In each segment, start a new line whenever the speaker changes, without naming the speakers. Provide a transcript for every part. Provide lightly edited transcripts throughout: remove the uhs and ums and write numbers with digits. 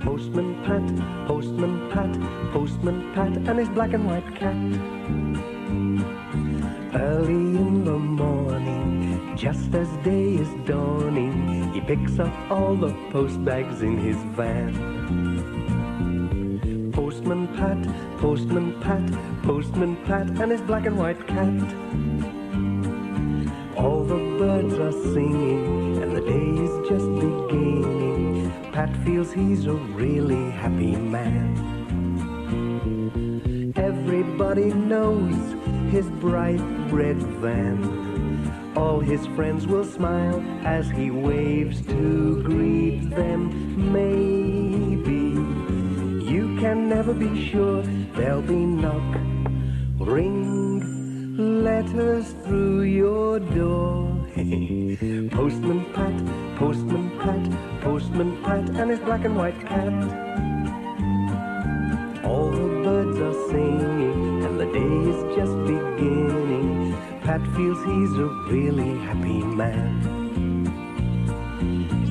Postman Pat, Postman Pat, Postman Pat, and his black and white cat. Early in the morning, just as day is dawning, he picks up all the post bags in his van. Postman Pat, Postman Pat, Postman Pat, and his black and white cat. All the birds are singing, and the day is just beginning. Pat feels he's a really happy man. Everybody knows his bright red van. All his friends will smile as he waves to greet them. Maybe you can never be sure there'll be knock, ring, letters through your door. Postman Pat, Postman Pat, Postman Pat, and his black and white cat. All the birds are singing, and the day is just beginning. Pat feels he's a really happy man.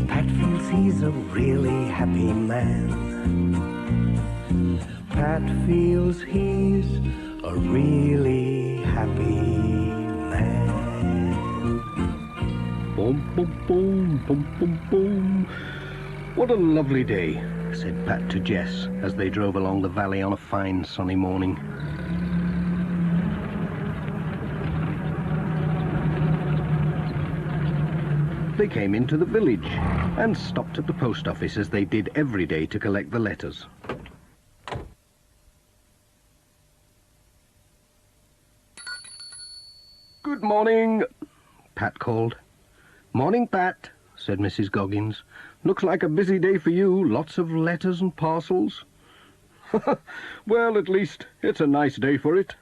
Pat feels he's a really happy man. Pat feels he's a really happy man.
Boom, boom, boom, boom, boom, boom. What a lovely day, said Pat to Jess as they drove along the valley on a fine sunny morning. They came into the village and stopped at the post office as they did every day to collect the letters. Good morning, Pat called. Morning, Pat, said Mrs. Goggins. Looks like a busy day for you, lots of letters and parcels. Well, at least it's a nice day for it.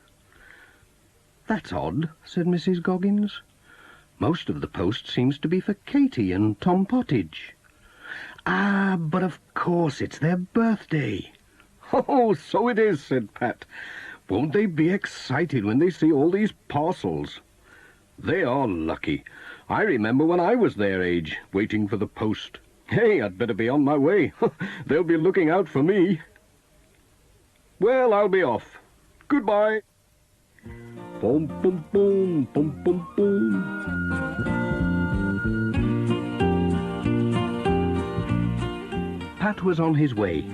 That's odd, said Mrs. Goggins. Most of the post seems to be for Katie and Tom Pottage. Ah, but of course it's their birthday. Oh, so it is, said Pat. Won't they be excited when they see all these parcels? They are lucky. I remember when I was their age, waiting for the post. Hey, I'd better be on my way. They'll be looking out for me. Well, I'll be off. Goodbye. Boom, boom, boom, boom, boom, boom. Pat was on his way.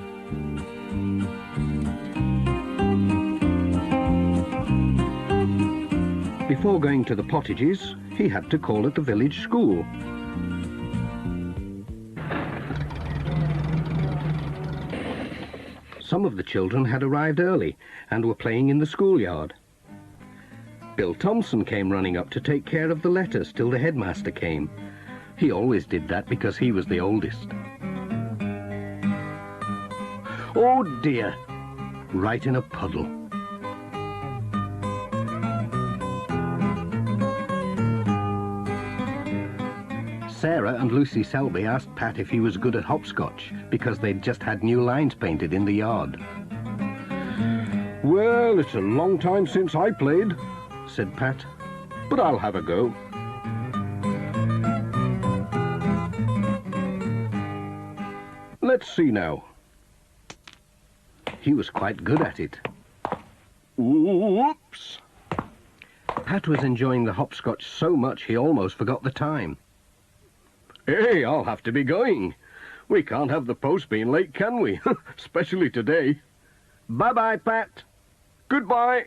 Before going to the Pottages, he had to call at the village school. Some of the children had arrived early and were playing in the schoolyard. Bill Thompson came running up to take care of the letters till the headmaster came. He always did that because he was the oldest. Oh dear! Right in a puddle. Sarah and Lucy Selby asked Pat if he was good at hopscotch because they'd just had new lines painted in the yard. Well, it's a long time since I played, said Pat, but I'll have a go. Let's see now. He was quite good at it. Whoops! Pat was enjoying the hopscotch so much he almost forgot the time. Hey, I'll have to be going. We can't have the post being late, can we? Especially today. Bye-bye, Pat. Goodbye.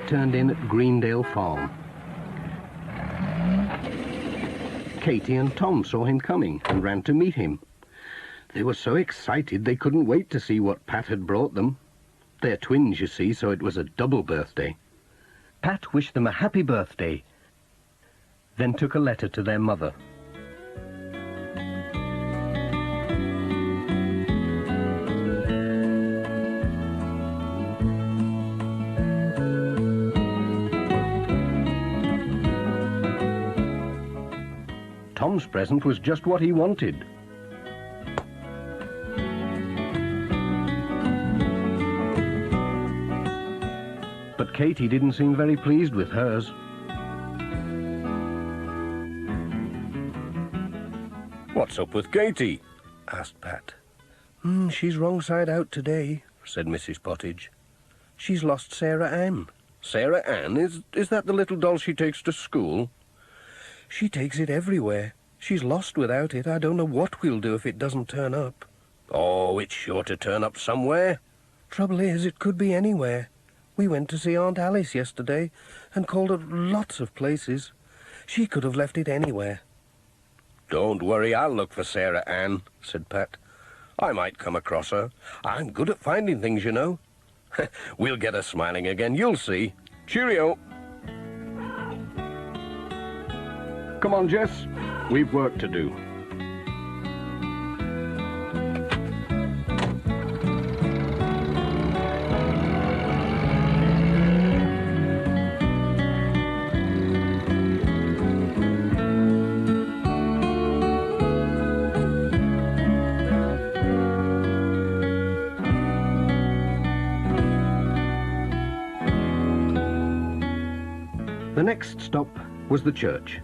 Turned in at Greendale Farm. Katie and Tom saw him coming and ran to meet him. They were so excited they couldn't wait to see what Pat had brought them. They're twins, you see, so it was a double birthday. Pat wished them a happy birthday then took a letter to their mother. Tom's present was just what he wanted. But Katy didn't seem very pleased with hers.
"What's up with Katy?" asked Pat.
She's wrong side out today," said Mrs. Pottage. "She's lost Sarah Ann."
"Sarah Ann? Is that the little doll she takes to school?"
"She takes it everywhere. She's lost without it. I don't know what we'll do if it doesn't turn up."
"Oh, it's sure to turn up somewhere."
"Trouble is, it could be anywhere. We went to see Aunt Alice yesterday and called at lots of places. She could have left it anywhere."
"Don't worry, I'll look for Sarah Ann," said Pat. "I might come across her. I'm good at finding things, you know." "We'll get her smiling again, you'll see. Cheerio."
Come on, Jess. We've work to do. The next stop was the church.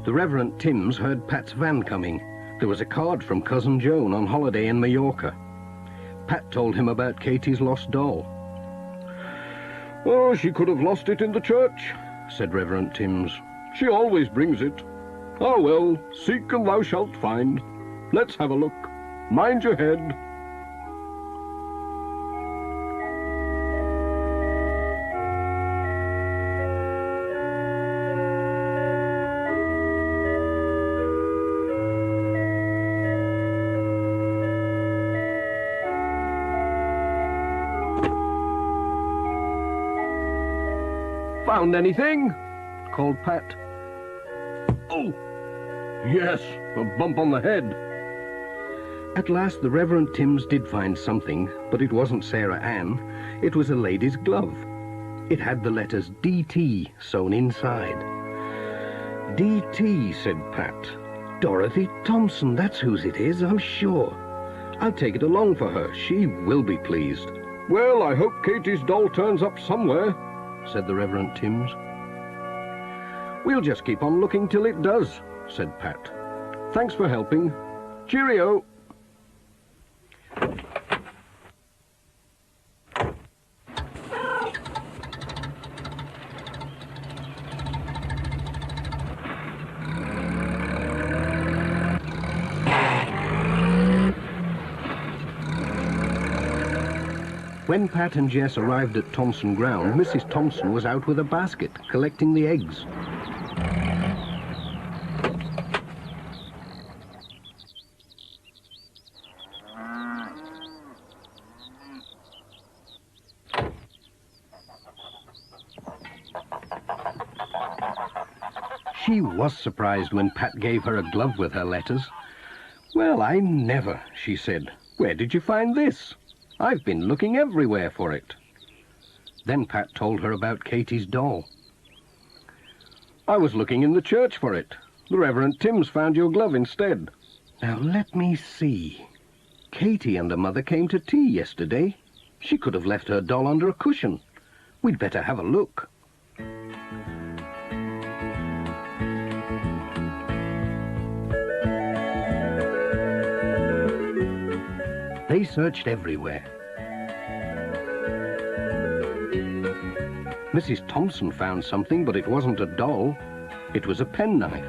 The Reverend Timms heard Pat's van coming. There was a card from Cousin Joan on holiday in Mallorca. Pat told him about Katy's lost doll.
"Oh, she could have lost it in the church," said Reverend Timms. "She always brings it. Ah, well, seek and thou shalt find. Let's have a look. Mind your head."
"Found anything?" called Pat.
"Oh, yes, a bump on the head."
At last the Reverend Timms did find something, but it wasn't Sarah Ann. It was a lady's glove. It had the letters D.T. sewn inside. "D.T.," said Pat. "Dorothy Thompson, that's whose it is, I'm sure. I'll take it along for her. She will be pleased."
"Well, I hope Katy's doll turns up somewhere,"
said the Reverend Timms. "We'll just keep on looking till it does," said Pat. "Thanks for helping. Cheerio." When Pat and Jess arrived at Thompson Ground, Mrs. Thompson was out with a basket, collecting the eggs. She was surprised when Pat gave her a glove with her letters. "Well, I never," she said. "Where did you find this? I've been looking everywhere for it." Then Pat told her about Katy's doll. "I was looking in the church for it. The Reverend Timms found your glove instead." "Now let me see. Katy and her mother came to tea yesterday. She could have left her doll under a cushion. We'd better have a look." They searched everywhere. Mrs. Thompson found something, but it wasn't a doll. It was a penknife.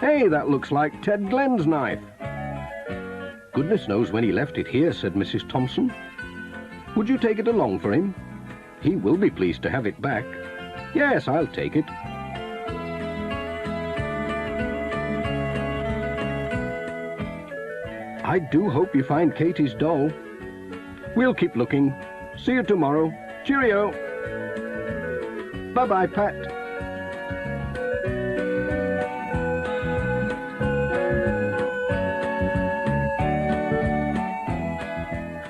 "Hey, that looks like Ted Glenn's knife." "Goodness knows when he left it here," said Mrs. Thompson. "Would you take it along for him? He will be pleased to have it back." "Yes, I'll take it." "I do hope you find Katy's doll." "We'll keep looking. See you tomorrow." Cheerio. Bye-bye, Pat.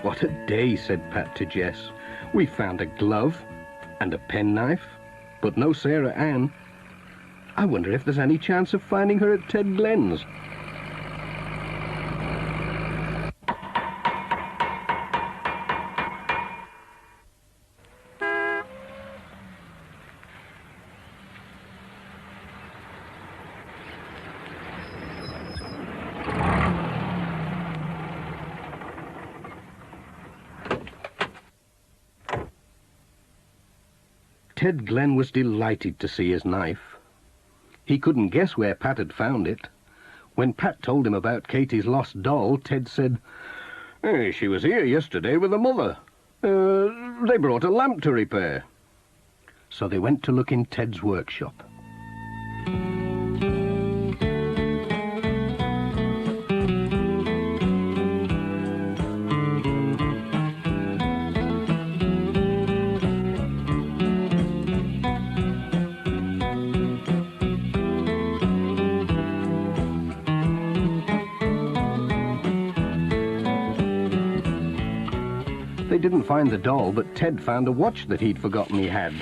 What a day, said Pat to Jess. We found a glove and a penknife, but no Sarah Ann. I wonder if there's any chance of finding her at Ted Glenn's. Ted Glenn was delighted to see his knife. He couldn't guess where Pat had found it. When Pat told him about Katie's lost doll, Ted said, "Hey, she was here yesterday with her mother. They brought a lamp to repair." So they went to look in Ted's workshop. They didn't find the doll, but Ted found a watch that he'd forgotten he had.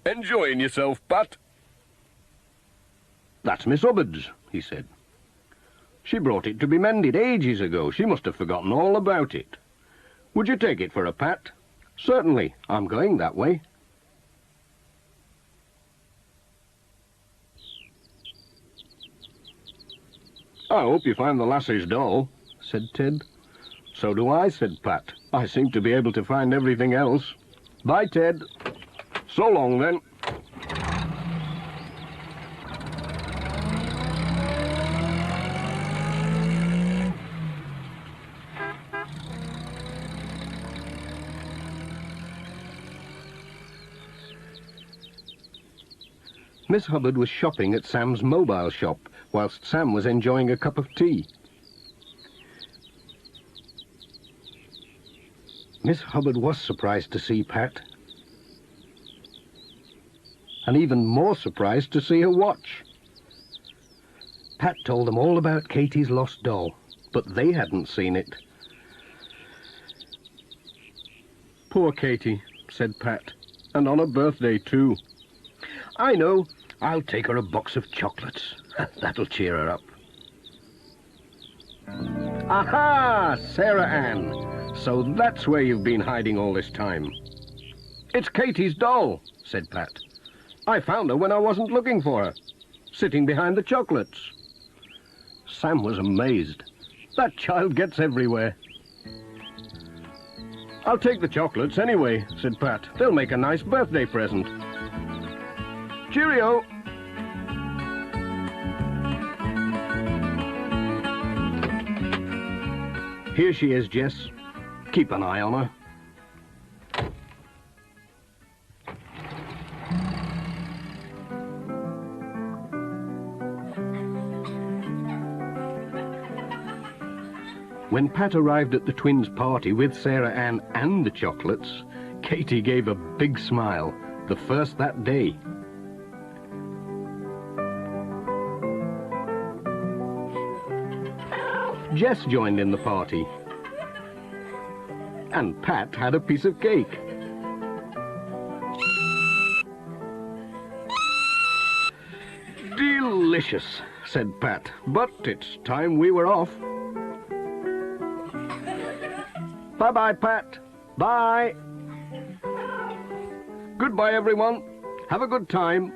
Enjoying yourself, Pat?
"That's Miss Hubbard's," he said. "She brought it to be mended ages ago. She must have forgotten all about it. Would you take it for a Pat?" "Certainly. I'm going that way." "I hope you find the lassie's doll," said Ted. "So do I," said Pat. "I seem to be able to find everything else. Bye, Ted." "So long, then." Miss Hubbard was shopping at Sam's mobile shop, whilst Sam was enjoying a cup of tea. Miss Hubbard was surprised to see Pat, and even more surprised to see her watch. Pat told them all about Katie's lost doll, but they hadn't seen it. "Poor Katie," said Pat, "and on her birthday too." "I know. I'll take her a box of chocolates. That'll cheer her up." "Aha! Sarah Ann. So that's where you've been hiding all this time." "It's Katie's doll," said Pat. "I found her when I wasn't looking for her, sitting behind the chocolates." Sam was amazed. That child gets everywhere. "I'll take the chocolates anyway," said Pat. "They'll make a nice birthday present." Cheerio! Here she is, Jess. Keep an eye on her. When Pat arrived at the twins' party with Sarah Ann and the chocolates, Katie gave a big smile, the first that day. Jess joined in the party, and Pat had a piece of cake. "Delicious," said Pat, "but it's time we were off." Bye-bye, Pat. Bye. Goodbye, everyone. Have a good time.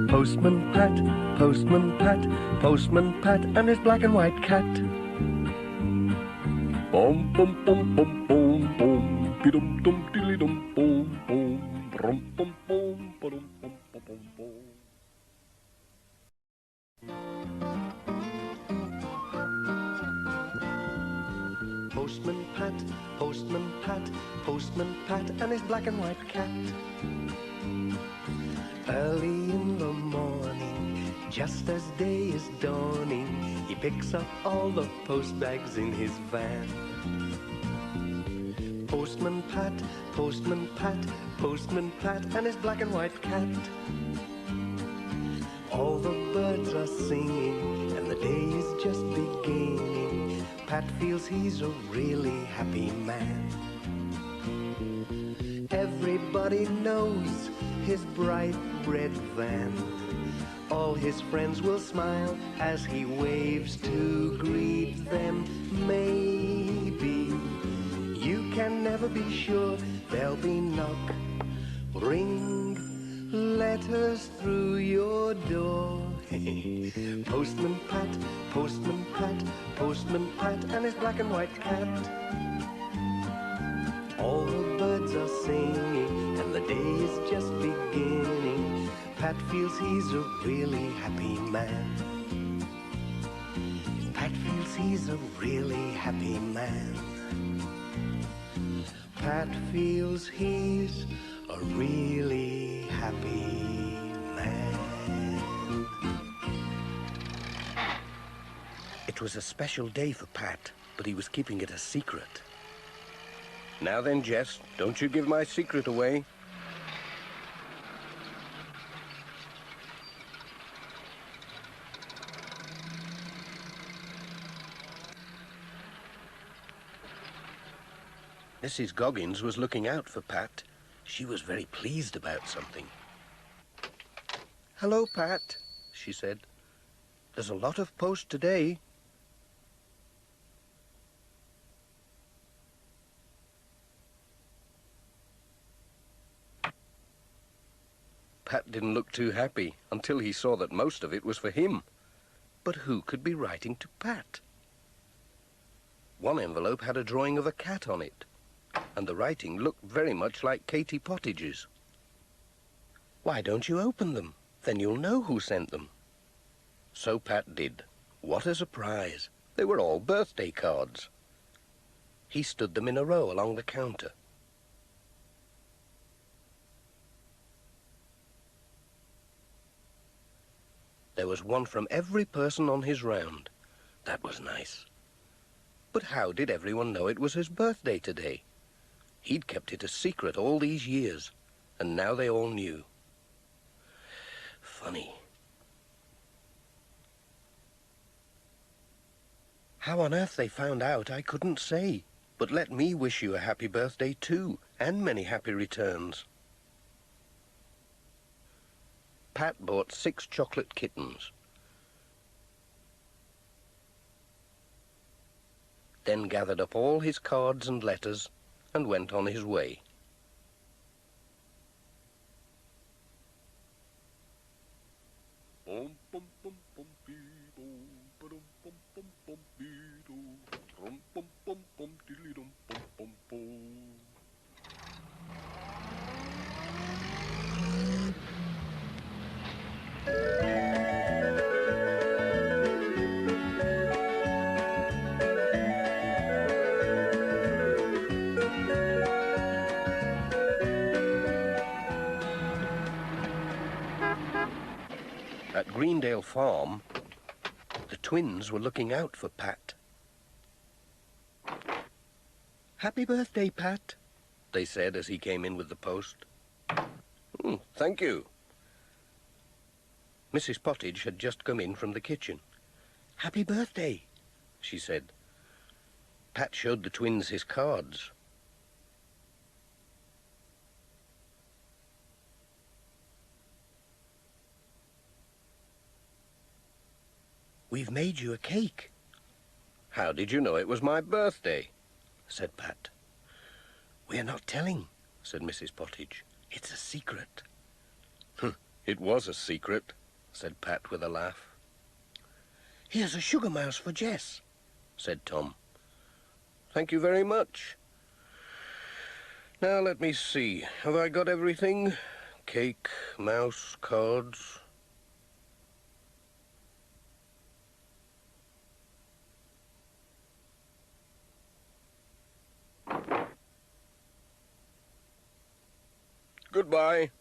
Postman Pat, Postman Pat, Postman Pat and his black and white cat.
Bum bum bum bum bum bum, bidum dum dilly dum bum bum, brum bum bum badum bum bum bum bum.
Postman Pat and his black and white cat. Early in the morning, just as day is dawning, he picks up all the post bags in his van. Postman Pat, Postman Pat, Postman Pat and his black and white cat. All the birds are singing and the day is just beginning. Pat feels he's a really happy man. Everybody knows his bright red van. All his friends will smile as he waves to greet them. Maybe you can never be sure. There'll be knock, ring, letters through your door. Postman Pat, Postman Pat, Postman Pat and his black and white cat. All the birds are singing and the day is just beginning. Pat feels he's a really happy man. Pat feels he's a really happy man. Pat feels he's a really happy man.
It was a special day for Pat, but he was keeping it a secret. Now then, Jess, don't you give my secret away. Mrs. Goggins was looking out for Pat. She was very pleased about something. "Hello, Pat," she said. "There's a lot of post today." Pat didn't look too happy until he saw that most of it was for him. But who could be writing to Pat? One envelope had a drawing of a cat on it, and the writing looked very much like Katie Pottage's. "Why don't you open them? Then you'll know who sent them." So Pat did. What a surprise! They were all birthday cards. He stood them in a row along the counter. There was one from every person on his round. That was nice. But how did everyone know it was his birthday today? He'd kept it a secret all these years, and now they all knew. Funny. How on earth they found out, I couldn't say. But let me wish you a happy birthday too, and many happy returns. Pat bought 6 chocolate kittens. Then gathered up all his cards and letters and went on his way. At Greendale Farm, the twins were looking out for Pat. "Happy birthday, Pat," they said as he came in with the post. Thank you." Mrs. Pottage had just come in from the kitchen. "Happy birthday," she said. Pat showed the twins his cards. "We've made you a cake." "How did you know it was my birthday?" said Pat. "We're not telling," said Mrs. Pottage. "It's a secret." "It was a secret," said Pat with a laugh. "Here's a sugar mouse for Jess," said Tom. "Thank you very much. Now let me see. Have I got everything? Cake, mouse, cards." Goodbye.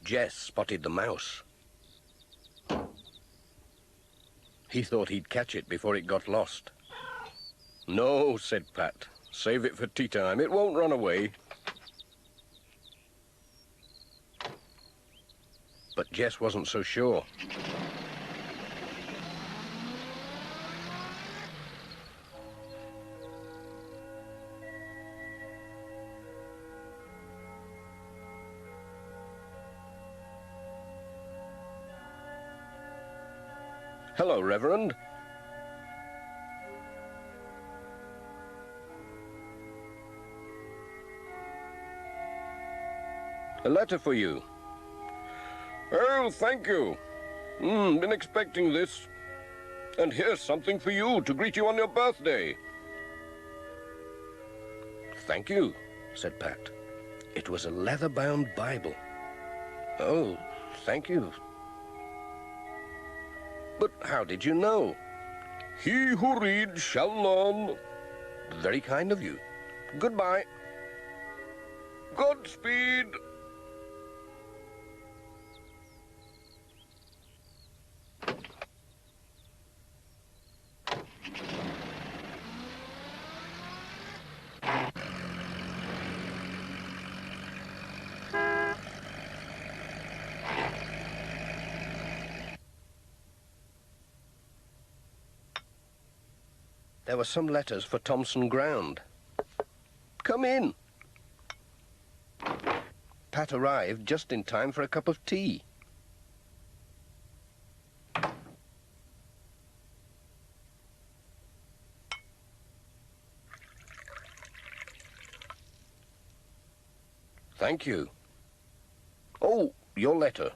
Jess spotted the mouse. He thought he'd catch it before it got lost. No, said Pat. Save it for tea time. It won't run away. But Jess wasn't so sure. Hello, Reverend. A letter for you. Oh, thank you. Been expecting this. And here's something for you to greet you on your birthday. Thank you, said Pat. It was a leather-bound Bible. Oh, thank you. But how did you know? He who reads shall learn. Very kind of you. Goodbye. Godspeed. There were some letters for Thompson Ground. Come in. Pat arrived just in time for a cup of tea. Thank you. Oh, your letter.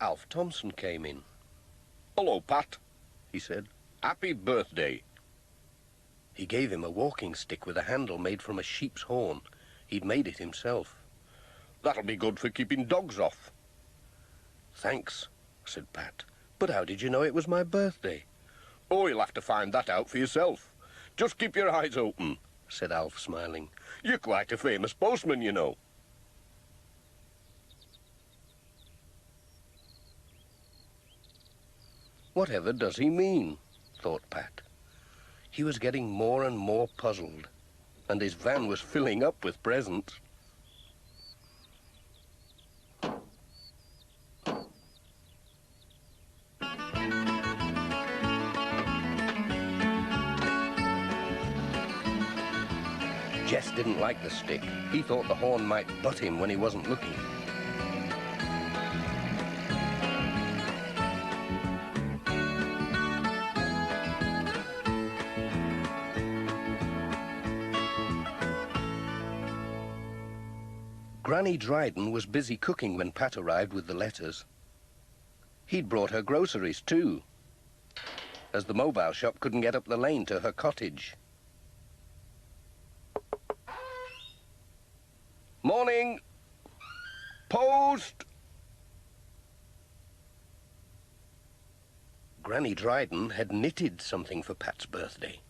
Alf Thompson came in. Hello, Pat, he said. Happy birthday. He gave him a walking stick with a handle made from a sheep's horn. He'd made it himself. That'll be good for keeping dogs off. Thanks, said Pat. But how did you know it was my birthday? Oh, you'll have to find that out for yourself. Just keep your eyes open, said Alf, smiling. You're quite a famous postman, you know. Whatever does he mean? Thought Pat. He was getting more and more puzzled, and his van was filling up with presents. Jess didn't like the stick. He thought the horn might butt him when he wasn't looking. Granny Dryden was busy cooking when Pat arrived with the letters. He'd brought her groceries too, as the mobile shop couldn't get up the lane to her cottage. Morning! Post! Granny Dryden had knitted something for Pat's birthday.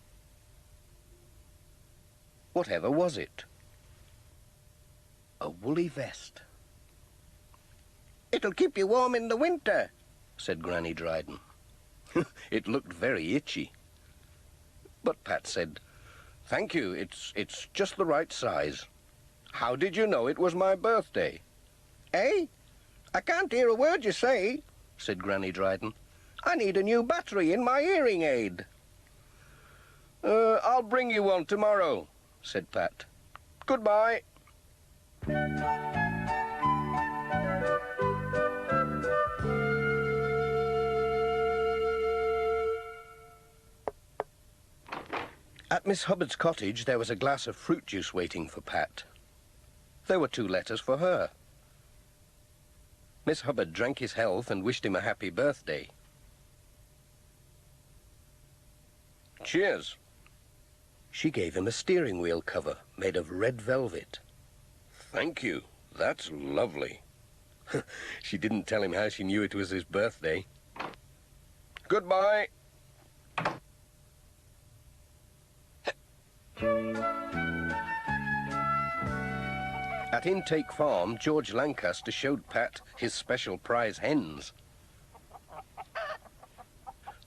Whatever was it? A woolly vest. It'll keep you warm in the winter, said Granny Dryden. It looked very itchy. But Pat said, thank you, it's just the right size. How did you know it was my birthday? Eh? I can't hear a word you say, said Granny Dryden. I need a new battery in my hearing aid. I'll bring you one tomorrow, said Pat. Goodbye. At Miss Hubbard's cottage, there was a glass of fruit juice waiting for Pat. There were 2 letters for her. Miss Hubbard drank his health and wished him a happy birthday. Cheers. She gave him a steering wheel cover made of red velvet. Thank you. That's lovely. She didn't tell him how she knew it was his birthday. Goodbye. At Intake Farm, George Lancaster showed Pat his special prize hens.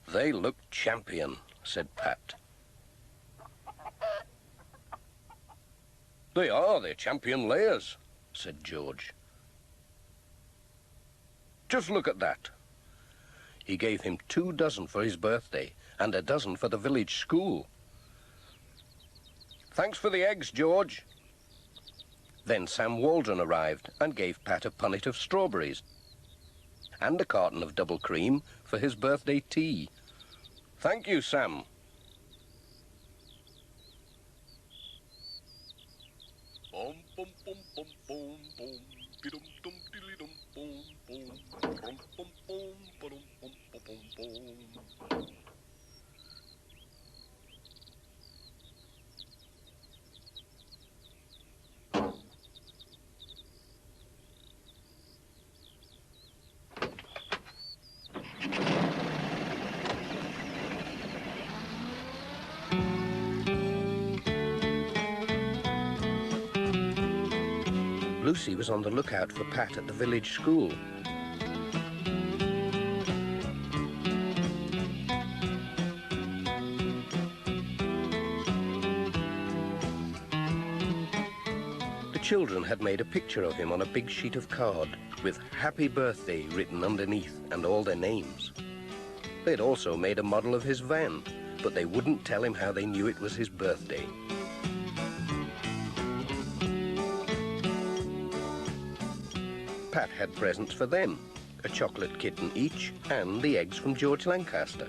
They look champion, said Pat. They are, they're champion layers, said George. Just look at that. He gave him 2 dozen for his birthday and a dozen for the village school. Thanks for the eggs, George. Then Sam Waldron arrived and gave Pat a punnet of strawberries and a carton of double cream for his birthday tea. Thank you, Sam. Bum bum bum bum bum bum bidum dum dilly dum bum bum rum bum bum badum bum bum bum. Lucy was on the lookout for Pat at the village school. The children had made a picture of him on a big sheet of card with Happy Birthday written underneath and all their names. They'd also made a model of his van, but they wouldn't tell him how they knew it was his birthday. Pat had presents for them, a chocolate kitten each and the eggs from George Lancaster.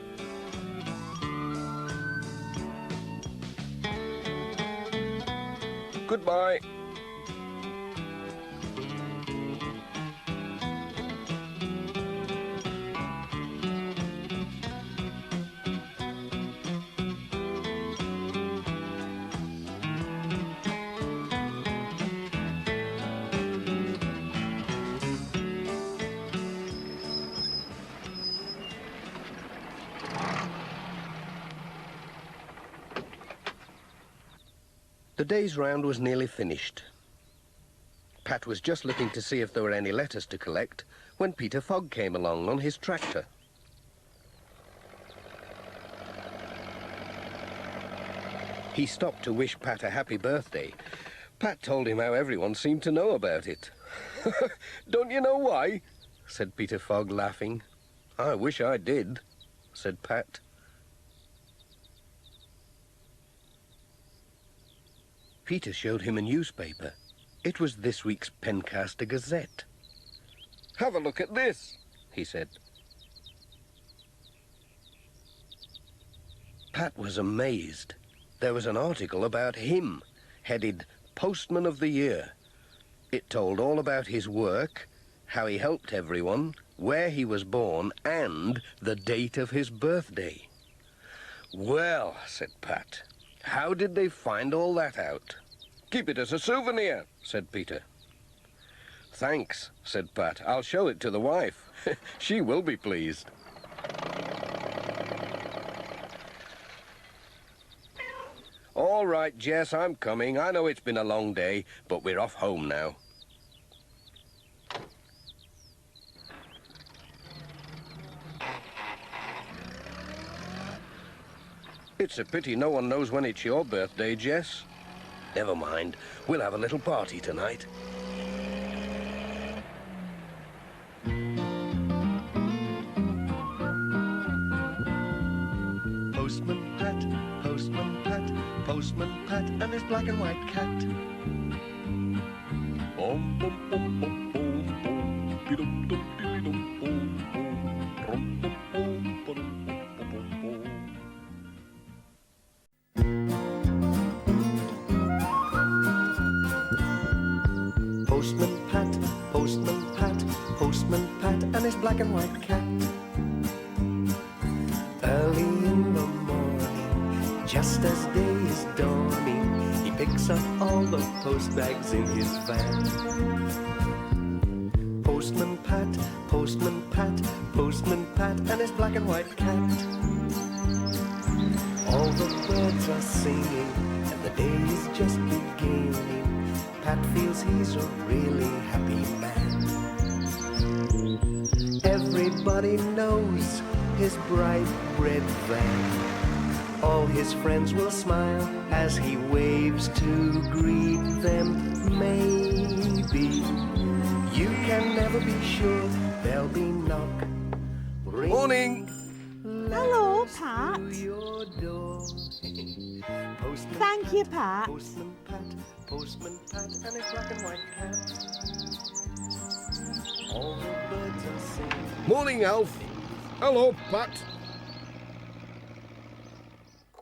Goodbye. The day's round was nearly finished. Pat was just looking to see if there were any letters to collect when Peter Fogg came along on his tractor. He stopped to wish Pat a happy birthday. Pat told him how everyone seemed to know about it. Don't you know why? Said Peter Fogg, laughing. I wish I did, said Pat. Peter showed him a newspaper. It was this week's Pencaster Gazette. Have a look at this, he said. Pat was amazed. There was an article about him, headed Postman of the Year. It told all about his work, how he helped everyone, where he was born, and the date of his birthday. Well, said Pat, how did they find all that out? Keep it as a souvenir, said Peter. Thanks, said Pat. I'll show it to the wife. She will be pleased. All right, Jess, I'm coming. I know it's been a long day, but we're off home now. It's a pity no one knows when it's your birthday, Jess. Never mind. We'll have a little party tonight.
Postman Pat, Postman Pat, Postman Pat and his black and white cat.
Bum bum bum bum bum bum, bidum dum dilly dum bum bum, rum bum bum badum bum bum bum.
Postman Pat, Postman Pat, Postman Pat and his black and white cat. Early in the morning Just as day is dawning, he picks up all the post bags in his van. Postman Pat, Postman Pat, Postman Pat, and his black and white cat. All the birds are singing, and the day is just beginning. Pat feels he's a really happy man. Everybody knows his bright red van. All his friends will smile as he waves to greet them. Maybe you can never be sure there'll be knock. Ring.
Morning.
Hello, Pat. Thank you, Pat.
Postman Pat, and his black and white cat. All the birds are singing.
Morning, Alf. Hello, Pat.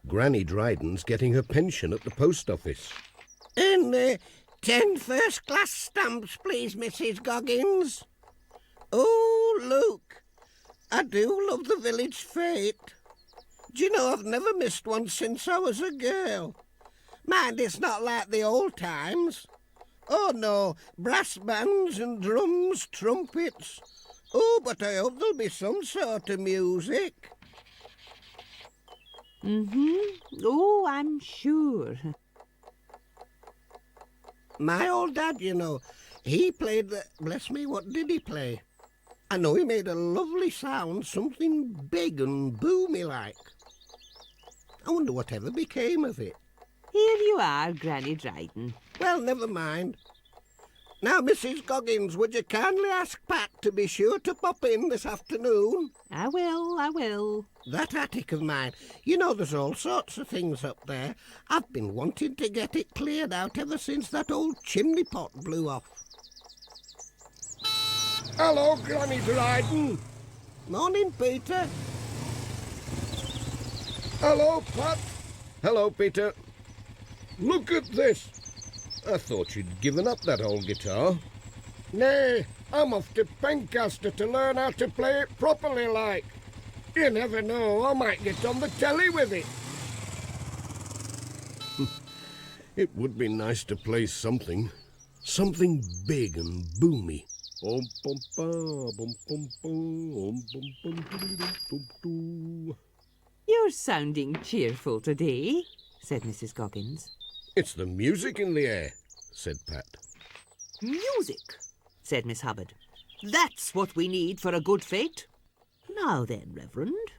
Granny Dryden's getting her pension at the post office.
And 10 first-class stamps, please, Mrs. Goggins. Oh, look. I do love the village fete. Do you know I've never missed one since I was a girl? Mind, it's not like the old times. Oh, no, brass bands and drums, trumpets. Oh, but I hope there'll be some sort of music.
Oh, I'm sure.
My old dad, you know, he played the... Bless me, what did he play? I know he made a lovely sound, something big and boomy like. I wonder whatever became of it.
Here you are, Granny Dryden.
Well, never mind. Now, Mrs. Goggins, would you kindly ask Pat to be sure to pop in this afternoon?
I will.
That attic of mine, you know there's all sorts of things up there. I've been wanting to get it cleared out ever since that old chimney pot blew off.
Hello, Granny Dryden.
Morning, Peter.
Hello, Pat. Hello, Peter. Look at this. I thought you'd given up that old guitar.
Nay, I'm off to Pencaster to learn how to play it properly like. You never know, I might get on the telly with it.
It would be nice to play something. Something big and boomy.
You're sounding cheerful today, said Mrs. Goggins.
It's the music in the air, said Pat.
Music, said Miss Hubbard. That's what we need for a good fete. Now then, Reverend,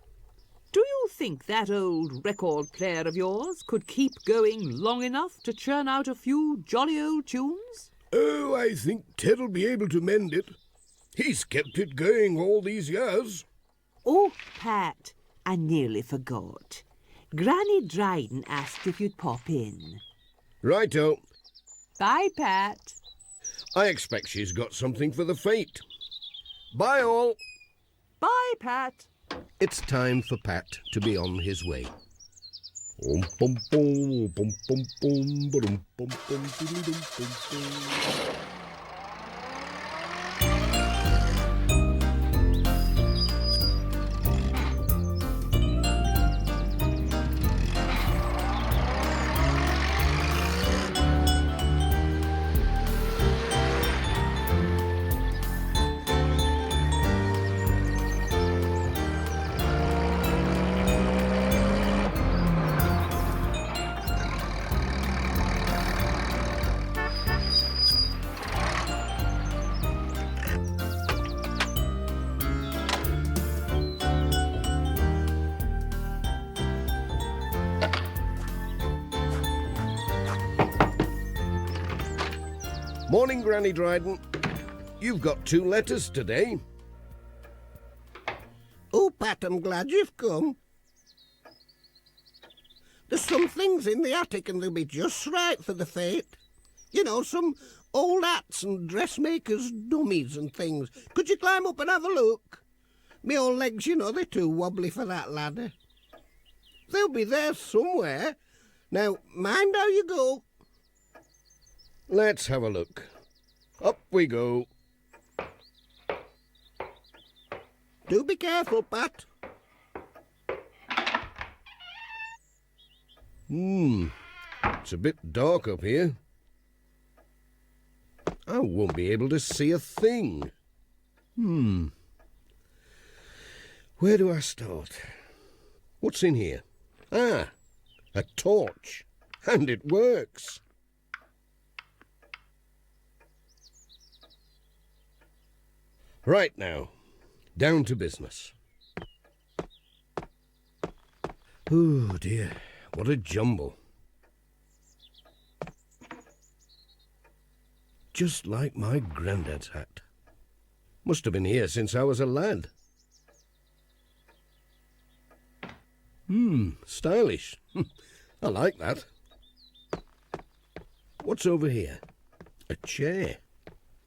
do you think that old record player of yours could keep going long enough to churn out a few jolly old tunes?
Oh, I think Ted'll be able to mend it. He's kept it going all these years.
Oh, Pat, I nearly forgot. Granny Dryden asked if you'd pop in.
Righto.
Bye, Pat.
I expect she's got something for the fete. Bye, all.
Bye, Pat.
It's time for Pat to be on his way. Morning, Granny Dryden. You've got 2 letters today.
Oh, Pat, I'm glad you've come. There's some things in the attic and they'll be just right for the fete. You know, some old hats and dressmakers' dummies and things. Could you climb up and have a look? Me old legs, you know, they're too wobbly for that ladder. They'll be there somewhere. Now, mind how you go.
Let's have a look. Up we go.
Do be careful, Pat.
It's a bit dark up here. I won't be able to see a thing. Where do I start? What's in here? Ah, a torch. And it works. Right now, down to business. Oh dear, what a jumble. Just like my granddad's hat. Must have been here since I was a lad. Stylish. I like that. What's over here? A chair.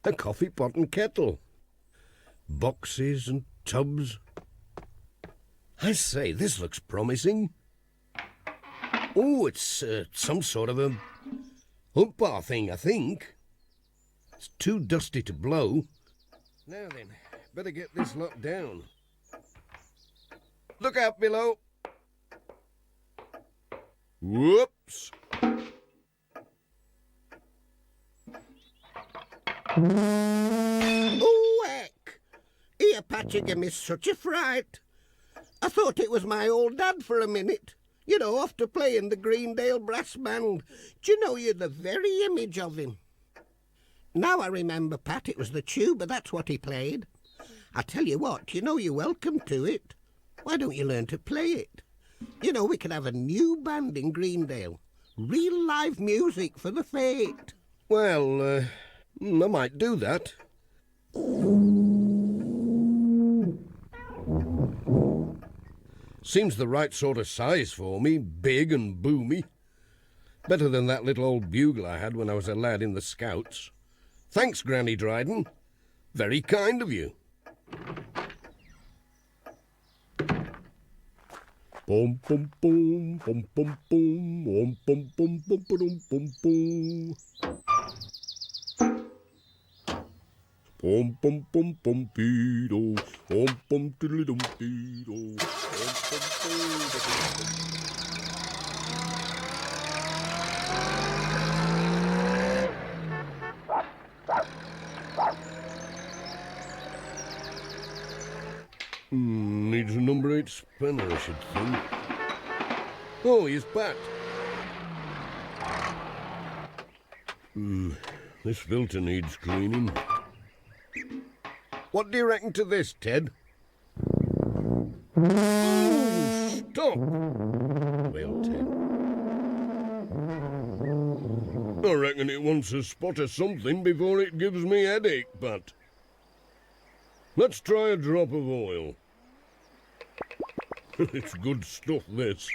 A coffee pot and kettle. Boxes and tubs. I say, this looks promising. Oh, it's some sort of a hump bar thing, I think. It's too dusty to blow. Now then, better get this lot down. Look out below. Whoops.
Oh, heck! Here, Pat, you give me such a fright. I thought it was my old dad for a minute. You know, off to play in the Greendale Brass Band. Do you know you're the very image of him? Now I remember, Pat, it was the tuba, that's what he played. I tell you what, you know you're welcome to it. Why don't you learn to play it? You know, we could have a new band in Greendale. Real live music for the fete.
Well, I might do that. Seems the right sort of size for me, big and boomy. Better than that little old bugle I had when I was a lad in the Scouts. Thanks, Granny Dryden. Very kind of you. Bum bum bum bum bum bum bum bum bum bum bum bum bum. Bum bum bum bum beedo, bum bum diddly dum beedo, needs a number 8 spanner, I should think. Oh, he's Pat. This filter needs cleaning. What do you reckon to this, Ted? Oh, stop! Well, Ted. I reckon it wants a spot of something before it gives me headache, Pat. Let's try a drop of oil. It's good stuff, this.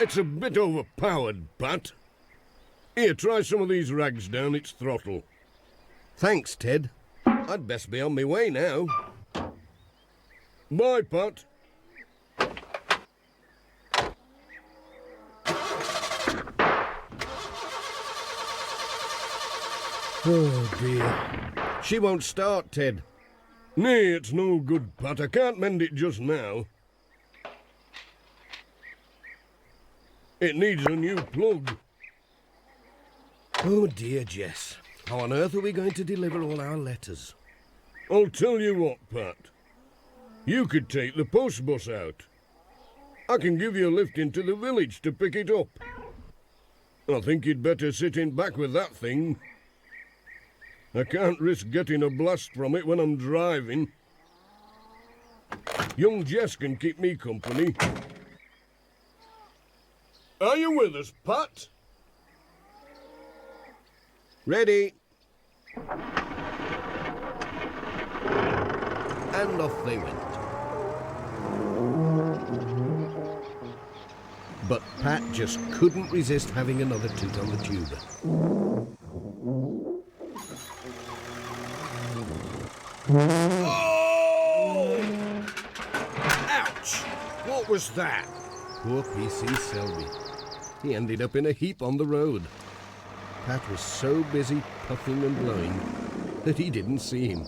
It's a bit overpowered, Pat. Here, try some of these rags down its throttle. Thanks, Ted. I'd best be on my way now. Bye, Pat. Oh, dear. She won't start, Ted. Nay, it's no good, Pat. I can't mend it just now. It needs a new plug. Oh, dear, Jess. How on earth are we going to deliver all our letters? I'll tell you what, Pat. You could take the post bus out. I can give you a lift into the village to pick it up. I think you'd better sit in back with that thing. I can't risk getting a blast from it when I'm driving. Young Jess can keep me company. Are you with us, Pat? Ready. And off they went. But Pat just couldn't resist having another toot on the tuba. Oh! Ouch! What was that? Poor PC Selby. He ended up in a heap on the road. Pat was so busy puffing and blowing that he didn't see him.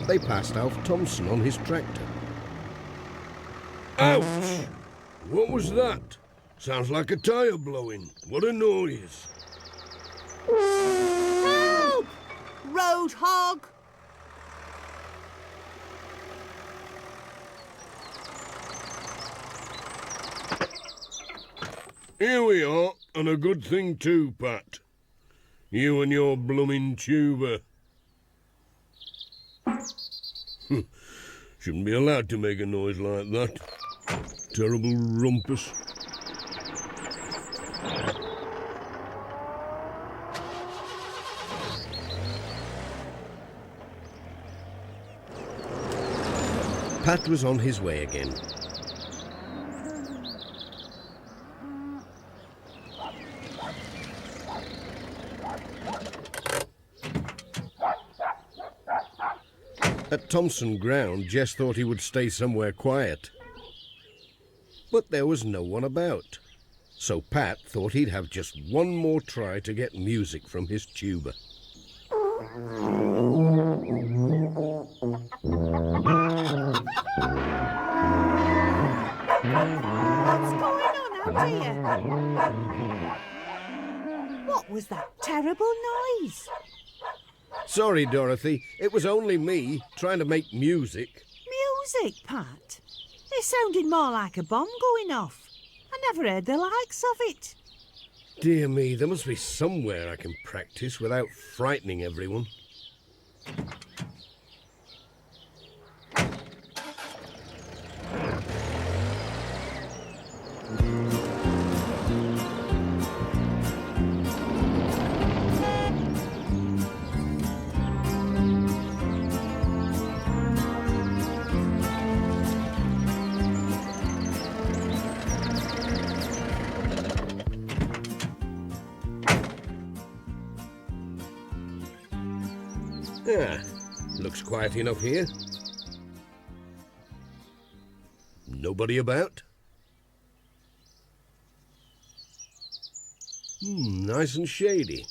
They passed Alf Thompson on his tractor.
Ouch! What was that? Sounds like a tyre blowing. What a noise.
Help! Road hog!
Here we are, and a good thing too, Pat. You and your blooming tuba. Shouldn't be allowed to make a noise like that. Terrible rumpus.
Pat was on his way again. At Thompson Ground, Jess thought he would stay somewhere quiet. But there was no one about. So Pat thought he'd have just one more try to get music from his tuba.
What's going on out here? What was that terrible noise?
Sorry, Dorothy. It was only me, trying to make music.
Music, Pat? It sounded more like a bomb going off. I never heard the likes of it.
Dear me, there must be somewhere I can practice without frightening everyone. Yeah, looks quiet enough here. Nobody about? Nice and shady.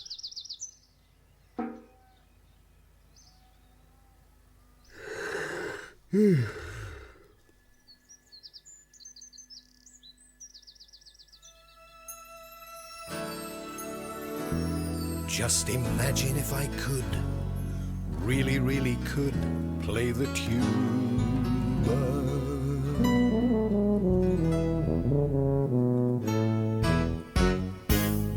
Just imagine if I could, really, really could, play the tuba.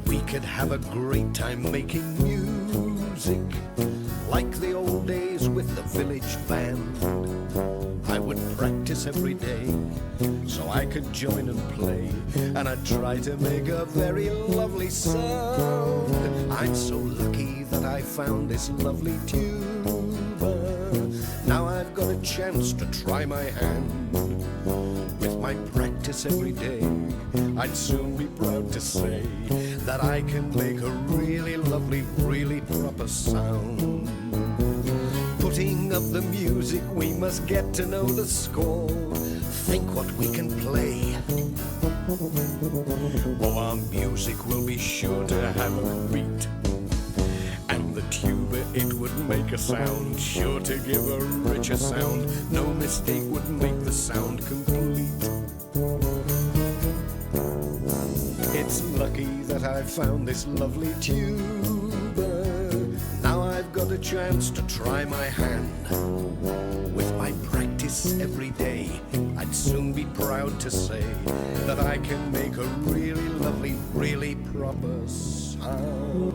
We could have a great time making music, like the old days with the village band. I would practice every day, so I could join and play, and I'd try to make a very lovely sound. I'm so lucky that I found this lovely tuba. Now I've got a chance to try my hand. With my practice every day, I'd soon be proud to say that I can make a really lovely, really proper sound. Putting up the music, we must get to know the score. Think what we can play. Oh, our music will be sure to have a beat. And the tuba, it would make a sound, sure to give a richer sound. No mistake would make the sound complete. It's lucky that I found this lovely tuba. Now I've got a chance to try my hand. With my practice every day, I'd soon be proud to say that I can make a really lovely, really proper sound.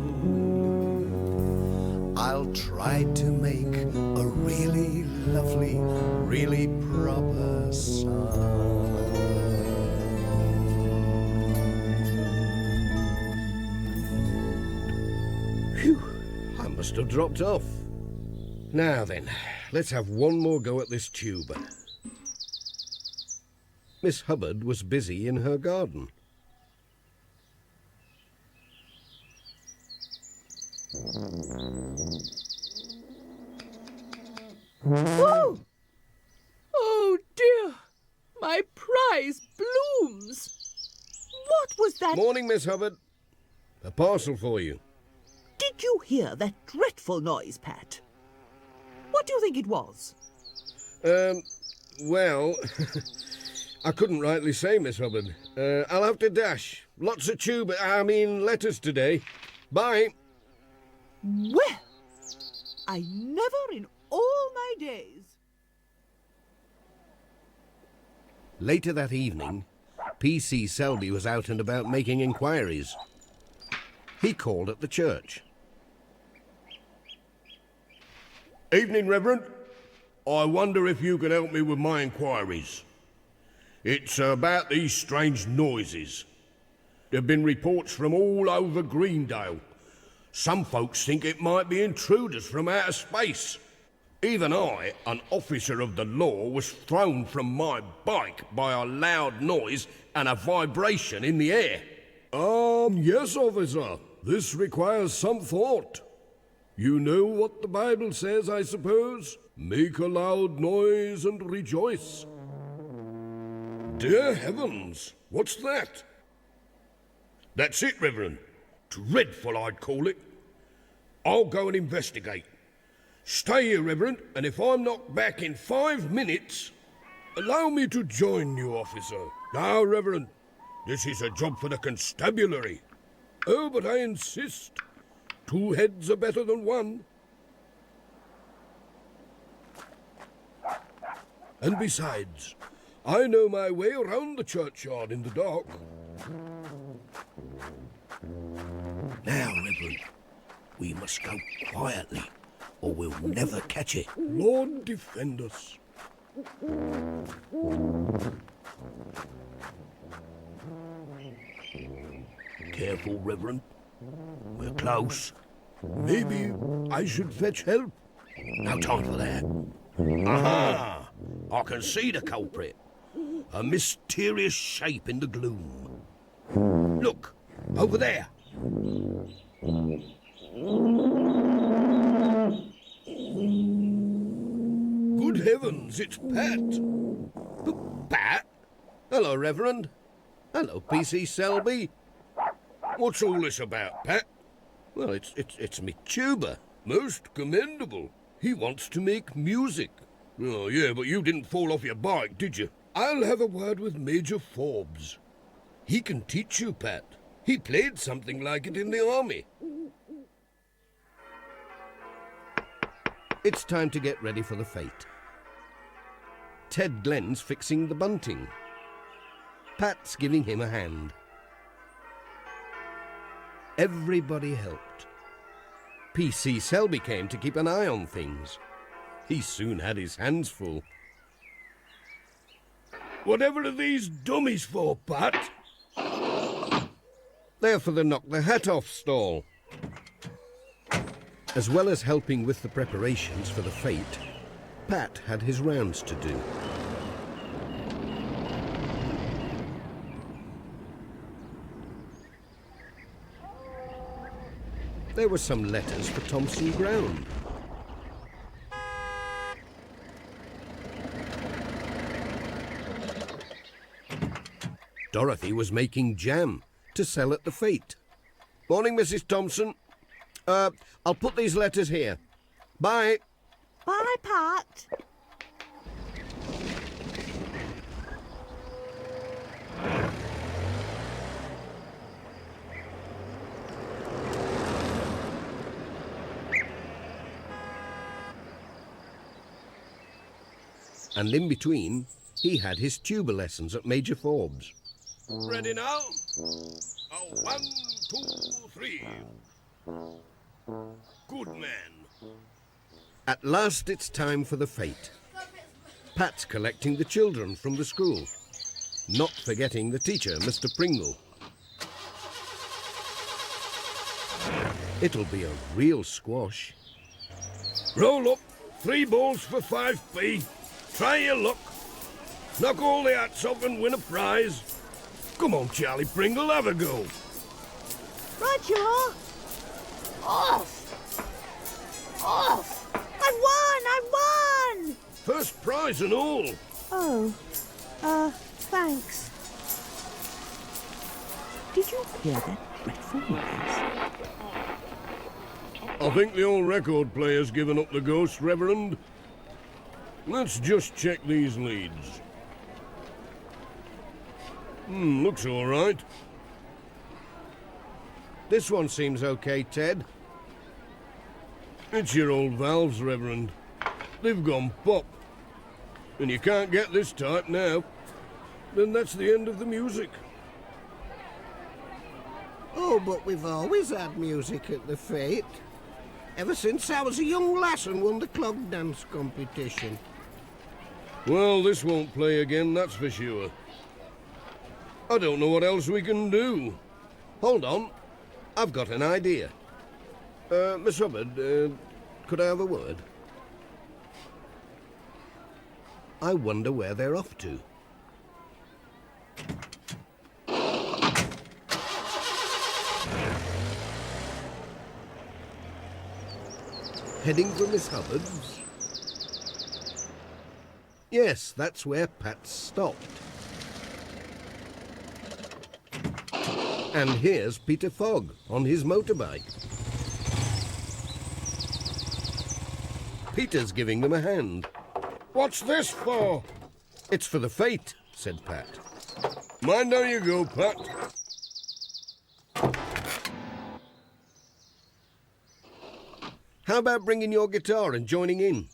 I'll try to make a really lovely, really proper sound. Phew, I must have dropped off. Now then, let's have one more go at this tuba. Miss Hubbard was busy in her garden.
Oh! Oh dear! My prize blooms! What was that?
Morning, Miss Hubbard. A parcel for you.
Did you hear that dreadful noise, Pat? What do you think it was?
Well,
I couldn't rightly say, Miss Hubbard. I'll have to dash. Lots of letters today. Bye.
Well, I never in all my days.
Later that evening, P.C. Selby was out and about making inquiries. He called at the church.
Evening, Reverend. I wonder if you can help me with my inquiries. It's about these strange noises. There have been reports from all over Greendale. Some folks think it might be intruders from outer space. Even I, an officer of the law, was thrown from my bike by a loud noise and a vibration in the air. Yes, officer. This requires some thought. You know what the Bible says, I suppose? Make a loud noise and rejoice. Dear heavens, what's that? That's it, Reverend. Dreadful, I'd call it. I'll go and investigate. Stay here, Reverend, and if I'm not back in 5 minutes, allow me to join you, officer. Now, Reverend, this is a job for the constabulary. Oh, but I insist. 2 heads are better than 1. And besides, I know my way around the churchyard in the dark. Now, Reverend, we must go quietly, or we'll never catch it. Lord defend us. Careful, Reverend. We're close. Maybe I should fetch help. No time for that. Aha! I can see the culprit. A mysterious shape in the gloom. Look, over there. Good heavens, it's Pat.
Pat? Hello, Reverend. Hello, P.C. Selby.
What's all this about, Pat?
Well, it's me tuba.
Most commendable. He wants to make music. Oh, yeah, but you didn't fall off your bike, did you? I'll have a word with Major Forbes. He can teach you, Pat. He played something like it in the army.
It's time to get ready for the fete. Ted Glenn's fixing the bunting. Pat's giving him a hand. Everybody helped. P.C. Selby came to keep an eye on things. He soon had his hands full.
Whatever are these dummies for, Pat?
They're for the Knock the Hat Off stall. As well as helping with the preparations for the fete, Pat had his rounds to do. There were some letters for Thompson Ground. Dorothy was making jam to sell at the fete. Morning, Mrs. Thompson. I'll put these letters here. Bye.
Bye, Pat.
And in between, he had his tuba lessons at Major Forbes.
Ready now? 1, 2, 3. Good man.
At last it's time for the fete. Pat's collecting the children from the school, not forgetting the teacher, Mr. Pringle. It'll be a real squash.
Roll up. 3 balls for 5p. Try your luck. Knock all the hats off and win a prize. Come on, Charlie Pringle, have a go.
Right you are. Off! Off! I won!
First prize and all.
Oh, thanks. Did you hear that dreadful noise?
I think the old record player's given up the ghost, Reverend. Let's just check these leads. Looks all right.
This one seems okay, Ted.
It's your old valves, Reverend. They've gone pop. And you can't get this type now. Then that's the end of the music.
Oh, but we've always had music at the fete. Ever since I was a young lass and won the clog dance competition.
Well, this won't play again, that's for sure. I don't know what else we can do.
Hold on. I've got an idea. Miss Hubbard, could I have a word? I wonder where they're off to. Heading for Miss Hubbard's? Yes, that's where Pat stopped. And here's Peter Fogg on his motorbike. Peter's giving them a hand.
What's this for?
It's for the fete, said Pat.
Mind how you go, Pat.
How about bringing your guitar and joining in?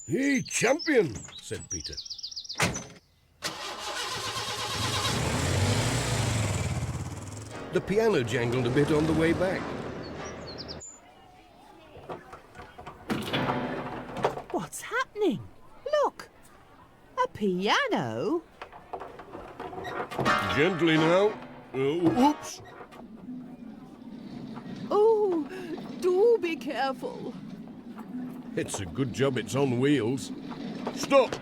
Hey, champion,
said Peter. The piano jangled a bit on the way back.
What's happening? Look! A piano?
Gently now. Oops.
Oh, do be careful.
It's a good job it's on wheels.
Stop.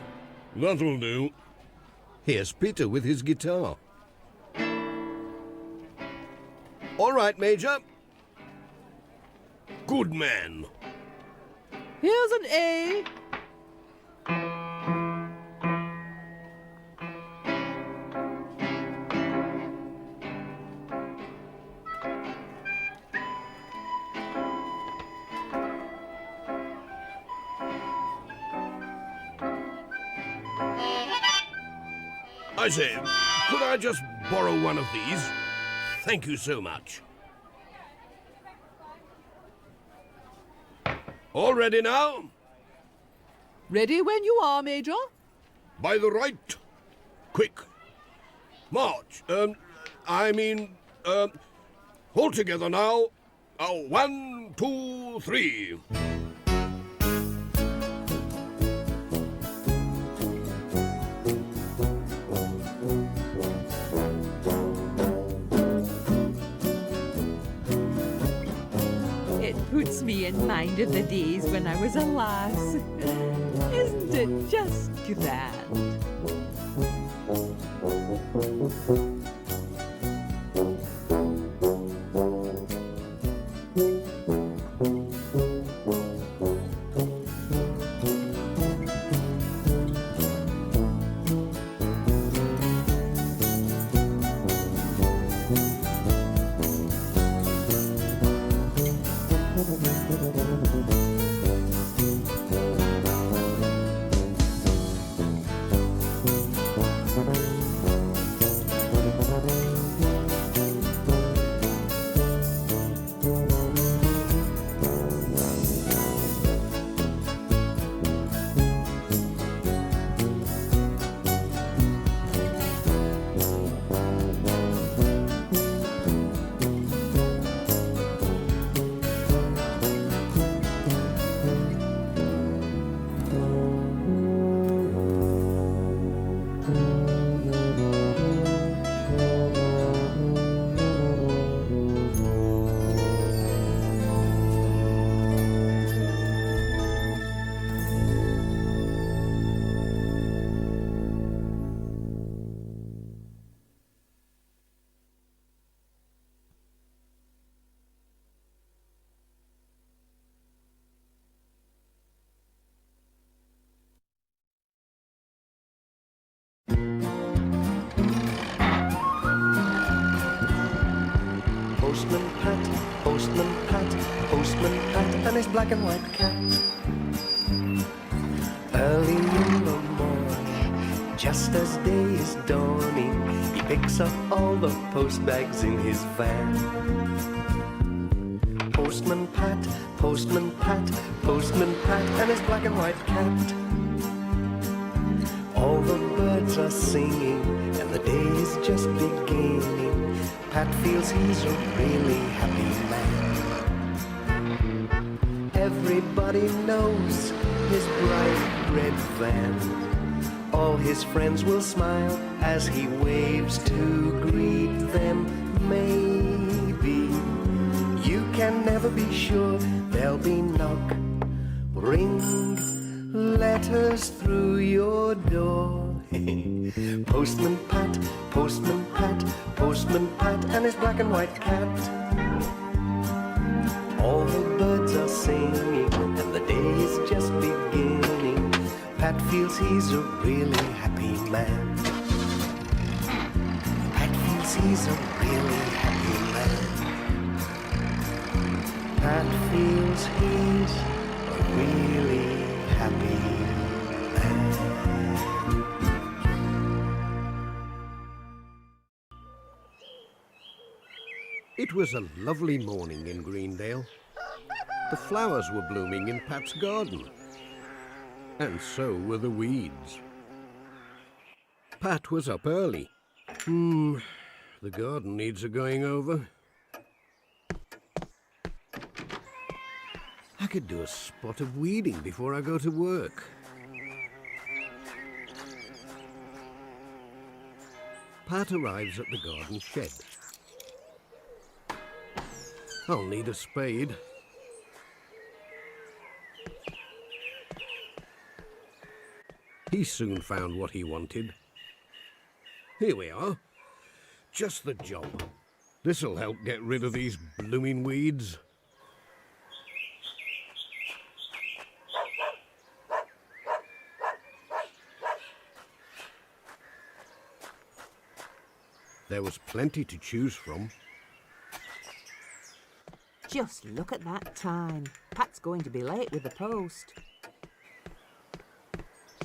That'll do.
Here's Peter with his guitar. All right, Major.
Good man.
Here's an A.
I say, could I just borrow one of these? Thank you so much. All ready now?
Ready when you are, Major.
By the right. Quick. March. Hold together now. 1, 2, 3.
Puts me in mind of the days when I was a lass. Isn't it just grand?
Postman Pat, Postman Pat, Postman Pat, and his black and white cat. Early in the morning, just as day is dawning, he picks up all the post bags in his van. Postman Pat, Postman Pat, Postman Pat, and his black and white cat. All the birds are singing, and the day is just beginning. Pat feels he's a really happy man. Everybody knows his bright red van. All his friends will smile as he waves to greet them. Maybe you can never be sure. There'll be knock, ring, letters through your door. Postman Pat, Postman Pat, Postman Pat, and his black and white cat. All the birds are singing, and the day is just beginning. Pat feels he's a really happy man. Pat feels he's a really happy man. Pat feels he's a really happy man.
It was a lovely morning in Greendale. The flowers were blooming in Pat's garden. And so were the weeds. Pat was up early. The garden needs a going over. I could do a spot of weeding before I go to work. Pat arrives at the garden shed. I'll need a spade. He soon found what he wanted. Here we are. Just the job. This'll help get rid of these blooming weeds. There was plenty to choose from.
Just look at that time. Pat's going to be late with the post.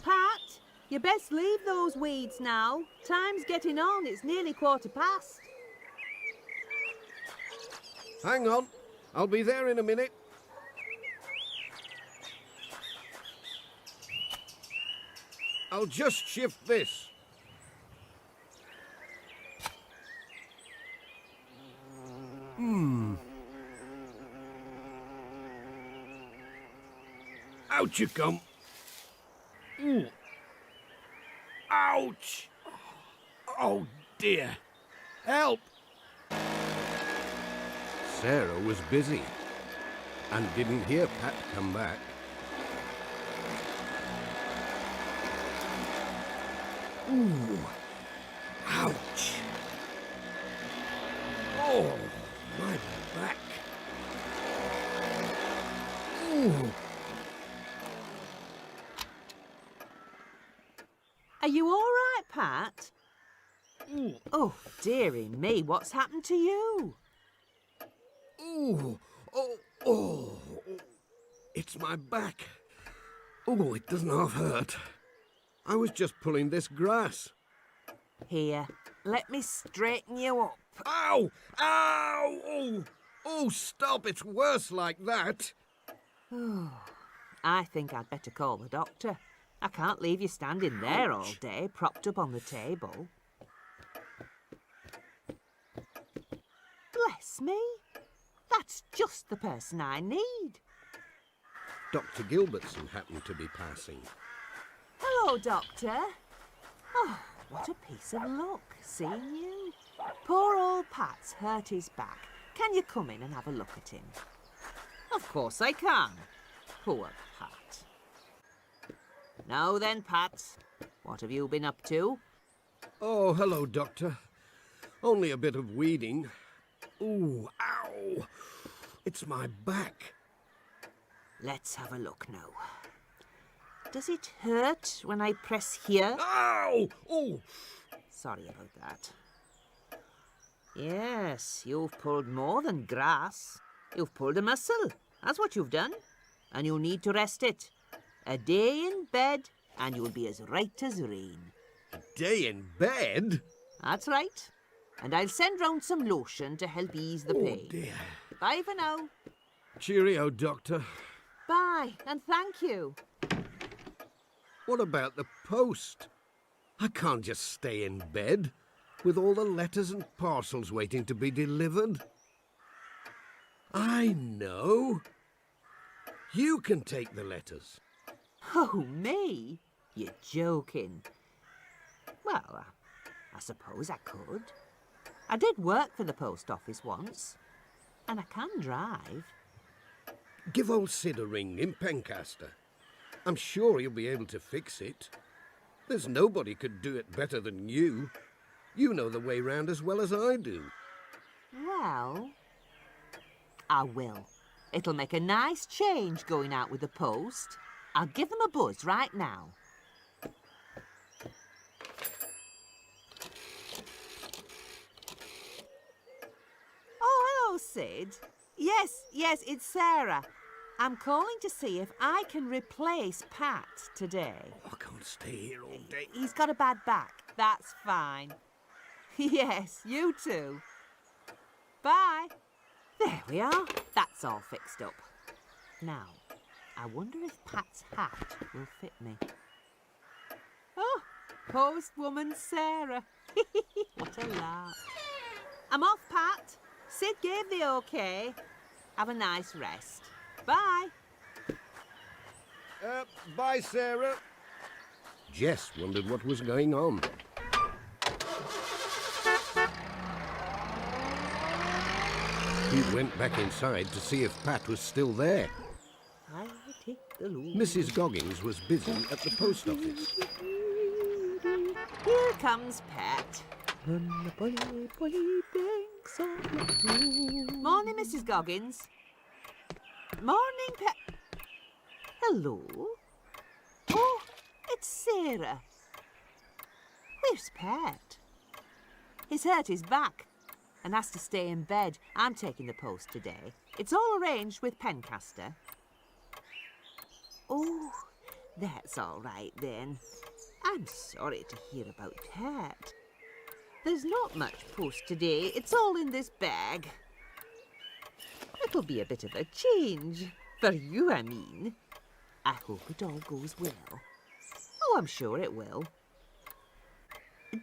Pat, you best leave those weeds now. Time's getting on. It's nearly 1:15.
Hang on. I'll be there in a minute. I'll just shift this. Out you come. Ooh. Ouch! Oh dear. Help! Sarah was busy and didn't hear Pat come back. Ooh. Ouch! Oh, my back. Ooh.
Are you all right, Pat? Oh, dearie me, what's happened to you?
Ooh. Oh. It's my back. Oh, it doesn't half hurt. I was just pulling this grass.
Here, let me straighten you up.
Ow! Ow! Oh, stop. It's worse like that.
I think I'd better call the doctor. I can't leave you standing there all day, propped up on the table. Bless me. That's just the person I need.
Dr. Gilbertson happened to be passing.
Hello, Doctor. Oh, what a piece of luck, seeing you. Poor old Pat's hurt his back. Can you come in and have a look at him? Of course I can. Poor Pat. Now then, Pat, what have you been up to?
Oh, hello, Doctor. Only a bit of weeding. Ooh, ow! It's my back.
Let's have a look now. Does it hurt when I press here?
Ow! Oh!
Sorry about that. Yes, you've pulled more than grass. You've pulled a muscle. That's what you've done. And you need to rest it. A day in bed, and you'll be as right as rain.
A day in bed?
That's right. And I'll send round some lotion to help ease the pain.
Oh, dear.
Bye for now.
Cheerio, Doctor.
Bye, and thank you.
What about the post? I can't just stay in bed with all the letters and parcels waiting to be delivered. I know. You can take the letters.
Oh, me? You're joking. Well, I suppose I could. I did work for the post office once, and I can drive.
Give old Sid a ring in Pencaster. I'm sure he'll be able to fix it. There's nobody could do it better than you. You know the way round as well as I do.
Well, I will. It'll make a nice change going out with the post. I'll give them a buzz right now. Oh, hello, Sid. Yes, it's Sarah. I'm calling to see if I can replace Pat today.
I can't stay here all day.
He's got a bad back. That's fine. Yes, you too. Bye. There we are. That's all fixed up. Now, I wonder if Pat's hat will fit me. Oh, postwoman Sarah. What a laugh. I'm off, Pat. Sid gave the OK. Have a nice rest. Bye.
Bye, Sarah. Jess wondered what was going on. He went back inside to see if Pat was still there.
I take the loop.
Mrs. Goggins was busy at the post office.
Here comes Pat. Morning, Mrs. Goggins. Morning, Pat. Hello. Oh, it's Sarah. Where's Pat? He's hurt his back and has to stay in bed. I'm taking the post today. It's all arranged with Pencaster. Oh, that's all right then. I'm sorry to hear about Pat. There's not much post today. It's all in this bag. It'll be a bit of a change. For you, I mean. I hope it all goes well. Oh, I'm sure it will.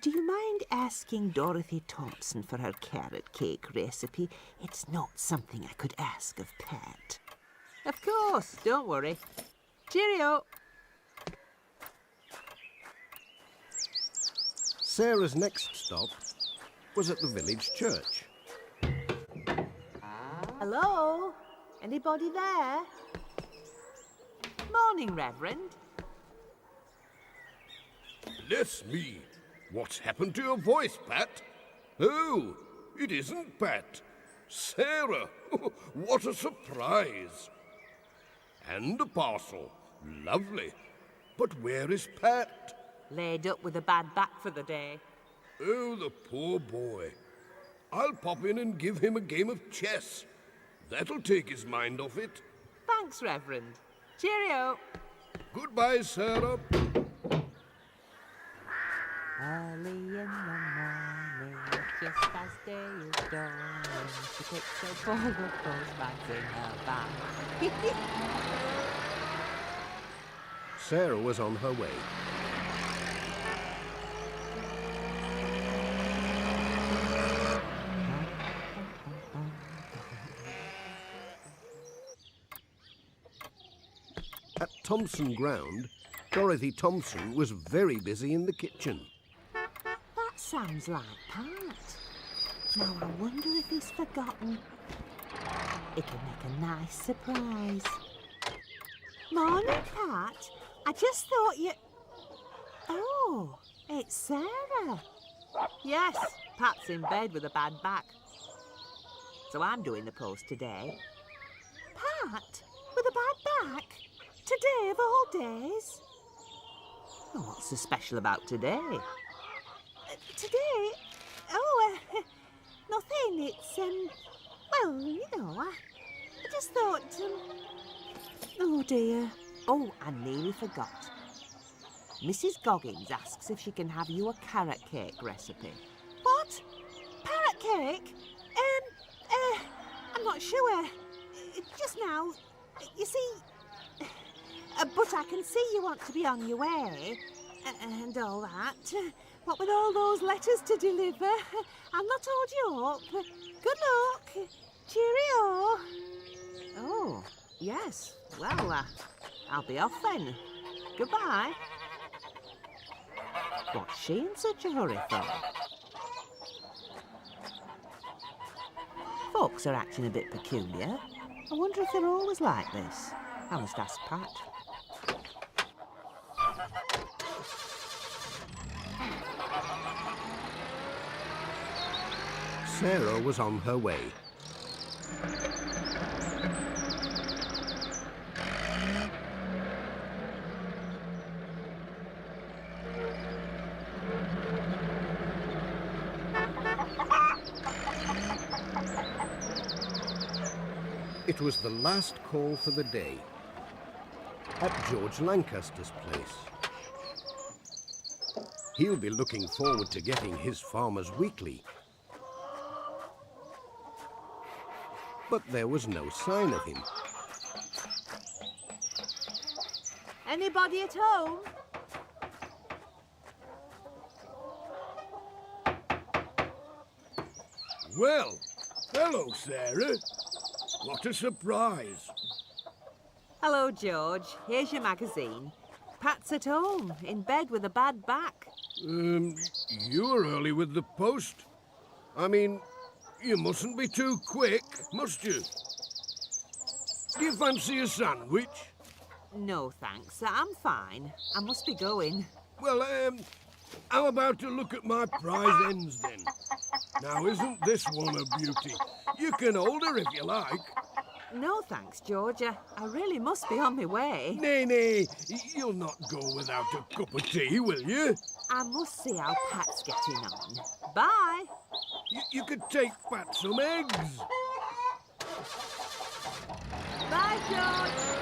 Do you mind asking Dorothy Thompson for her carrot cake recipe? It's not something I could ask of Pat. Of course, don't worry. Cheerio.
Sarah's next stop was at the village church.
Hello? Anybody there? Morning, Reverend.
Bless me. What's happened to your voice, Pat? Oh, it isn't Pat. Sarah. What a surprise. And a parcel. Lovely. But where is Pat?
Laid up with a bad back for the day.
Oh, the poor boy. I'll pop in and give him a game of chess. That'll take his mind off it.
Thanks, Reverend. Cheerio.
Goodbye, Sarah.
Early in the morning, just as day is dawning, she picks a ball of postbags in her bag.
Sarah was on her way. At Thompson Ground, Dorothy Thompson was very busy in the kitchen.
That sounds like Pat. Now I wonder if he's forgotten. It'll make a nice surprise. Morning, Pat. I just thought you... Oh, it's Sarah. Yes, Pat's in bed with a bad back. So I'm doing the post today. Pat? With a bad back? Today of all days? Oh, what's so special about today? Today? Oh, nothing. It's, well, you know, I just thought, oh dear. Oh, I nearly forgot. Mrs. Goggins asks if she can have you a carrot cake recipe.
cake? I'm not sure. Just now, you see... but I can see you want to be on your way, and all that. What with all those letters to deliver, I'll not hold you up. Good luck. Cheerio.
Oh, yes. Well, I'll be off then. Goodbye. What's she in such a hurry for? Folks are acting a bit peculiar. I wonder if they're always like this. I must ask Pat.
Sarah was on her way. It was the last call for the day at George Lancaster's place. He'll be looking forward to getting his Farmer's Weekly. But there was no sign of him.
Anybody at home?
Well, hello, Sarah. What a surprise.
Hello, George. Here's your magazine. Pat's at home, in bed with a bad back.
You were early with the post. I mean, you mustn't be too quick, must you? Do you fancy a sandwich?
No, thanks. I'm fine. I must be going.
Well, how about to look at my prize ends, then? Now, isn't this one a beauty? You can hold her if you like.
No, thanks, George. I really must be on my way.
Nay, you'll not go without a cup of tea, will you?
I must see how Pat's getting on. Bye.
You could take Pat some eggs.
Bye, George.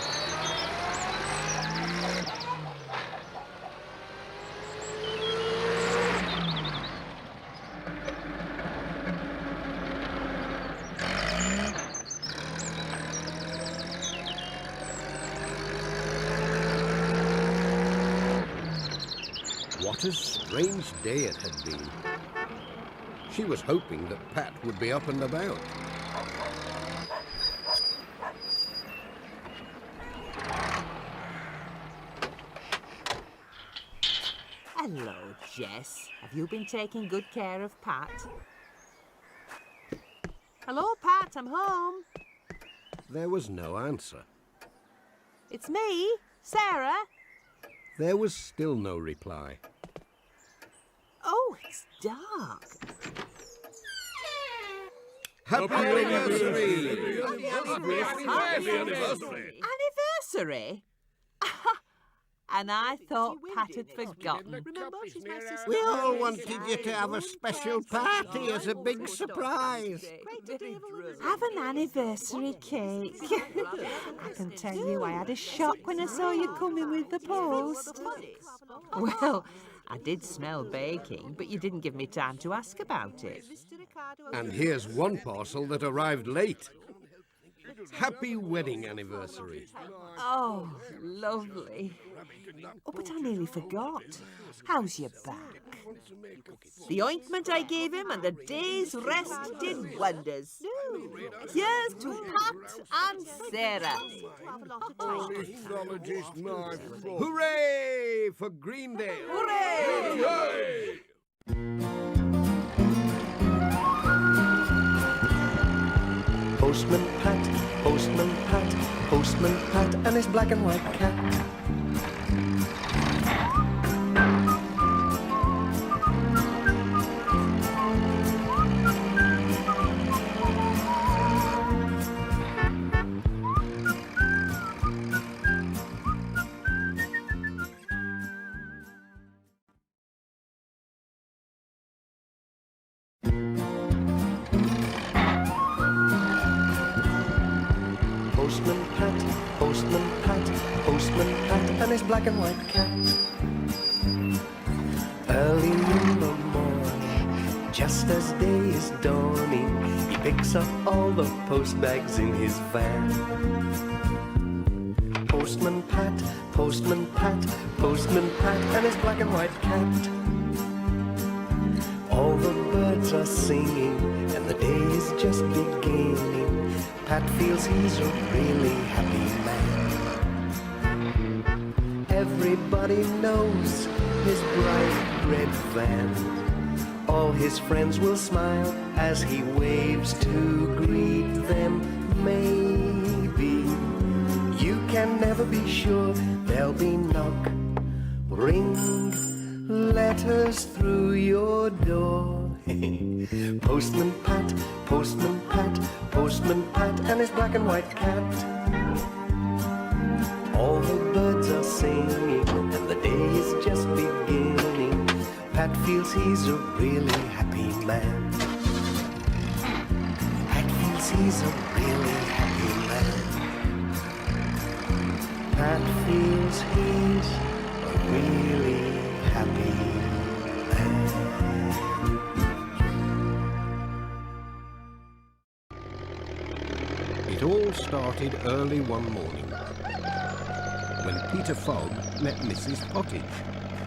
What a strange day it had been. She was hoping that Pat would be up and about.
Hello, Jess. Have you been taking good care of Pat? Hello, Pat. I'm home.
There was no answer.
It's me, Sarah.
There was still no reply.
Oh, it's dark.
Happy anniversary!
Anniversary? And I thought Pat had forgotten.
We all wanted you to have a special party as a big surprise.
Have an anniversary cake. I can tell you I had a shock when I saw you coming with the post.
Well, I did smell baking, but you didn't give me time to ask about it.
And here's one parcel that arrived late. Happy wedding anniversary.
Oh, lovely. Oh, but I nearly forgot. How's your back? The ointment I gave him and the day's rest did wonders. Here's to Pat and Sarah.
Ornithologist, my fault.
Hooray for Greendale!
Hooray!
Postman Pat, Postman Pat, Postman Pat, and his black and white cat. Postman Pat, Postman Pat, Postman Pat, and his black and white cat. Early in the morning, Just as day is dawning, he picks up all the post bags in his van. Postman Pat, Postman Pat, Postman Pat, and his black and white cat. All the birds are singing, and the day is just beginning. Pat feels he's a really happy man. Everybody knows his bright red van. All his friends will smile as he waves to greet them. Maybe you can never be sure. There'll be knock, ring, letters through your door. Postman Pat, Postman Pat, Postman Pat, and his black and white cat. All the birds are singing, and the day is just beginning. Pat feels he's a really happy man. Pat feels he's a really happy man. Pat feels he's a really happy man.
It all started early one morning when Peter Fogg met Mrs. Pottage.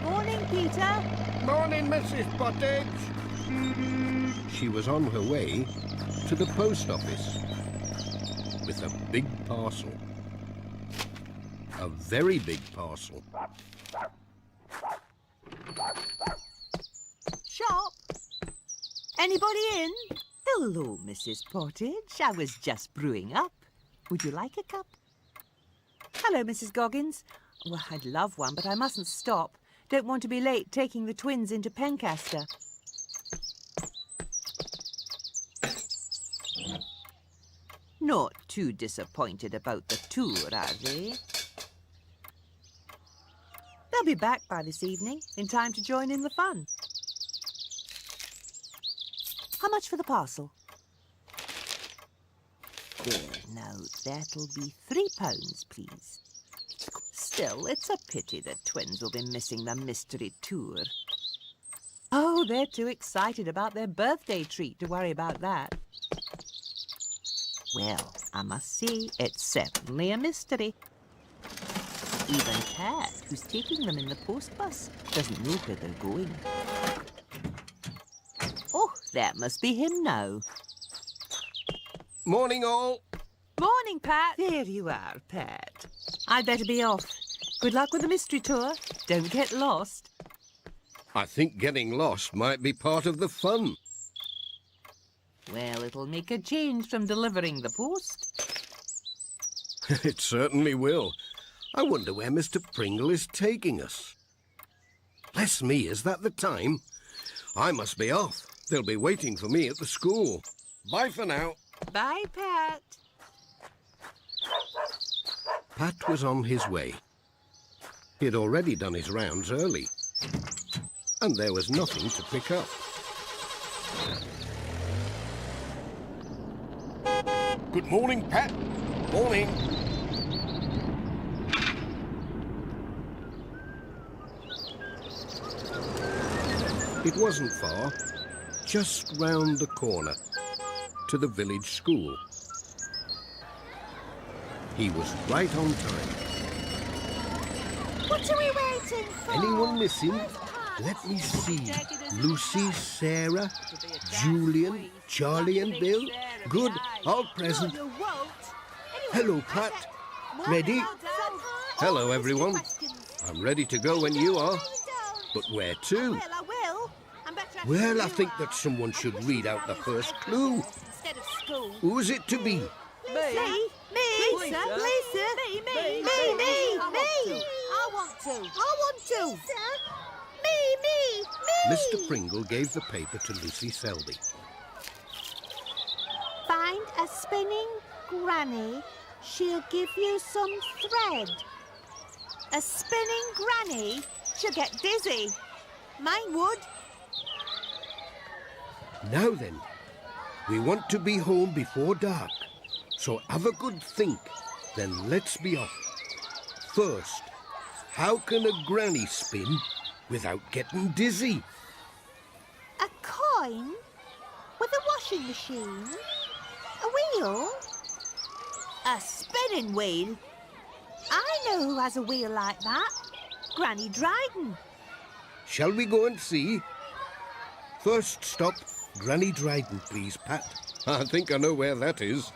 Morning, Peter.
Morning, Mrs. Pottage. She was on her way to the post office with a big parcel. A very big parcel.
Shop. Anybody in?
Hello, Mrs. Pottage. I was just brewing up. Would you like a cup?
Hello, Mrs. Goggins.
Well, I'd love one, but I mustn't stop. Don't want to be late taking the twins into Pencaster. Not too disappointed about the tour, are they? They'll be back by this evening, in time to join in the fun. How much for the parcel? There, now, that'll be £3, please. Still, it's a pity the twins will be missing the mystery tour. Oh, they're too excited about their birthday treat to worry about that. Well, I must say, it's certainly a mystery. Even Pat, who's taking them in the post bus, doesn't know where they're going. Oh, that must be him now.
Morning, all.
Morning, Pat.
There you are, Pat. I'd better be off. Good luck with the mystery tour. Don't get lost.
I think getting lost might be part of the fun.
Well, it'll make a change from delivering the post.
It certainly will. I wonder where Mr. Pringle is taking us. Bless me, is that the time? I must be off. They'll be waiting for me at the school. Bye for now.
Bye, Pat.
Pat was on his way. He had already done his rounds early, and there was nothing to pick up.
Good morning, Pat.
Morning. It wasn't far, just round the corner, to the village school. He was right on time.
What are we waiting for?
Anyone missing? Let me see. Lucy, Sarah, Julian, Charlie and Bill. Good, all present.
You won't.
Hello, Pat. Ready? Hello, everyone. I'm ready to go when you are. But where to?
Well, I will. I'm better at
Well, I
you
think
are.
that someone should read out the first clue.
Instead of school.
Who's it to be?
Me? Lisa? Lisa? Me? I want to. Me.
Mr. Pringle gave the paper to Lucy Selby.
Find a spinning granny. She'll give you some thread. A spinning granny? She'll get dizzy. Mine would.
Now then, we want to be home before dark. So have a good think, then let's be off. First, how can a granny spin without getting dizzy?
A coin? With a washing machine? A wheel?
A spinning wheel?
I know who has a wheel like that. Granny Dryden.
Shall we go and see? First stop, Granny Dryden, please, Pat. I think I know where that is.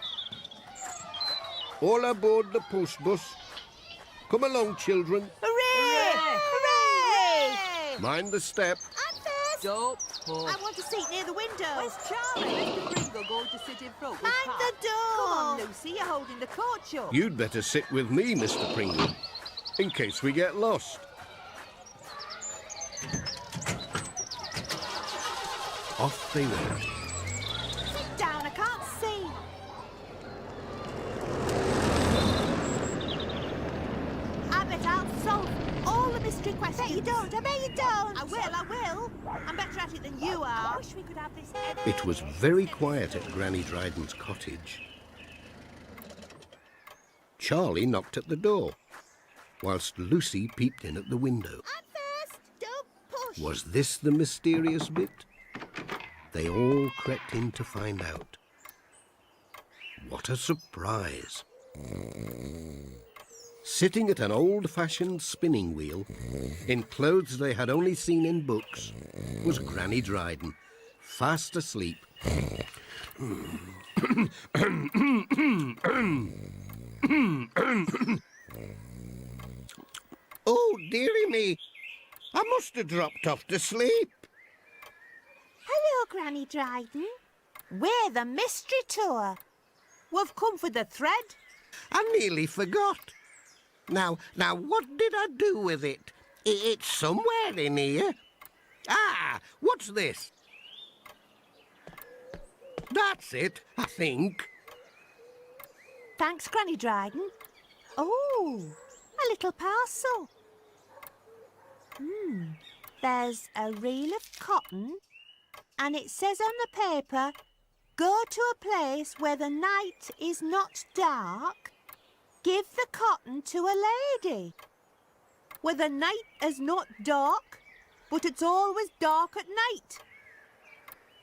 All aboard the post bus. Come along, children.
Hooray! Hooray!
Mind the step.
I'm first.
Don't push.
I want a seat near the window.
Where's Charlie? Mr. Pringle going to sit in front with
Mind
Pat?
the door.
Come on, Lucy, you're holding the coach up.
You'd better sit with me, Mr. Pringle, in case we get lost. Off they went.
Sit down, I can't see. I bet I'll solve all the mystery questions. I bet you don't, I bet you don't. I will. I'm better at it than you are. I wish we could have this every
It was very quiet at Granny Dryden's cottage. Charlie knocked at the door, whilst Lucy peeped in at the window.
I'm first. Don't push.
Was this the mysterious bit? They all crept in to find out. What a surprise! Sitting at an old-fashioned spinning wheel, in clothes they had only seen in books, was Granny Dryden, fast asleep.
Oh, dearie me. I must have dropped off to sleep.
Hello, Granny Dryden. We're the mystery tour.
We've come for the thread.
I nearly forgot. Now, what did I do with it? It's somewhere in here. Ah, what's this? That's it, I think.
Thanks, Granny Dryden. Oh, a little parcel. There's a reel of cotton, and it says on the paper, go to a place where the night is not dark. Give the cotton to a lady.
Where the night is not dark, but it's always dark at night.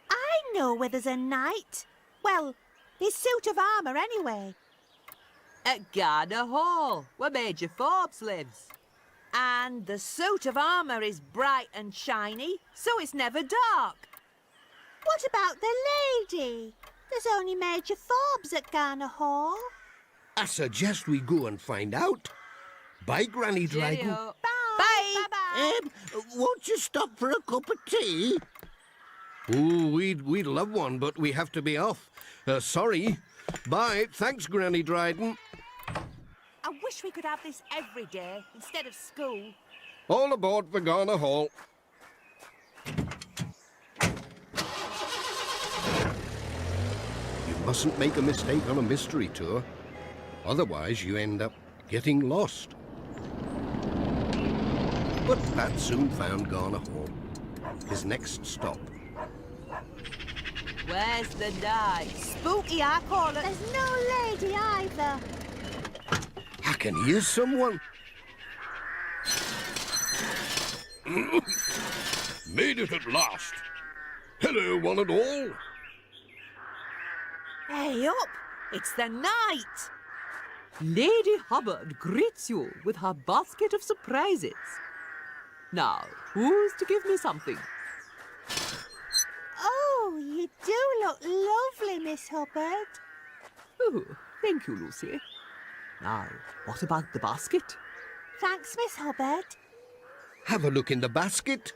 I know where there's a night. Well, his suit of armour anyway.
At Garner Hall, where Major Forbes lives. And the suit of armour is bright and shiny, so it's never dark.
What about the lady? There's only Major Forbes at Garner Hall.
I suggest we go and find out. Bye, Granny Dryden.
Cheerio.
Bye. Bye-bye.
Won't you stop for a cup of tea?
Ooh, we'd love one, but we have to be off. Sorry. Bye. Thanks, Granny Dryden.
I wish we could have this every day instead of school.
All aboard for Garner Hall. You mustn't make a mistake on a mystery tour. Otherwise, you end up getting lost. But Pat soon found Garner Hall, his next stop.
Where's the night?
Spooky, I call it. There's no lady either.
I can hear someone.
Made it at last. Hello, one and all.
Hey up! It's the night! Lady Hubbard greets you with her basket of surprises. Now, who's to give me something?
Oh, you do look lovely, Miss Hubbard.
Oh, thank you, Lucy. Now, what about the basket?
Thanks, Miss Hubbard.
Have a look in the basket.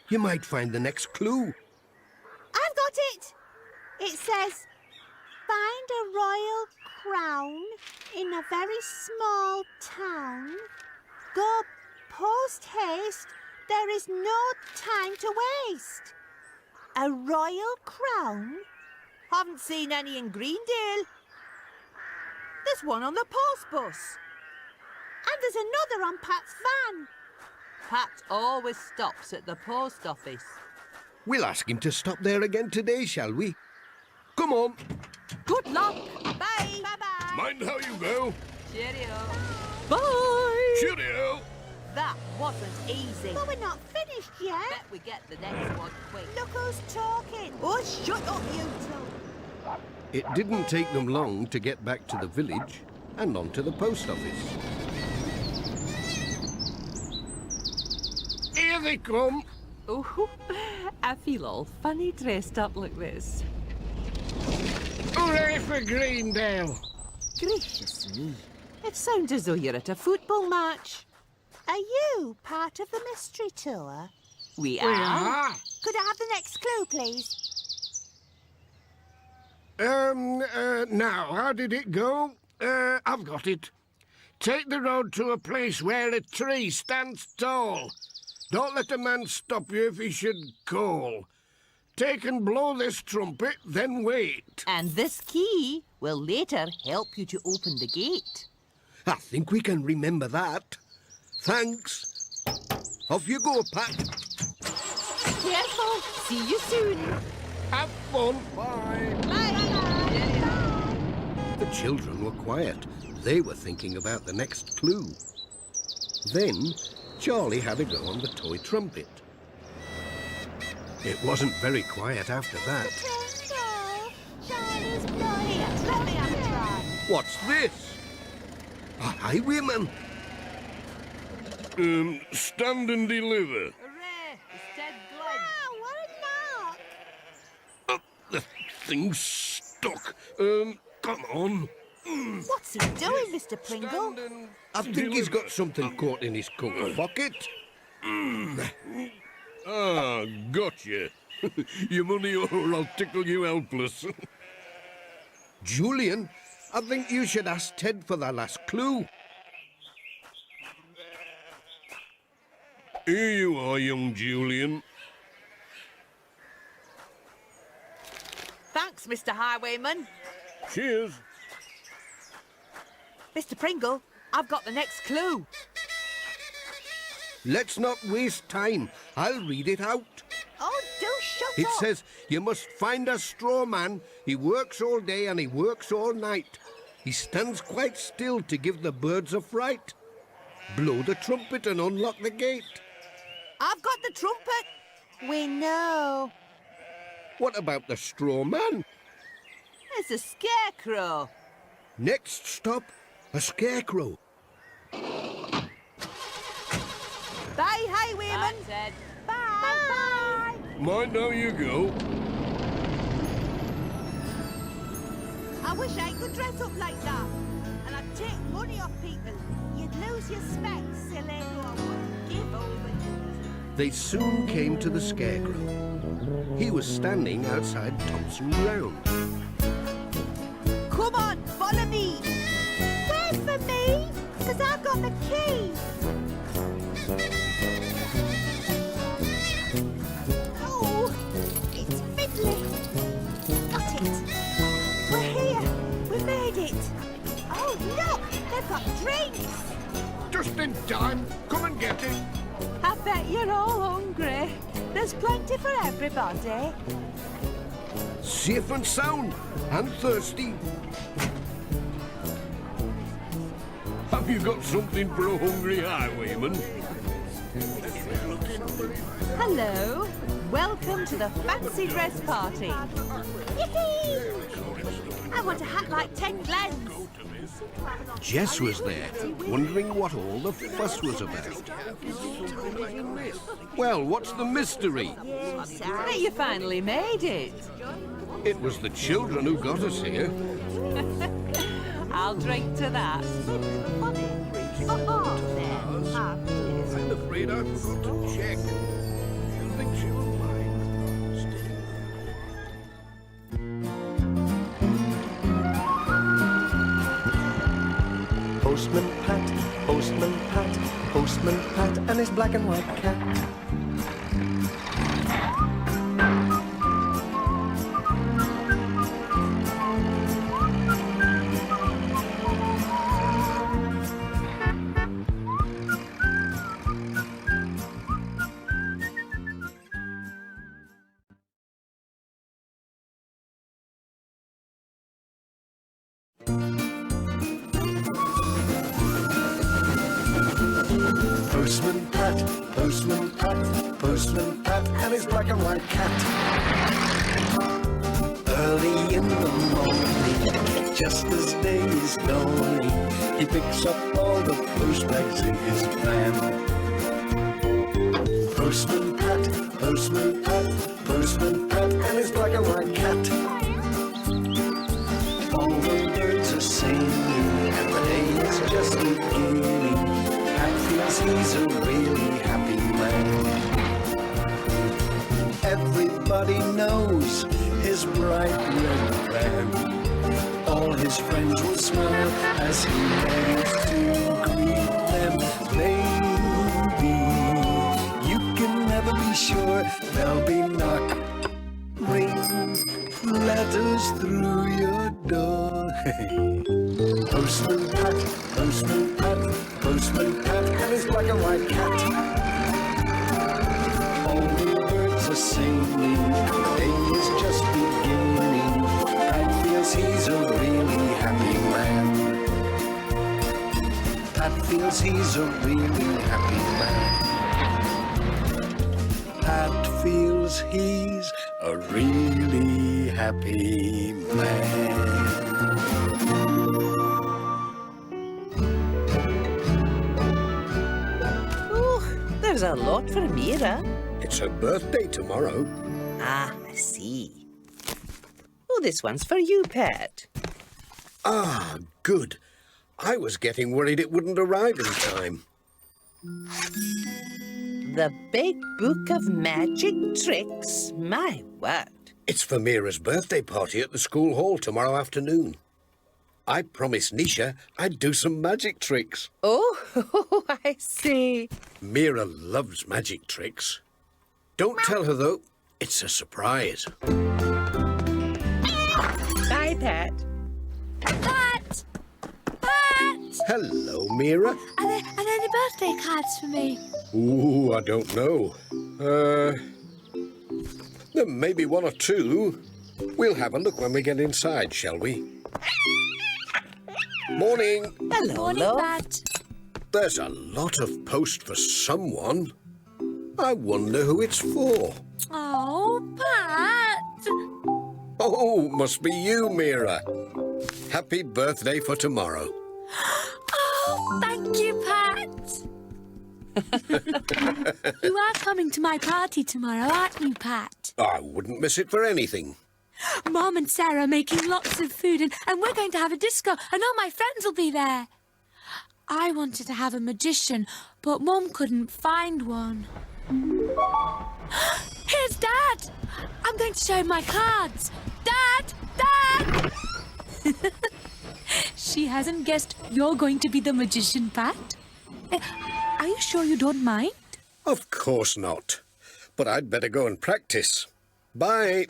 You might find the next clue.
I've got it. It says, find a royal crown in a very small town. Go post haste. There is no time to waste. A royal crown?
Haven't seen any in Greendale. There's one on the post bus.
And there's another on Pat's van.
Pat always stops at the post office.
We'll ask him to stop there again today, shall we? Come on.
Good luck.
Bye. Bye-bye.
Mind how you go.
Cheerio. Bye.
Cheerio.
That wasn't easy.
But we're not finished yet.
Bet we get the next one quick.
Look who's talking. Oh, shut up, you two.
It didn't take them long to get back to the village and onto the post office.
Here they come.
Oh, I feel all funny dressed up like this.
Hooray for Greendale.
Gracious me. It sounds as though you're at a football match.
Are you part of the mystery tour?
We
We are.
Could I have the next clue, please?
Now, how did it go? I've got it. Take the road to a place where a tree stands tall. Don't let a man stop you if he should call. Take and blow this trumpet, then wait.
And this key will later help you to open the gate.
I think we can remember that. Thanks. Off you go, Pat.
Careful. See you soon.
Have fun.
Bye. The children were quiet. They were thinking about the next clue. Then Charlie had a go on the toy trumpet. It wasn't very quiet after that.
Charlie's blowing. Let me have a try.
What's this? A highwayman.
Stand and deliver.
Hooray! It's Ted Glenn.
Wow, what a knock.
The thing's stuck. Come on.
What's he doing, Mr. Pringle?
I think he's got something caught in his coat pocket.
Ah, gotcha. Your money or I'll tickle you helpless.
Julian, I think you should ask Ted for the last clue.
Here you are, young Julian.
Thanks, Mr. Highwayman.
Cheers.
Mr. Pringle, I've got the next clue.
Let's not waste time. I'll read it out.
Oh, do shut
It
up.
says you must find a straw man. He works all day and he works all night. He stands quite still to give the birds a fright. Blow the trumpet and unlock the gate.
I've got the trumpet.
We know.
What about the straw man?
It's a scarecrow.
Next stop, a scarecrow.
Bye, Highwayman.
Ted.
Bye.
Mind how you go.
I wish I could dress up like that. And I'd take money off people. You'd lose your specs, silly. No, I wouldn't give over you.
They soon came to the scarecrow. He was standing outside Thompson Ground.
Come on, follow me. Wait for me, because I've got the key. Oh, it's fiddly. Got it. We're here. We made it. Oh, look, they've got drinks.
Just in time. Come and get it.
I bet you're all hungry. There's plenty for everybody.
Safe and sound and thirsty.
Have you got something for a hungry highwayman?
Hello. Welcome to the fancy dress party.
Yippee! I want a hat like Ted Glenn's.
Jess was there, wondering what all the fuss was about. Well, what's the mystery?
Hey, you finally made it.
It was the children who got us here.
I'll drink to that.
I'm afraid I forgot to check. You think she will mind?
Postman Pat, Postman Pat, Postman Pat, and his black and white cat. Postman Pat, Postman Pat, Postman Pat, and his black and white cat. Early in the morning, just as day is dawning, he picks up all the post bags in his van. Postman Pat, Postman Pat, Postman Pat, and his black and white cat. All the birds are singing, and the day is just beginning. Pat feels he's a really happy man. Everybody knows his bright red van. All his friends will smile as he waves to greet them. Maybe you can never be sure there'll be knock, ring, letters through your door. Postman Pat, Postman Pat, Postman Pat, and his black and white cat. All the birds are singing, the day is just beginning. Pat feels he's a really happy man. Pat feels he's a really happy man. Pat feels he's a really happy man.
There's a lot for Mira.
It's her birthday tomorrow.
Ah, I see. Oh, this one's for you, Pat.
Ah, good. I was getting worried it wouldn't arrive in time.
The Big Book of Magic Tricks. My word.
It's for Mira's birthday party at the school hall tomorrow afternoon. I promised Nisha I'd do some magic tricks.
Oh, I see.
Mira loves magic tricks. Don't tell her, though. It's a surprise.
Bye, Pat.
Pat! Pat!
Hello, Mira.
Are there any birthday cards for me?
Ooh, I don't know. There may be one or two. We'll have a look when we get inside, shall we? Morning.
Hello,
Morning,
love.
Pat.
There's a lot of post for someone. I wonder who it's for.
Oh, Pat!
Oh, must be you, Mira. Happy birthday for tomorrow.
Oh, thank you, Pat. You are coming to my party tomorrow, aren't you, Pat?
I wouldn't miss it for anything.
Mom and Sarah are making lots of food and we're going to have a disco and all my friends will be there. I wanted to have a magician, but Mum couldn't find one. Here's Dad! I'm going to show him my cards. Dad! Dad! She hasn't guessed you're going to be the magician, Pat. Are you sure you don't mind?
Of course not. But I'd better go and practice. Bye.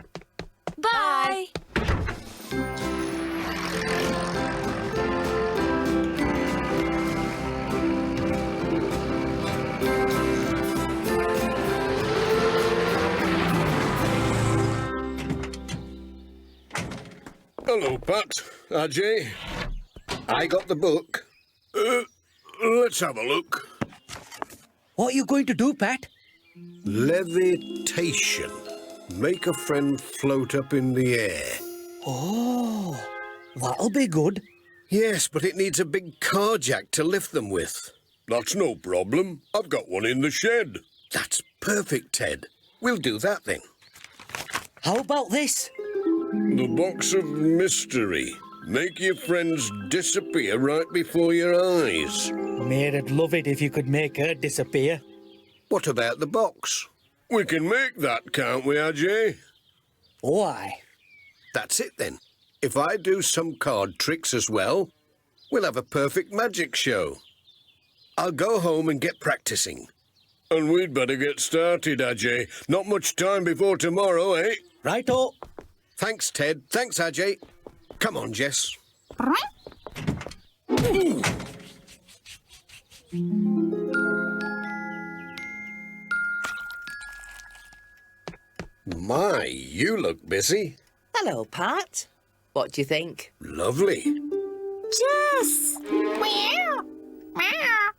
Bye!
Hello, Pat. Ajay. I got the book. Let's have a look.
What are you going to do, Pat?
Levitation. Make a friend float up in the air.
Oh, that'll be good.
Yes, but it needs a big car jack to lift them with.
That's no problem. I've got one in the shed.
That's perfect, Ted. We'll do that then.
How about this?
The box of mystery. Make your friends disappear right before your eyes.
Mira'd love it if you could make her disappear.
What about the box?
We can make that, can't we, Ajay?
Why?
That's it then. If I do some card tricks as well, we'll have a perfect magic show. I'll go home and get practicing.
And we'd better get started, Ajay. Not much time before tomorrow, eh?
Righto.
Thanks, Ted. Thanks, Ajay. Come on, Jess. My, you look busy.
Hello, Pat. What do you think?
Lovely.
Jess! Meow! Meow!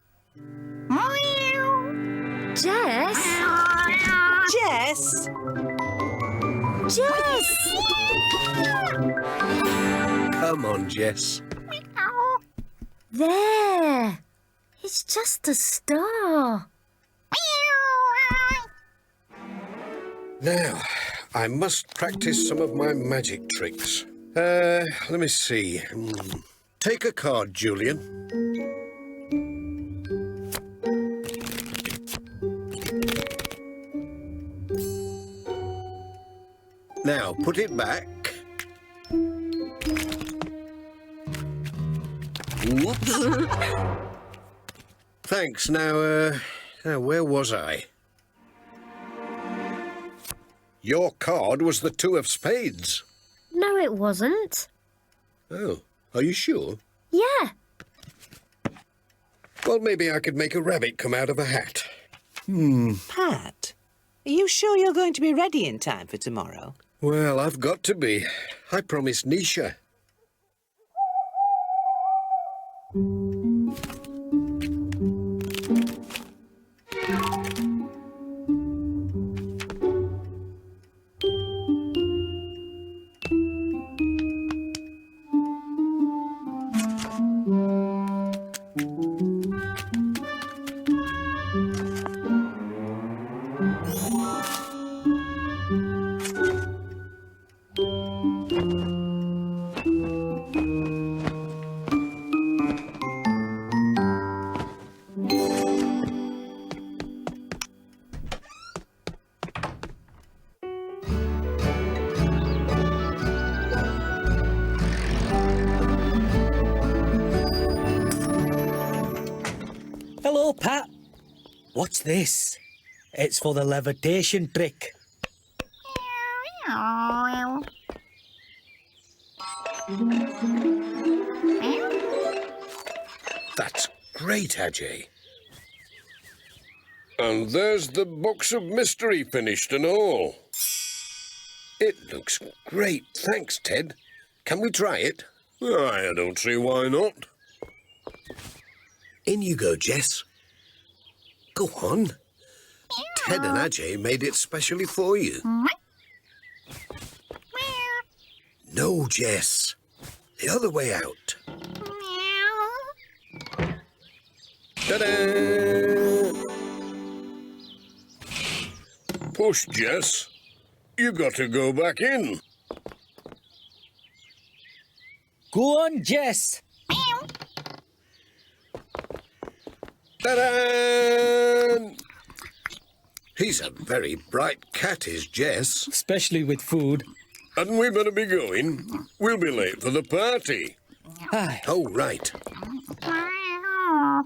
Meow!
Jess?
Jess?
Jess!
Come on, Jess.
There. It's just a star.
Now, I must practice some of my magic tricks. Let me see. Take a card, Julian. Now, put it back. Whoops. Thanks. Now, where was I? Your card was the 2 of spades.
No, it wasn't.
Oh, are you sure?
Yeah.
Well, maybe I could make a rabbit come out of a hat.
Pat, are you sure you're going to be ready in time for tomorrow?
Well, I've got to be. I promised Nisha.
Hello, Pat. What's this? It's for the levitation trick.
That's great, Ajay. And there's the box of mystery finished and all. It looks great. Thanks, Ted. Can we try it?
I don't see why not.
In you go, Jess. Go on. Ted and Ajay made it specially for you. No, Jess. The other way out. Ta-da!
Push, Jess. You got to go back in.
Go on, Jess.
Ta-da! He's a very bright cat, is Jess.
Especially with food.
Hadn't we better be going? We'll be late for the party.
Aye.
Oh, right.
Oh,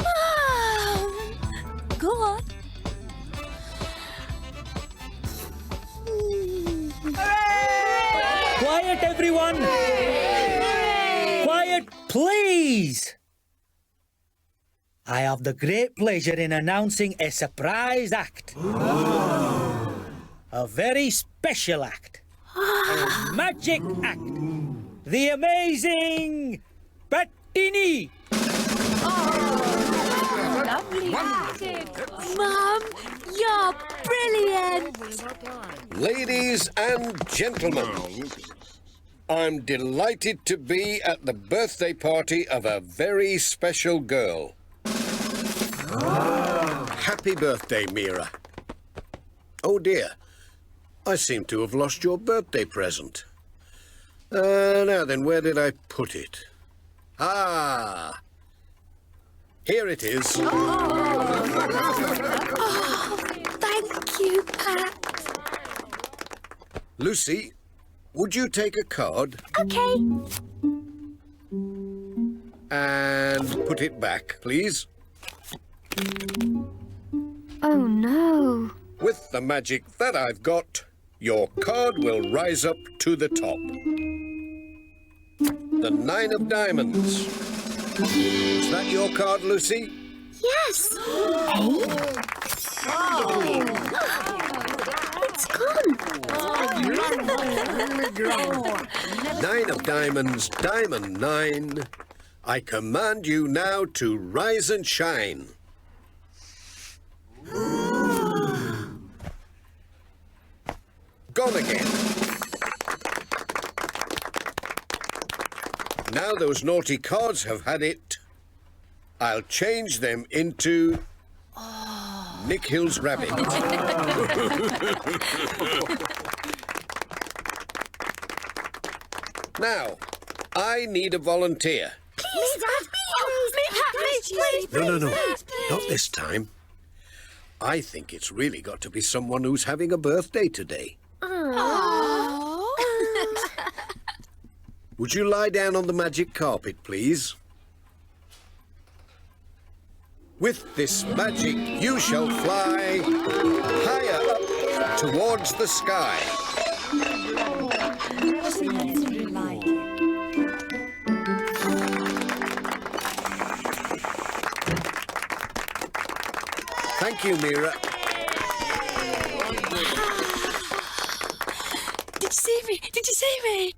Mum! Go on.
Quiet, everyone! Quiet, please! I have the great pleasure in announcing a surprise act. A very special act. A magic act. The amazing Patini.
Lovely. Mum, you're brilliant.
Ladies and gentlemen, I'm delighted to be at the birthday party of a very special girl. Happy birthday, Mira. Oh dear, I seem to have lost your birthday present. Now then, where did I put it? Ah, here it is.
Oh, thank you, Pat.
Lucy, would you take a card
Okay.
and put it back, please?
Oh, no.
With the magic that I've got, your card will rise up to the top. The 9 of diamonds. Is that your card, Lucy?
Yes. It's gone.
9 of diamonds, diamond 9. I command you now to rise and shine. Gone again. Now those naughty cards have had it. I'll change them into Nick Hill's rabbit. Now, I need a volunteer.
Please, Dad. Please.
No. Not this time. I think it's really got to be someone who's having a birthday today. Would you lie down on the magic carpet, please? With this magic, you shall fly higher up towards the sky. Thank you, Mira.
Did you see me?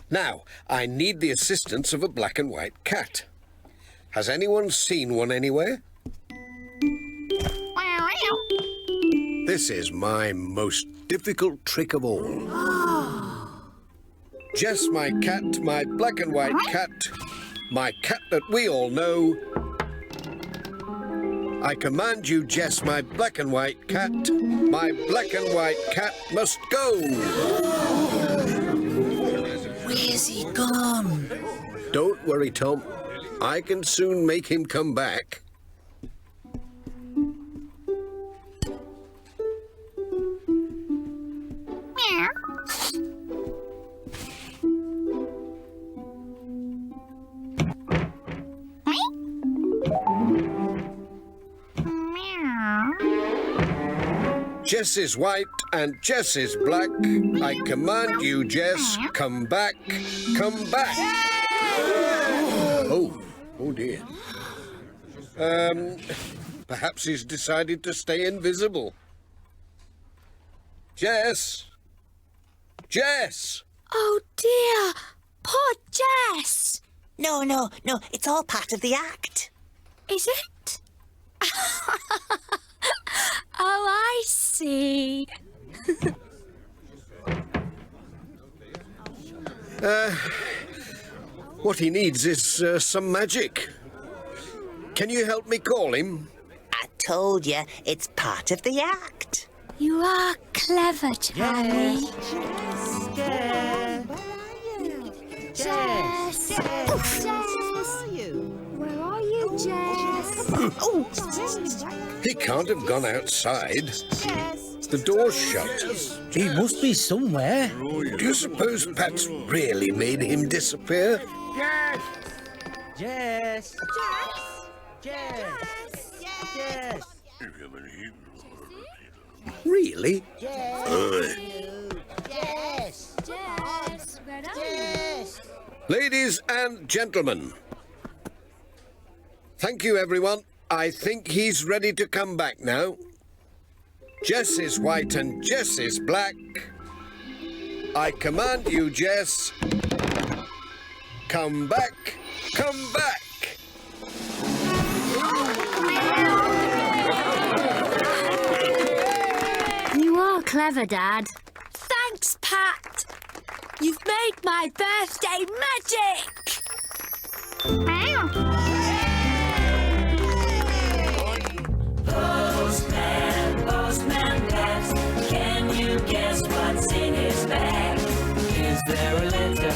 Now, I need the assistance of a black and white cat. Has anyone seen one anywhere? This is my most difficult trick of all. Jess, my cat, my black and white cat, my cat that we all know. I command you, Jess, my black and white cat. My black and white cat must go.
Where's he gone?
Don't worry, Tom. I can soon make him come back. Jess is white and Jess is black. I command you, Jess, come back, come back. Oh dear. Perhaps he's decided to stay invisible. Jess! Jess!
Oh dear, poor Jess.
No, it's all part of the act.
Is it? Oh, I see.
What he needs is some magic. Can you help me call him?
I told you, it's part of the act.
You are clever, Charlie. Jess. Where are you, Jess?
He can't have gone outside. The door's shut.
He must be somewhere.
Do you suppose Pat's really made him disappear?
Jess.
Really? Ladies and gentlemen, thank you, everyone. I think he's ready to come back now. Jess is white and Jess is black. I command you, Jess. Come back, come back.
You are clever, Dad. Thanks, Pat. You've made my birthday magic.
Postman Pat, can you guess what's in his bag? Is there a letter?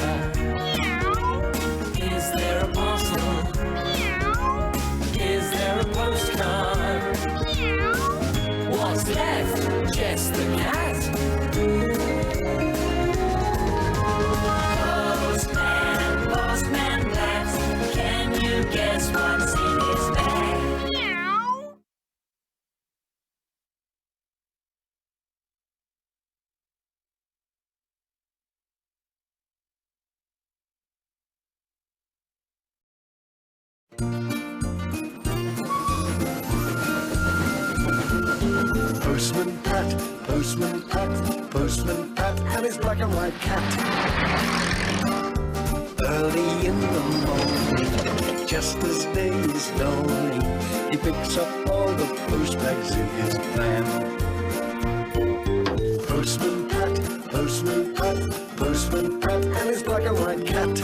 Is there a parcel? Is there a postcard? What's left? Just the cat. Postman Pat, can you guess what's in his bag?
Postman Pat, Postman Pat, Postman Pat, and his black and white cat. Early in the morning, just as day is dawning, he picks up all the post bags in his van. Postman Pat, Postman Pat, Postman Pat, and his black and white cat.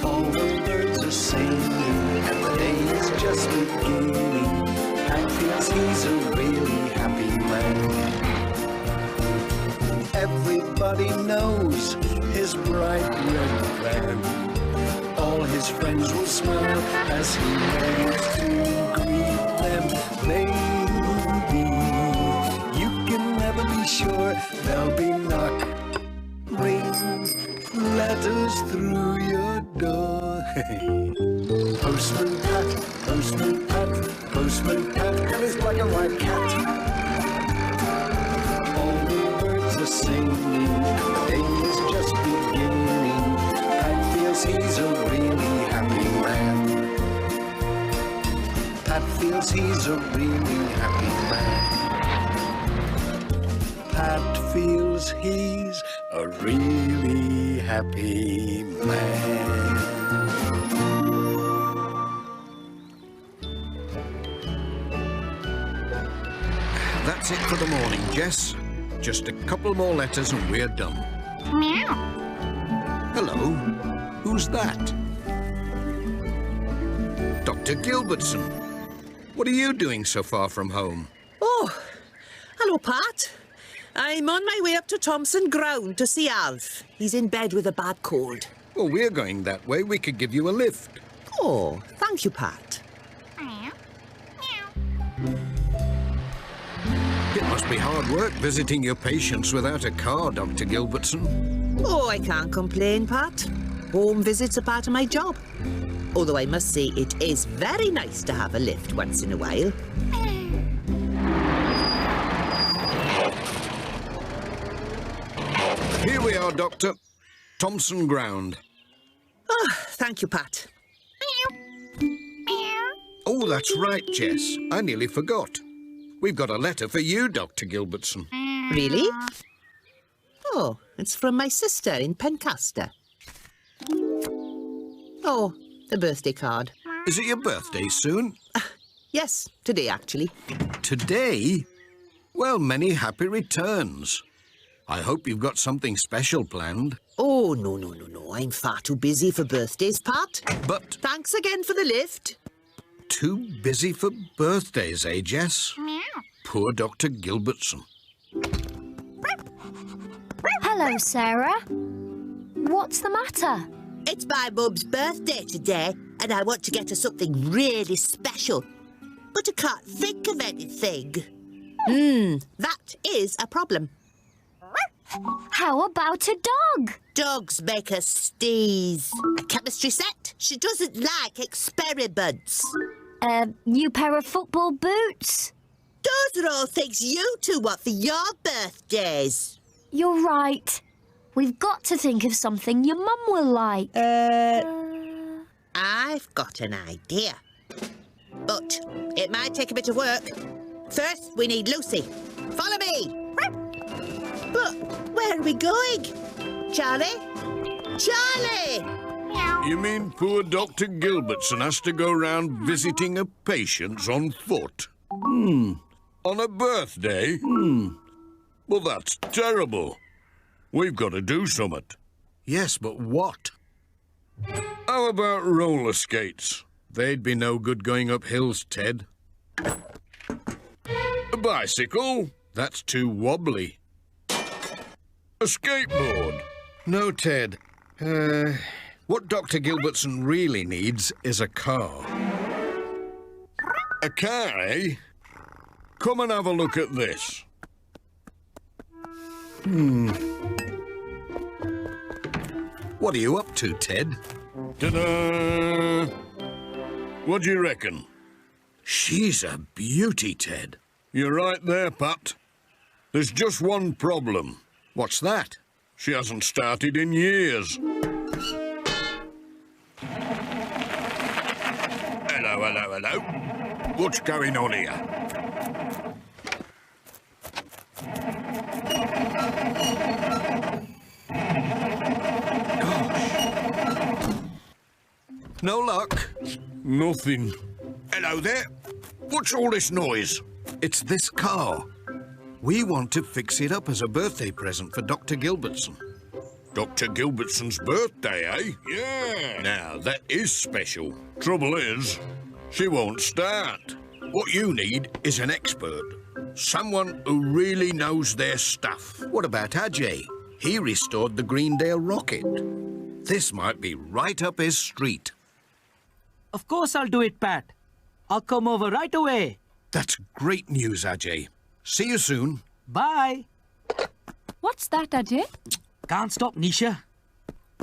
All the birds are singing, and the day is just beginning. Pat feels he's a really happy man. Everybody knows his bright red van. All his friends will smile as he waves to greet them. Maybe you can never be sure there'll be knock, ring, letters through your door. Postman Pat, Postman Pat, Postman Pat, and his black and white cat. All the birds are singing, the day is just beginning. Pat feels he's a really happy man. Pat feels he's a really happy man. Pat feels he's a really happy man.
That's it for the morning, Jess. Just a couple more letters and we're done.
Meow.
Hello. Who's that? Dr. Gilbertson. What are you doing so far from home?
Oh, hello, Pat. I'm on my way up to Thompson Ground to see Alf. He's in bed with a bad cold.
Well, we're going that way. We could give you a lift.
Oh, thank you, Pat.
It must be hard work visiting your patients without a car, Dr. Gilbertson.
Oh, I can't complain, Pat. Home visits are part of my job. Although I must say it is very nice to have a lift once in a while.
Here we are, Doctor. Thompson Ground.
Oh, thank you, Pat.
Oh, that's right, Jess. I nearly forgot. We've got a letter for you, Dr. Gilbertson.
Really? Oh, it's from my sister in Pencaster. Oh, the birthday card.
Is it your birthday soon?
Yes, today, actually.
Today? Well, many happy returns. I hope you've got something special planned.
Oh, no. I'm far too busy for birthdays, Pat.
But...
Thanks again for the lift.
Too busy for birthdays, eh, Jess?
Meow.
Poor Dr. Gilbertson.
Hello, Sarah. What's the matter?
It's my mum's birthday today, and I want to get her something really special. But I can't think of anything.
That is a problem.
How about a dog?
Dogs make her sneeze. A chemistry set? She doesn't like experiments.
A new pair of football boots?
Those are all things you two want for your birthdays.
You're right. We've got to think of something your mum will like.
I've got an idea. But it might take a bit of work. First, we need Lucy. Follow me. But where are we going? Charlie? Charlie!
You mean poor Dr. Gilbertson has to go round visiting her patients on foot? On a birthday? Well, that's terrible. We've got to do something.
Yes, but what?
How about roller skates?
They'd be no good going up hills, Ted.
A bicycle?
That's too wobbly.
A skateboard?
No, Ted. What Dr. Gilbertson really needs is a car.
A car, eh? Come and have a look at this.
What are you up to, Ted?
Ta-da! What do you reckon?
She's a beauty, Ted.
You're right there, Pat. There's just one problem.
What's that?
She hasn't started in years. Hello. What's going on here?
No luck?
Nothing. Hello there. What's all this noise?
It's this car. We want to fix it up as a birthday present for Dr. Gilbertson.
Dr. Gilbertson's birthday, eh? Yeah. Now, that is special. Trouble is, she won't start. What you need is an expert. Someone who really knows their stuff.
What about Ajay? He restored the Greendale rocket. This might be right up his street.
Of course I'll do it, Pat. I'll come over right away.
That's great news, Ajay. See you soon.
Bye.
What's that, Ajay?
Can't stop, Nisha.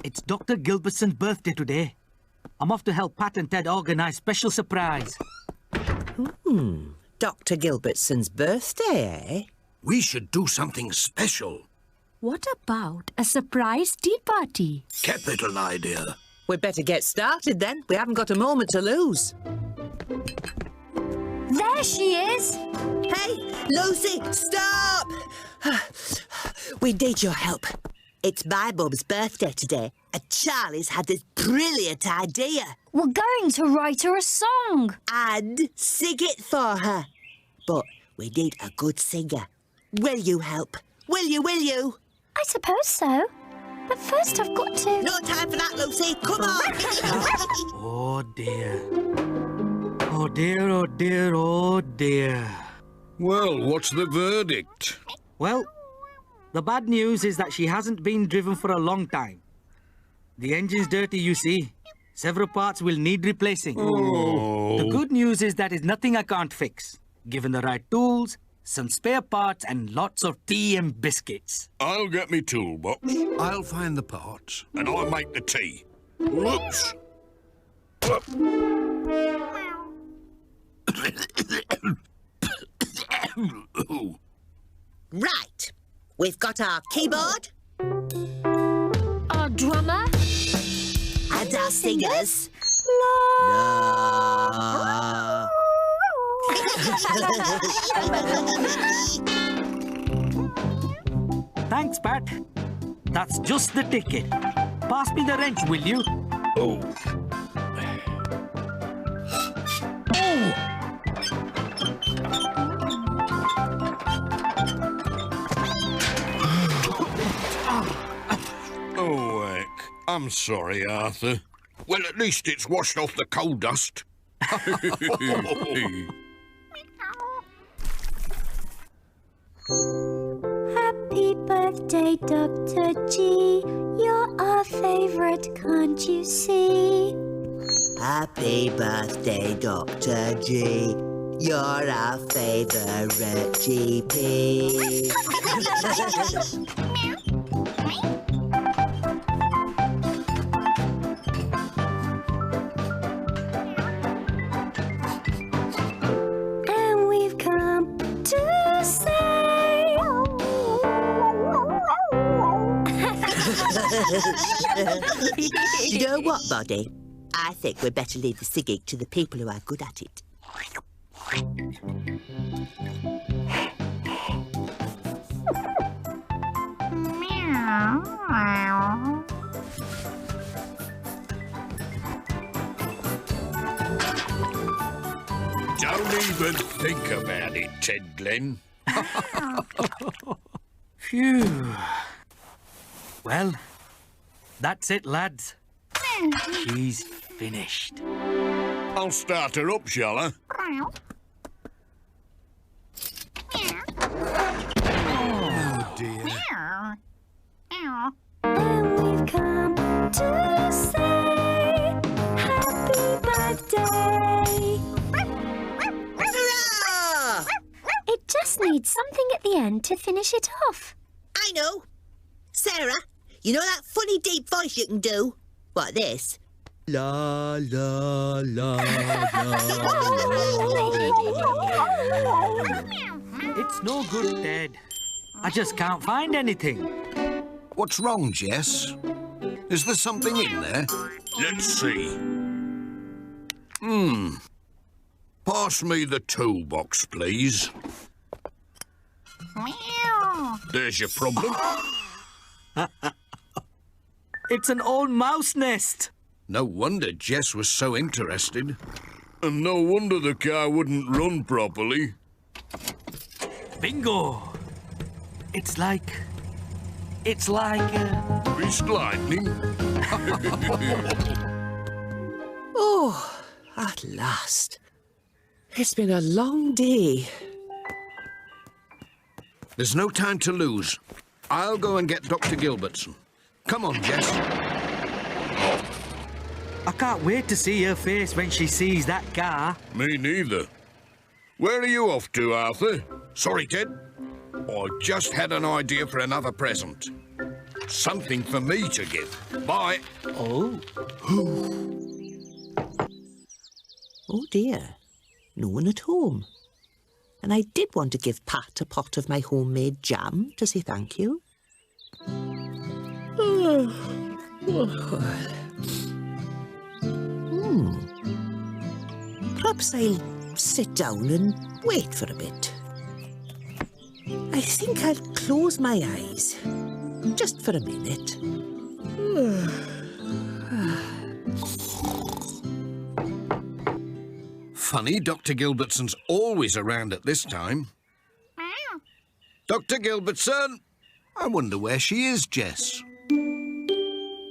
It's Dr. Gilbertson's birthday today. I'm off to help Pat and Ted organise special surprise.
Dr. Gilbertson's birthday, eh?
We should do something special.
What about a surprise tea party?
Capital idea.
We'd better get started then. We haven't got a moment to lose.
There she is!
Hey, Lucy, stop! We need your help. It's my mum's birthday today, and Charlie's had this brilliant idea.
We're going to write her a song.
And sing it for her. But we need a good singer. Will you help? Will you?
I suppose so. But first I've got to...
No time for that, Lucy. Come on.
Oh, dear. Oh, dear, oh, dear, oh, dear.
Well, what's the verdict?
Well, the bad news is that she hasn't been driven for a long time. The engine's dirty, you see. Several parts will need replacing.
Oh.
The good news is that it's nothing I can't fix. Given the right tools, some spare parts and lots of tea and biscuits.
I'll get me toolbox.
I'll find the parts.
And I'll make the tea. Whoops.
Right. We've got our keyboard.
Our drummer.
And our singers.
La.
Thanks, Pat. That's just the ticket. Pass me the wrench, will you?
Oh. Oh, heck. I'm sorry, Arthur. Well, at least it's washed off the coal dust.
Happy birthday, Dr. G. You're our favourite, can't you see?
Happy birthday, Dr. G. You're our favourite GP.
And we've come to say...
You know what, Buddy? I think we'd better leave the singing to the people who are good at it.
Don't even think about it, Ted Glenn.
Phew. Well, that's it, lads. She's finished.
I'll start her up, shall I?
Oh, dear.
And we've come to say happy birthday.
Hurrah!
It just needs something at the end to finish it off.
I know. Sarah, you know that funny deep voice you can do? Like this? La, la, la,
It's no good, Ted. I just can't find anything.
What's wrong, Jess? Is there something in there?
Let's see. Pass me the toolbox, please. There's your problem.
It's an old mouse nest.
No wonder Jess was so interested.
And no wonder the car wouldn't run properly.
Bingo! It's like... Fist lightning.
Oh, at last. It's been a long day.
There's no time to lose. I'll go and get Dr. Gilbertson. Come on, Jess.
I can't wait to see her face when she sees that car.
Me neither. Where are you off to, Arthur?
Sorry, Ted. I just had an idea for another present. Something for me to give. Bye.
Oh. Oh dear. No one at home. And I did want to give Pat a pot of my homemade jam to say thank you. Perhaps I'll sit down and wait for a bit. I think I'll close my eyes, just for a minute.
Funny, Dr. Gilbertson's always around at this time. Dr. Gilbertson! I wonder where she is, Jess.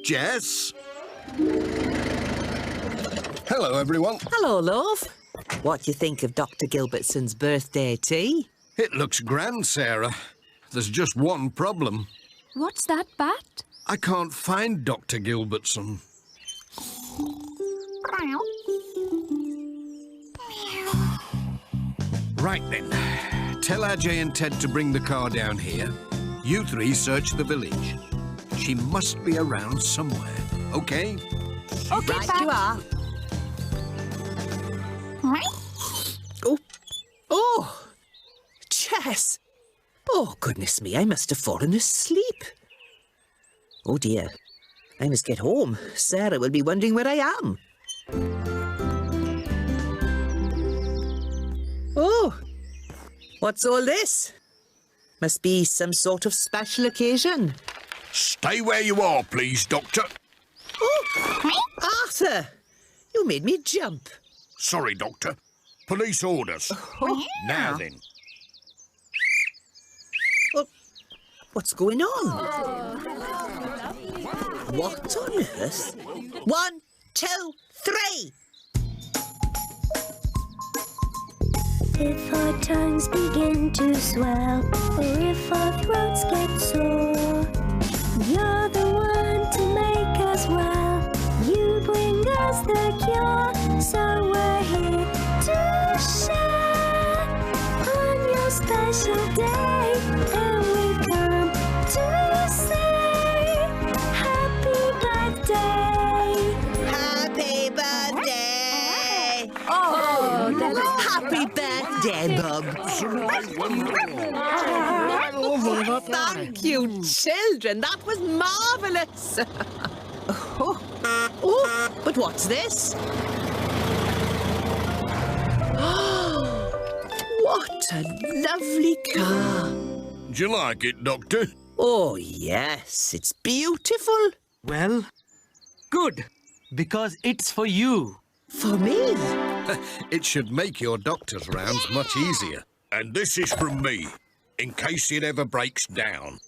Jess? Hello, everyone.
Hello, love. What do you think of Dr. Gilbertson's birthday tea?
It looks grand, Sarah. There's just one problem.
What's that, Bat?
I can't find Dr. Gilbertson. Right then. Tell Ajay and Ted to bring the car down here. You three search the village. She must be around somewhere, okay?
Okay,
Right
Bat.
you are. Oh. Oh. Jess. Oh, goodness me, I must have fallen asleep. Oh, dear. I must get home. Sarah will be wondering where I am. Oh. What's all this? Must be some sort of special occasion.
Stay where you are, please, Doctor.
Oh, Arthur, you made me jump.
Sorry, Doctor. Police orders.
Oh,
Now then.
what's going on? What on earth? 1, 2, 3.
If our tongues begin to swell, or if our throats get sore, you're the one to make us well. You bring us the cure, so we're here to share on your special day. And we've come to say happy birthday.
Happy birthday!
Oh, happy birthday, Bob. Thank you, children. That was marvellous. Oh, but what's this? What a lovely car.
Do you like it, Doctor?
Oh, yes, it's beautiful.
Well, good, because it's for you.
For me?
It should make your doctor's rounds much easier.
And this is from me, in case it ever breaks down.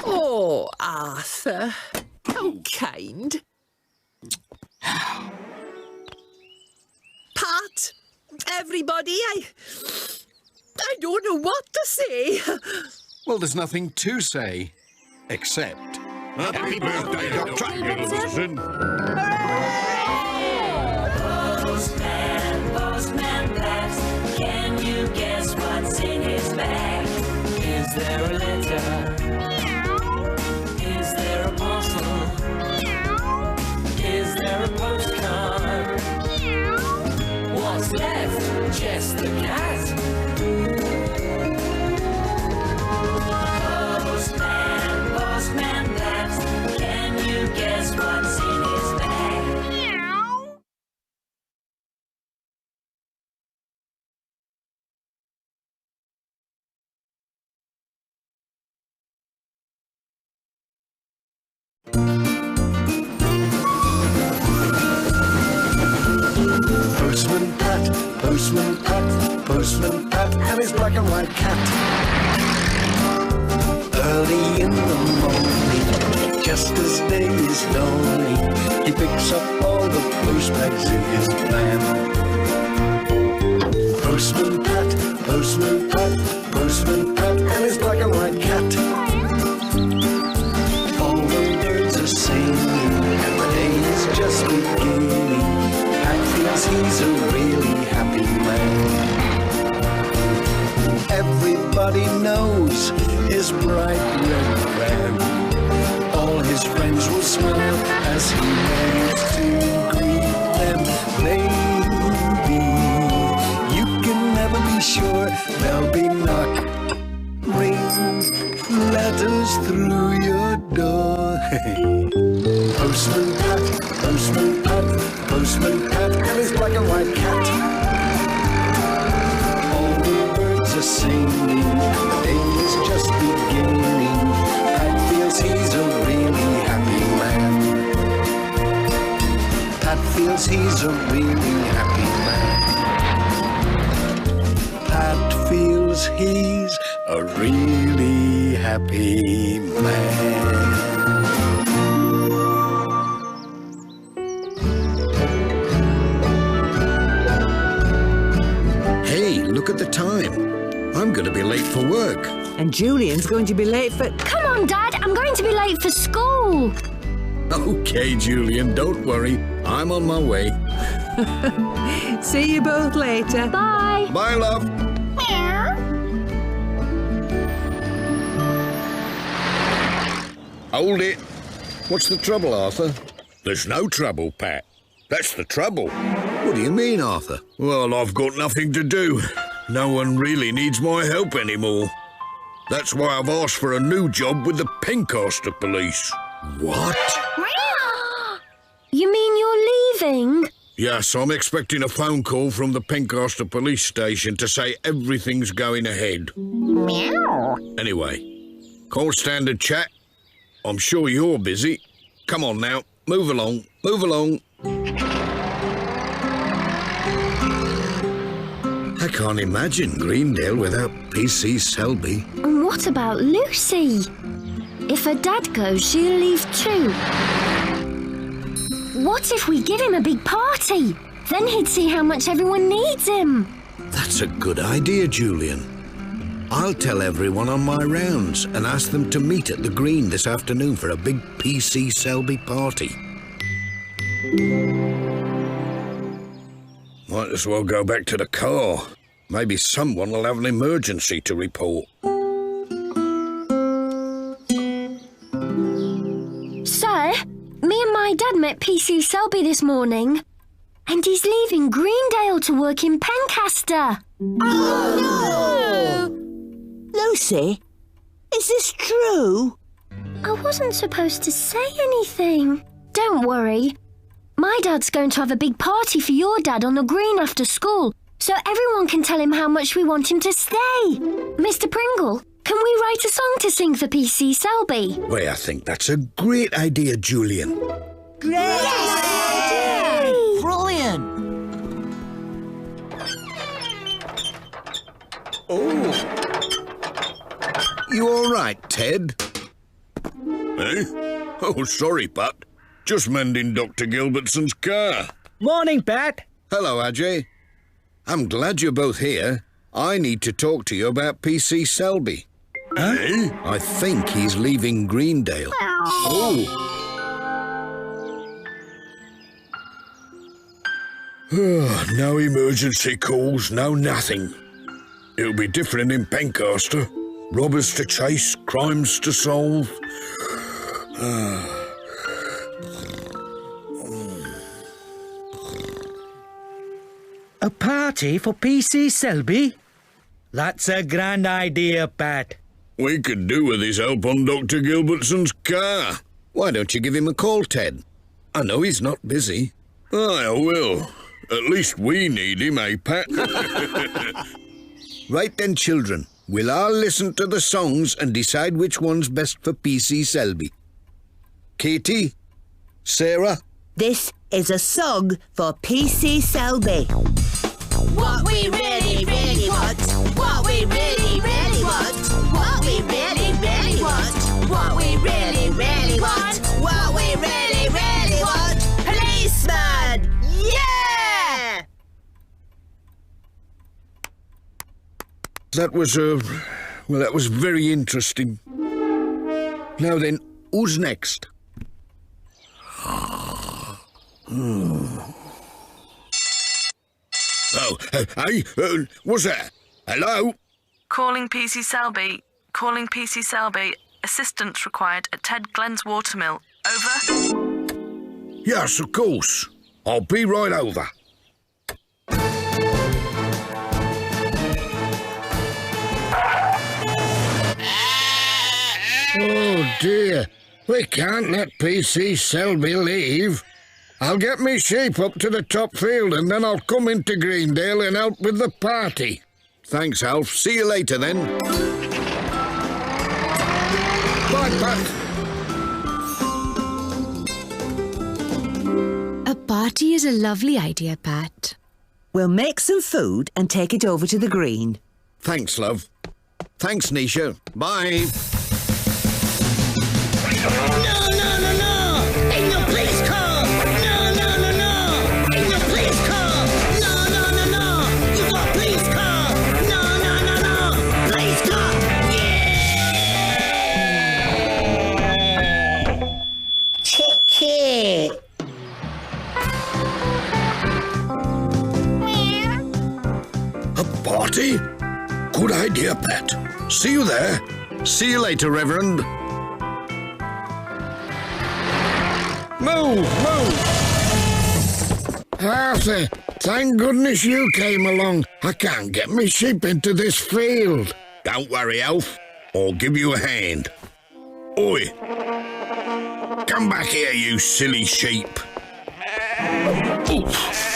Oh, Arthur, how kind. Pat, everybody, I don't know what to say.
Well, there's nothing to say, except...
Happy birthday, Dr. Gilbertson.
Postman, Postman Pat, can you guess what's in his bag? Is there a letter? Is there a parcel? Is there a postcard? What's left? Just the cat. Postman, Postman Pat, can you guess what's in his bag?
Postman Pat, Postman Pat, Postman Pat, and his black and white cat. Early in the morning, just as day is dawning, he picks up all the post bags in his van. Postman Pat, Postman Pat, Postman Pat, and his black and white cat. All the birds are singing, and the day is just beginning. Pat feels he's a really happy man. Everybody knows his bright red van. All his friends will smile as he waves to greet them. Maybe you can never be sure there'll be ring letters through your door. Postman Pat, Postman Pat, Postman Pat, and his black and white cat. All the birds are singing, and the day is just beginning. Pat feels he's a really happy man. Pat feels he's a really happy man. Pat feels he's a really happy man.
Hey, look at the time. I'm going to be late for work.
And Julian's going to be late for...
Come on, Dad, I'm going to be late for school.
Okay, Julian, don't worry. I'm on my way.
See you both later.
Bye.
Bye, love. Hold it. What's the trouble, Arthur?
There's no trouble, Pat. That's the trouble.
What do you mean, Arthur?
Well, I've got nothing to do. No one really needs my help anymore. That's why I've asked for a new job with the Pencaster Police.
What?
You mean you're leaving?
Yes, I'm expecting a phone call from the Pencaster Police Station to say everything's going ahead.
Meow.
Anyway, can't stand a chat. I'm sure you're busy. Come on now, move along, move along.
I can't imagine Greendale without P.C. Selby.
And what about Lucy? If her dad goes, she'll leave too. What if we give him a big party? Then he'd see how much everyone needs him.
That's a good idea, Julian. I'll tell everyone on my rounds and ask them to meet at the Green this afternoon for a big P.C. Selby party.
Might as well go back to the car. Maybe someone will have an emergency to report.
Sir, me and my dad met P.C. Selby this morning. And he's leaving Greendale to work in Pencaster.
Oh, no! Lucy, is this true?
I wasn't supposed to say anything. Don't worry. My dad's going to have a big party for your dad on the Green after school, so everyone can tell him how much we want him to stay. Mr. Pringle, can we write a song to sing for P.C. Selby?
Well, I think that's a great idea, Julian.
Great!
Yay! Brilliant!
Oh. You all right, Ted?
Eh? Oh, sorry, Pat. Just mending Dr. Gilbertson's car.
Morning, Pat.
Hello, Ajay. I'm glad you're both here. I need to talk to you about P.C. Selby.
Huh? Eh?
I think he's leaving Greendale.
Oh. No emergency calls, no nothing. It'll be different in Pencaster. Robbers to chase, crimes to solve.
A party for P.C. Selby? That's a grand idea, Pat.
We could do with his help on Dr. Gilbertson's car.
Why don't you give him a call, Ted? I know he's not busy.
I will. At least we need him, eh, Pat?
Right then, children. We'll all listen to the songs and decide which one's best for P.C. Selby. Katie? Sarah?
This is a song for PC Selby. What we really, really want. What we really, really want. What we really, really want. What we really, really want. What we really, really want. Policeman! Yeah!
That was, well, that was very interesting. Now then, who's next? Oh, hey, what's that? Hello?
Calling PC Selby. Calling PC Selby. Assistance required at Ted Glen's watermill. Over.
Yes, of course. I'll be right over. Oh, dear. We can't let PC Selby leave. I'll get me sheep up to the top field and then I'll come into Greendale and help with the party. Thanks, Alf. See you later, then. Bye, Pat.
A party is a lovely idea, Pat.
We'll make some food and take it over to the green.
Thanks, love. Thanks, Nisha. Bye.
No, no, no, no! Ain't no police car! No, no, no, no! Ain't no police car! No, no, no, no! You got a police car! No, no, no, no! Police car! Yeah! Chicken!
A party? Good idea, Pat. See you there. See you later, Reverend. Move, move! Arthur, thank goodness you came along. I can't get me sheep into this field. Don't worry, Alf. I'll give you a hand. Oi! Come back here, you silly sheep. Oof.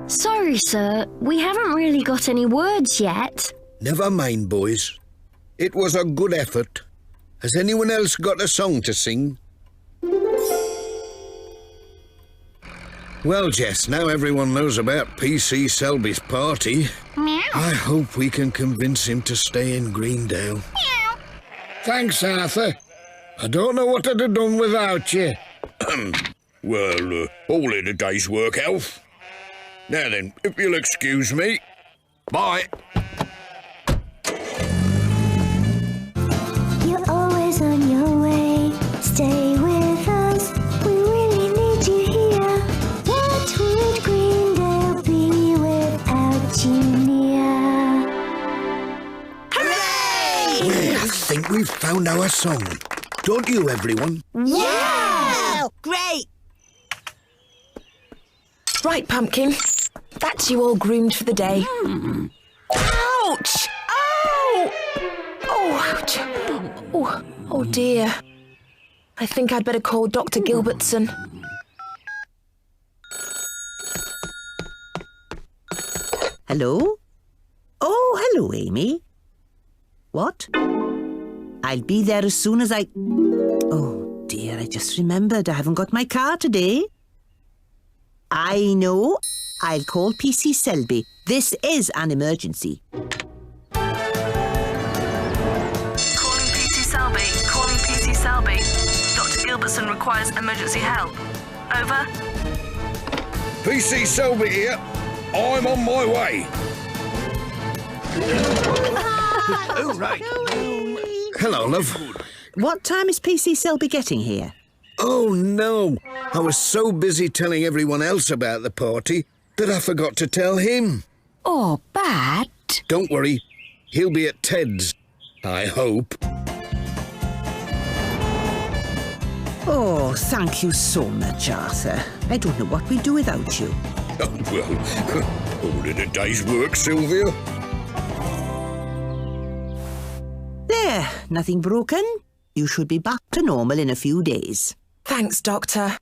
Sorry, sir. We haven't really got any words yet.
Never mind, boys. It was a good effort. Has anyone else got a song to sing? Well, Jess, now everyone knows about PC Selby's party.
Meow.
I hope we can convince him to stay in Greendale.
Meow.
Thanks, Arthur. I don't know what I'd have done without you.
Well, all in a day's work, Alf. Now then, if you'll excuse me. Bye.
You're always on your way. Stay with us. We really need you here. What would Greendale be without you near?
Hooray! I think we've found our song. Don't you, everyone?
Yeah! Great!
Right, Pumpkin. That's you all groomed for the day. Ouch! Ow! Oh, ouch. Oh, dear. I think I'd better call Dr. Gilbertson.
Hello? Oh, hello, Amy. What? I'll be there as soon as I... Oh, dear, I just remembered I haven't got my car today. I know. I'll call PC Selby. This is an emergency.
Calling PC Selby. Calling PC Selby. Dr. Gilbertson requires emergency help. Over.
PC Selby here. I'm on my way.
Oh, right. Hello, love.
What time is PC Selby getting here?
Oh, no. I was so busy telling everyone else about the party that I forgot to tell him.
Oh, Pat.
Don't worry. He'll be at Ted's, I hope.
Oh, thank you so much, Arthur. I don't know what we'd do without you.
Oh, well, all in a day's work, Sylvia.
There, nothing broken. You should be back to normal in a few days.
Thanks, Doctor.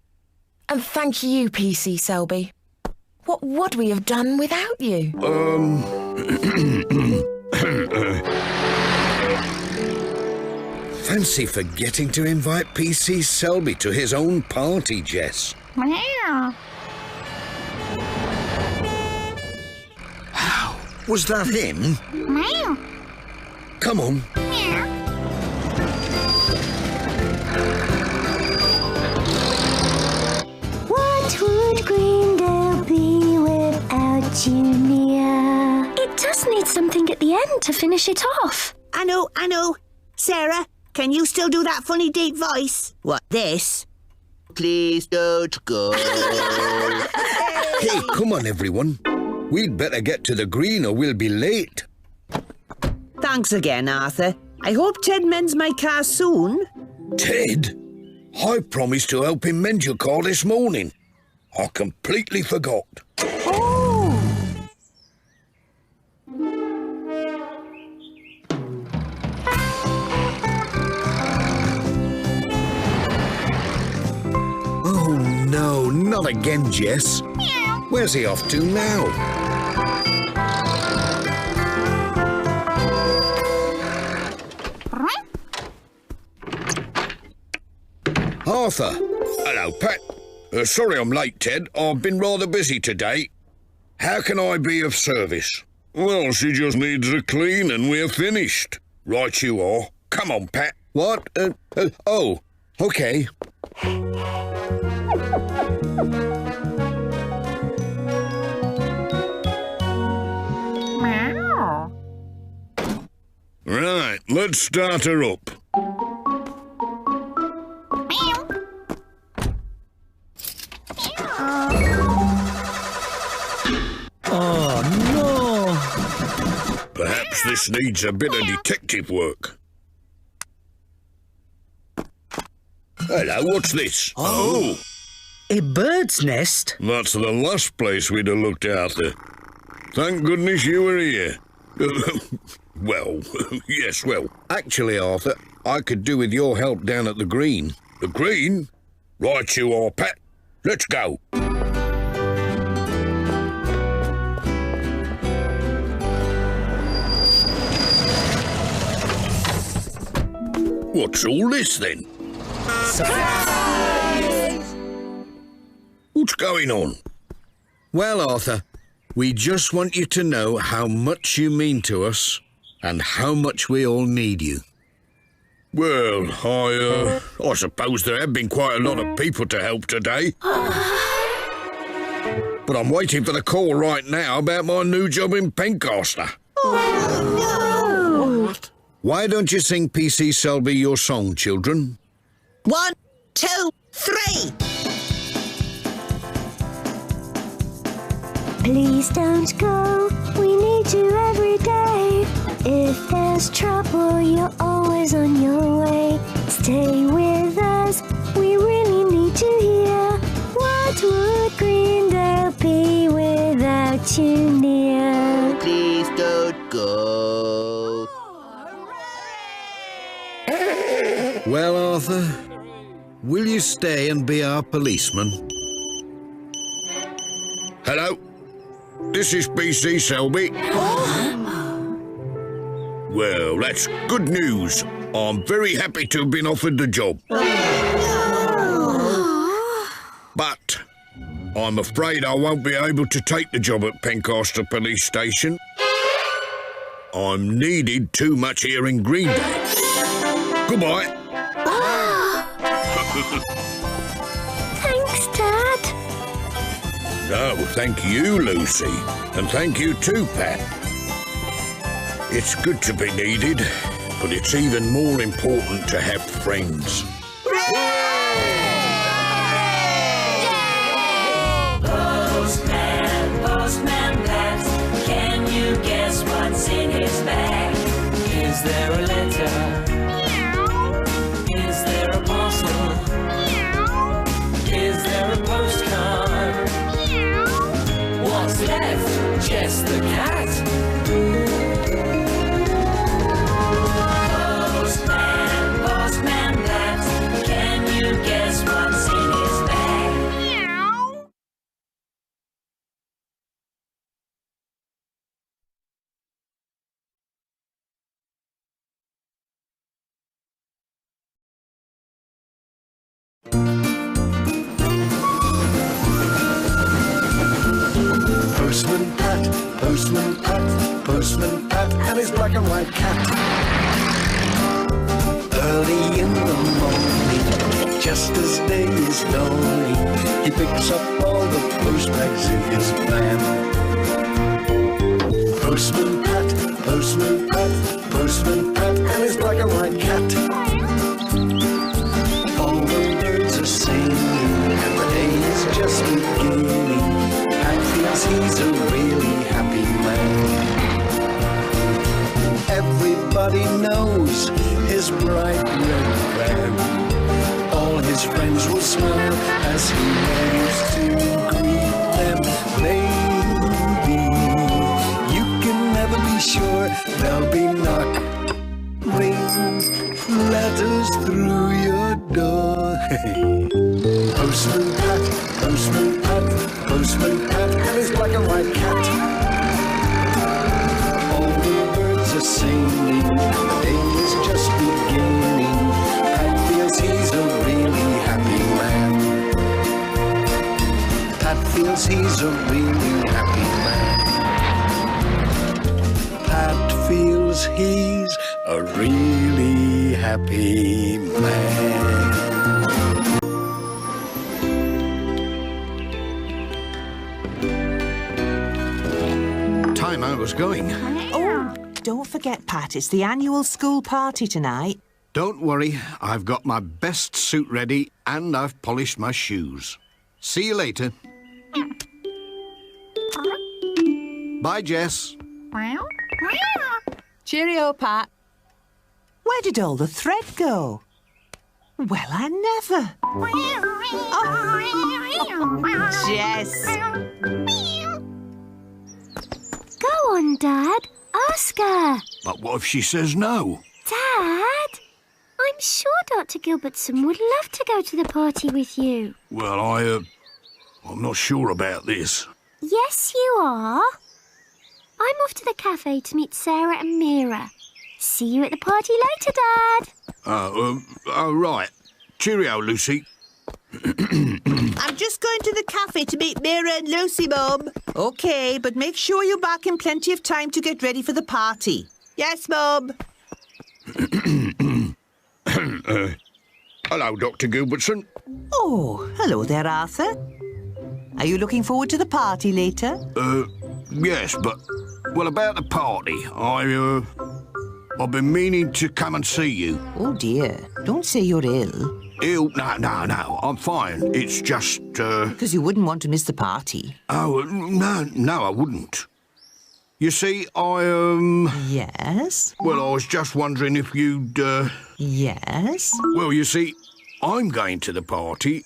And thank you, PC Selby. What would we have done without you?
Fancy forgetting to invite PC Selby to his own party, Jess.
Meow.
Was that him?
Meow.
Come on.
Meow. What would Greendale be without Junior?
It does need something at the end to finish it off.
I know. Sarah, can you still do that funny deep voice? What, this? Please don't go.
Hey, come on, everyone. We'd better get to the green or we'll be late.
Thanks again, Arthur. I hope Ted mends my car soon.
Ted? I promised to help him mend your car this morning. I completely forgot. Oh, no, not again, Jess. Where's he off to now? Arthur.
Hello, Pat. Sorry I'm late, Ted. I've been rather busy today. How can I be of service? Well, she just needs a clean and we're finished. Right you are. Come on, Pat.
What? Oh, okay.
Meow.
Right, let's start her up.
Meow.
Oh, no.
Perhaps this needs a bit of detective work. Hello, what's this? Oh!
A bird's nest?
That's the last place we'd have looked, Arthur. Thank goodness you were here. Well, yes, well.
Actually, Arthur, I could do with your help down at the green.
The green? Right you are, Pat. Let's go. What's all this, then?
Surprise!
What's going on?
Well, Arthur, we just want you to know how much you mean to us and how much we all need you.
Well, I suppose there have been quite a lot of people to help today. But I'm waiting for the call right now about my new job in Pencaster.
Oh, no!
Why don't you sing PC Selby your song, children?
1, 2, 3.
Please don't go, we need you every day. If there's trouble, you're always on your way. Stay with us, we really need you here. What would Greendale be without you near?
Please don't go.
Well, Arthur, will you stay and be our policeman?
Hello? This is PC Selby. Well, that's good news. I'm very happy to have been offered the job. But I'm afraid I won't be able to take the job at Pencaster Police Station. I'm needed too much here in Greendale. Goodbye.
Thanks, Dad.
Oh, thank you, Lucy. And thank you too, Pat. It's good to be needed, but it's even more important to have friends.
Postman Pat, can you guess what's in his bag? Is there a letter? Is there a parcel? Is there a postcard? What's left? Just the cat?
Postman Pat, Postman Pat, Postman Pat, and his black and white cat. Early in the morning, just as day is dawning, he picks up all the post bags in his van. Postman Pat, Postman Pat, Postman Pat, and his black and white cat. All the birds are singing, and the day is just beginning. Pat feels he's a really happy man. Everybody knows his bright red van. All his friends will smile as he waves to greet them. Maybe you can never be sure there'll be knock-ring letters through your door. Postman Pat, Postman Pat, Postman Pat, and his black and white cat. All the birds are singing, and the day is just beginning. Pat feels he's a really happy man. Pat feels he's a really happy man. Pat feels he's a really happy man.
Time I was going.
Oh, don't forget, Pat, it's the annual school party tonight.
Don't worry, I've got my best suit ready and I've polished my shoes. See you later. Bye, Jess.
Cheerio, Pat. Where did all the thread go? Well, I never. Oh, Jess.
Go on, Dad. Ask her.
But what if she says no?
Dad, I'm sure Dr. Gilbertson would love to go to the party with you.
Well, I'm not sure about this.
Yes, you are. I'm off to the cafe to meet Sarah and Mira. See you at the party later, Dad.
Oh, right. Cheerio, Lucy.
I'm just going to the cafe to meet Mira and Lucy, Mum.
OK, but make sure you're back in plenty of time to get ready for the party.
Yes, Mum.
Hello, Dr. Gilbertson.
Oh, hello there, Arthur. Are you looking forward to the party later?
Yes, but... Well, about the party, I've been meaning to come and see you.
Oh, dear. Don't say you're ill.
Ill? No, I'm fine. It's just,
Because you wouldn't want to miss the party.
Oh, no, I wouldn't. You see, I,
Yes?
Well, I was just wondering if you'd,
Yes?
Well, you see, I'm going to the party,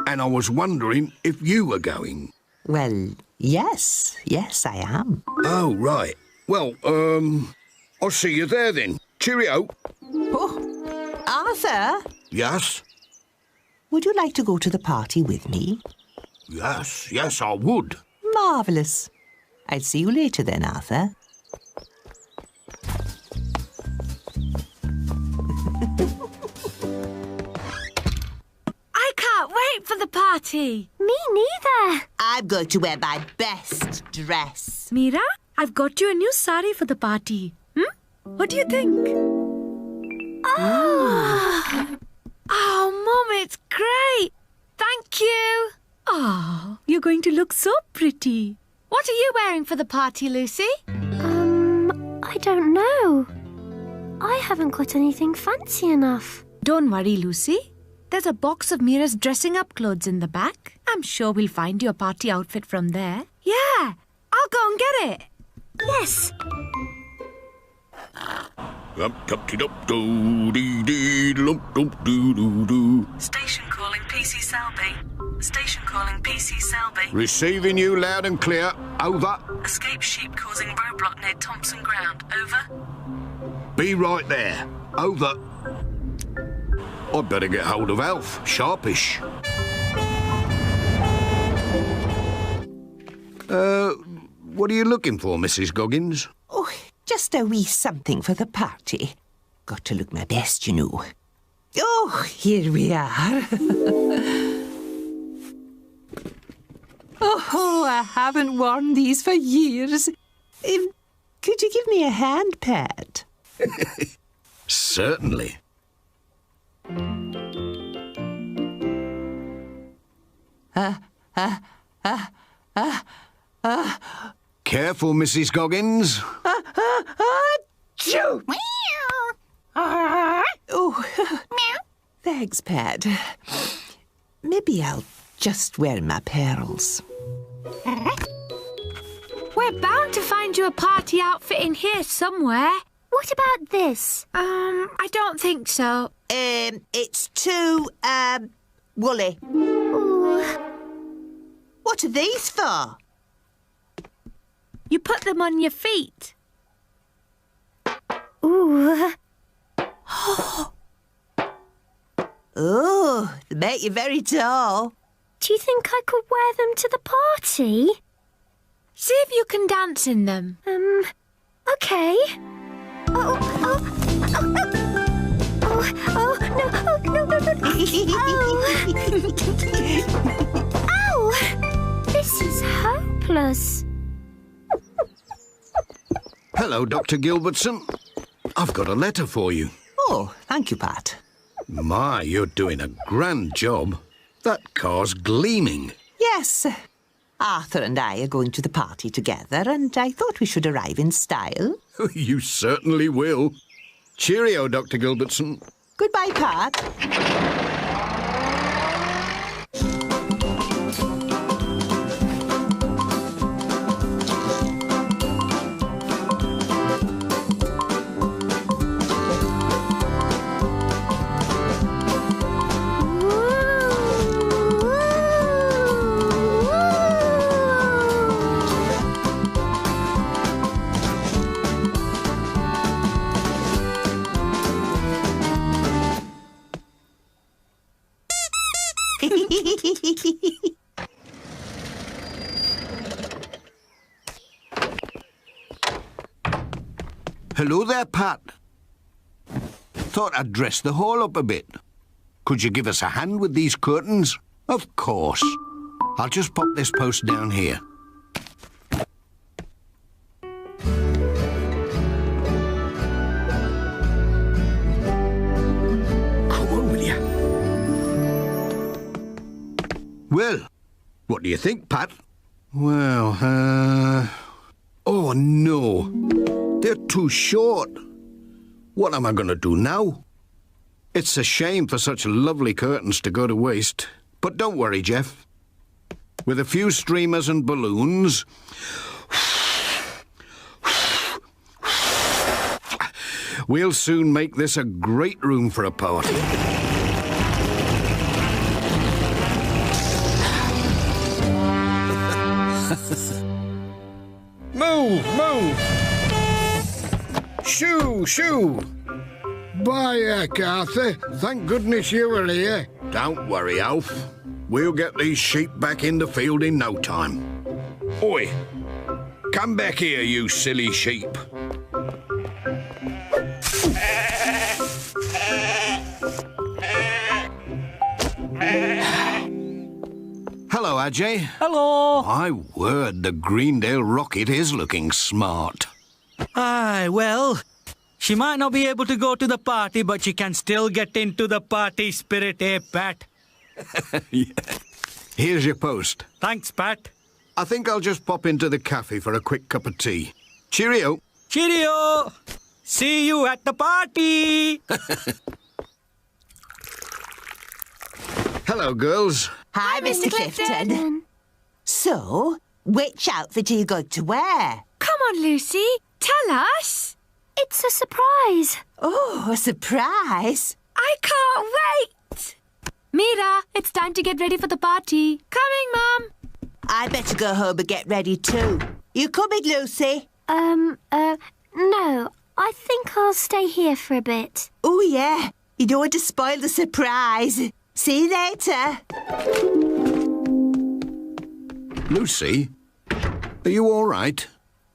and I was wondering if you were going.
Well, yes. Yes, I am.
Oh, right. Well, I'll see you there then. Cheerio.
Oh, Arthur?
Yes?
Would you like to go to the party with me?
Yes, I would.
Marvellous. I'll see you later then, Arthur.
I can't wait for the party.
Me neither.
I'm going to wear my best dress.
Mira, I've got you a new sari for the party. What do you think?
Oh,
Mum, it's great. Thank you. Oh, you're going to look so pretty. What are you wearing for the party, Lucy?
I don't know. I haven't got anything fancy enough.
Don't worry, Lucy. There's a box of Mira's dressing up clothes in the back. I'm sure we'll find your party outfit from there. Yeah, I'll go and get it.
Yes.
Station calling PC Selby. Station calling PC Selby.
Receiving you loud and clear. Over.
Escape sheep causing roadblock near Thompson Ground. Over.
Be right there. Over. I'd better get hold of Alf. Sharpish. What are you looking for, Mrs. Goggins?
Oh, just a wee something for the party. Got to look my best, you know. Oh, here we are. Oh, I haven't worn these for years. Could you give me a hand, Pat?
Certainly. Careful, Mrs. Goggins.
Achoo! Oh, thanks, Pat. Maybe I'll just wear my pearls.
We're bound to find you a party outfit in here somewhere.
What about this?
I don't think so.
It's too, woolly.
Ooh.
What are these for?
You put them on your feet.
Ooh.
Oh, they make you very tall.
Do you think I could wear them to the party?
See if you can dance in them.
Okay. Oh, no, Ow! This is hopeless.
Hello, Dr. Gilbertson. I've got a letter for you.
Oh, thank you, Pat.
My, you're doing a grand job. That car's gleaming.
Yes. Arthur and I are going to the party together, and I thought we should arrive in style.
You certainly will. Cheerio, Dr. Gilbertson.
Goodbye, Pat.
Hello there, Pat. Thought I'd dress the hall up a bit. Could you give us a hand with these curtains? Of course. I'll just pop this post down here. Come on, will you? Well, what do you think, Pat? Well, oh, no. They're too short. What am I going to do now? It's a shame for such lovely curtains to go to waste. But don't worry, Jeff. With a few streamers and balloons... we'll soon make this a great room for a party.
Move, move! Shoo, shoo!
Bye, Arthur. Thank goodness you were here. Don't worry, Alf. We'll get these sheep back in the field in no time. Oi! Come back here, you silly sheep. Hello, Ajay.
Hello.
My word, the Greendale rocket is looking smart.
Aye, well, she might not be able to go to the party, but she can still get into the party spirit, eh, Pat?
Yeah. Here's your post.
Thanks, Pat.
I think I'll just pop into the cafe for a quick cup of tea. Cheerio.
Cheerio. See you at the party.
Hello, girls.
Hi, Mr. Clifton. So, which outfit are you going to wear?
Come on, Lucy. Tell us.
It's a surprise.
Oh, a surprise.
I can't wait. Mira, it's time to get ready for the party. Coming, Mum.
I better go home and get ready too. You coming, Lucy?
No. I think I'll stay here for a bit.
Oh, yeah. You don't want to spoil the surprise. See you later.
Lucy, are you all right?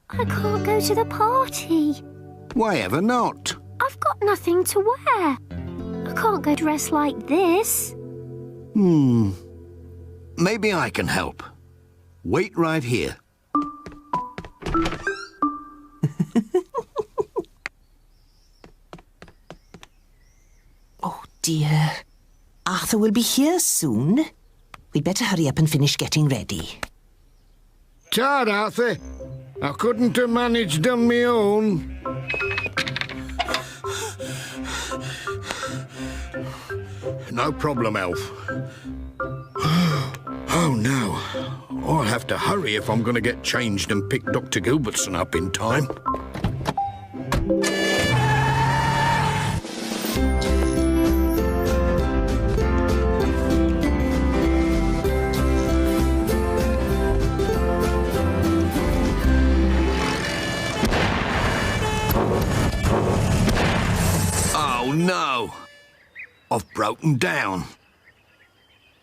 I can't go to the party.
Why ever not?
I've got nothing to wear. I can't go dressed like this.
Maybe I can help. Wait right here.
Oh, dear. Arthur will be here soon. We'd better hurry up and finish getting ready.
Tired, Arthur. I couldn't have managed on my own. No problem, Elf. Oh, no. I'll have to hurry if I'm going to get changed and pick Dr. Gilbertson up in time. Oh, no. I've broken down.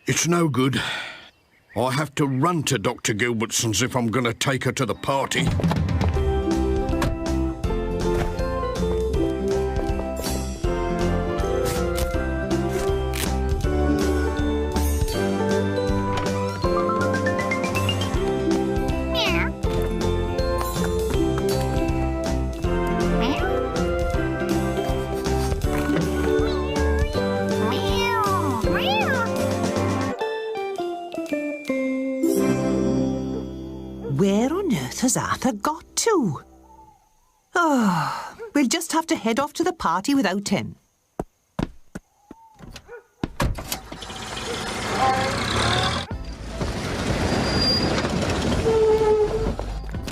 It's no good. I have to run to Dr. Gilbertson's if I'm going to take her to the party.
Where on earth has Arthur got to? Oh, we'll just have to head off to the party without him.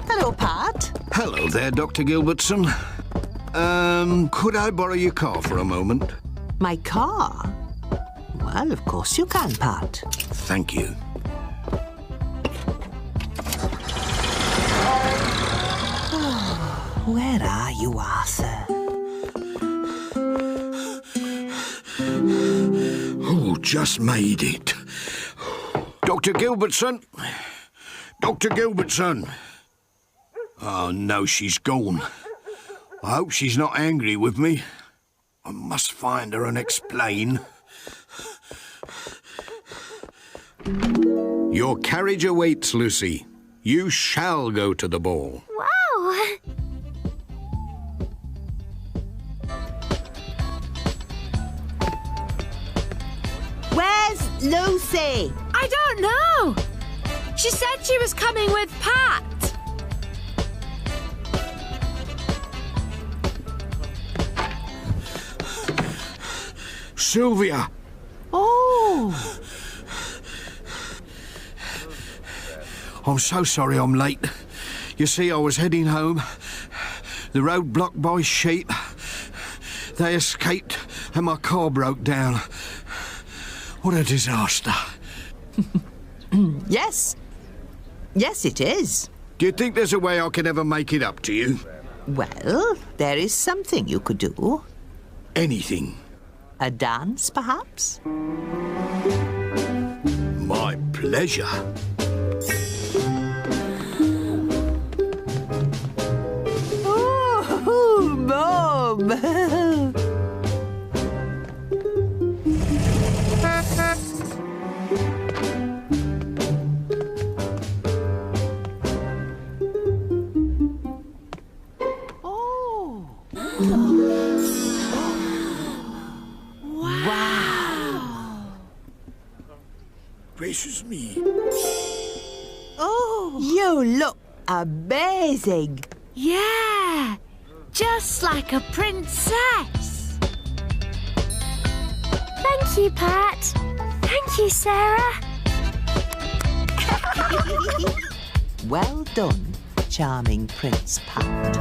Hello, Pat.
Hello there, Dr. Gilbertson. Could I borrow your car for a moment?
My car? Well, of course you can, Pat.
Thank you.
Where are you, Arthur?
Oh, just made it. Dr. Gilbertson? Dr. Gilbertson? Oh, no, she's gone. I hope she's not angry with me. I must find her and explain. Your carriage awaits, Lucy. You shall go to the ball.
Wow!
Where's Lucy?
I don't know. She said she was coming with Pat.
Sylvia!
Oh!
I'm so sorry I'm late. You see, I was heading home. The road blocked by sheep. They escaped and my car broke down. What a disaster.
Yes. Yes, it is.
Do you think there's a way I could ever make it up to you?
Well, there is something you could do.
Anything.
A dance, perhaps?
My pleasure.
Oh, Mom!
Gracious me.
Oh! You look amazing.
Yeah, just like a princess.
Thank you, Pat. Thank you, Sarah.
Well done, charming Prince Pat.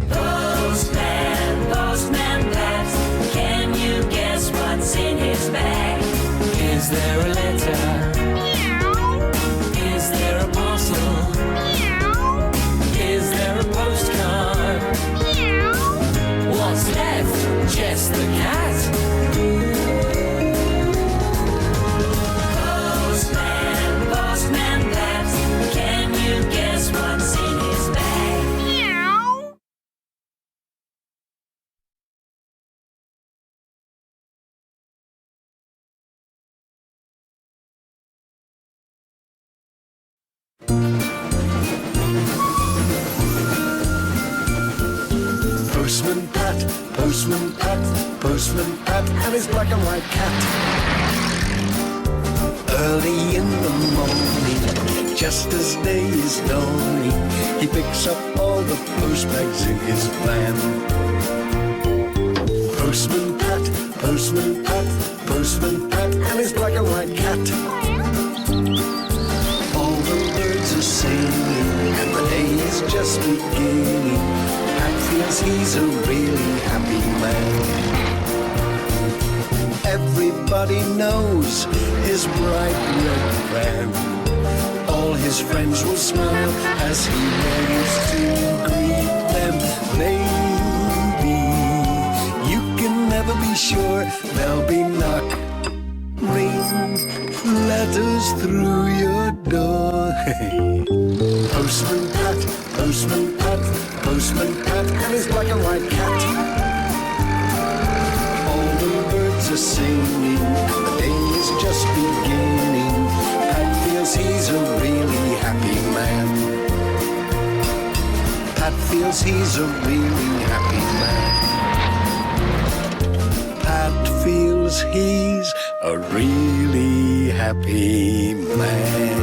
Postman, Postman Pat, can you guess what's in his bag? Is there a letter? Is there a parcel? Is there a postcard? What's left? Just the cat.
Postman Pat, and his black and white cat. Early in the morning, just as day is dawning, he picks up all the post bags in his van. Postman Pat, and his black and white cat. All the birds are singing, and the day is just beginning. Pat feels he's a really happy man. Everybody knows his bright red van. All his friends will smile as he waves to greet them. Maybe you can never be sure there'll be ring letters through your door. Postman Pat, and his black and white cat. All the birds are singing, the day is just beginning. Pat feels he's a really happy man. Pat feels he's a really happy man. Pat feels he's a really happy man.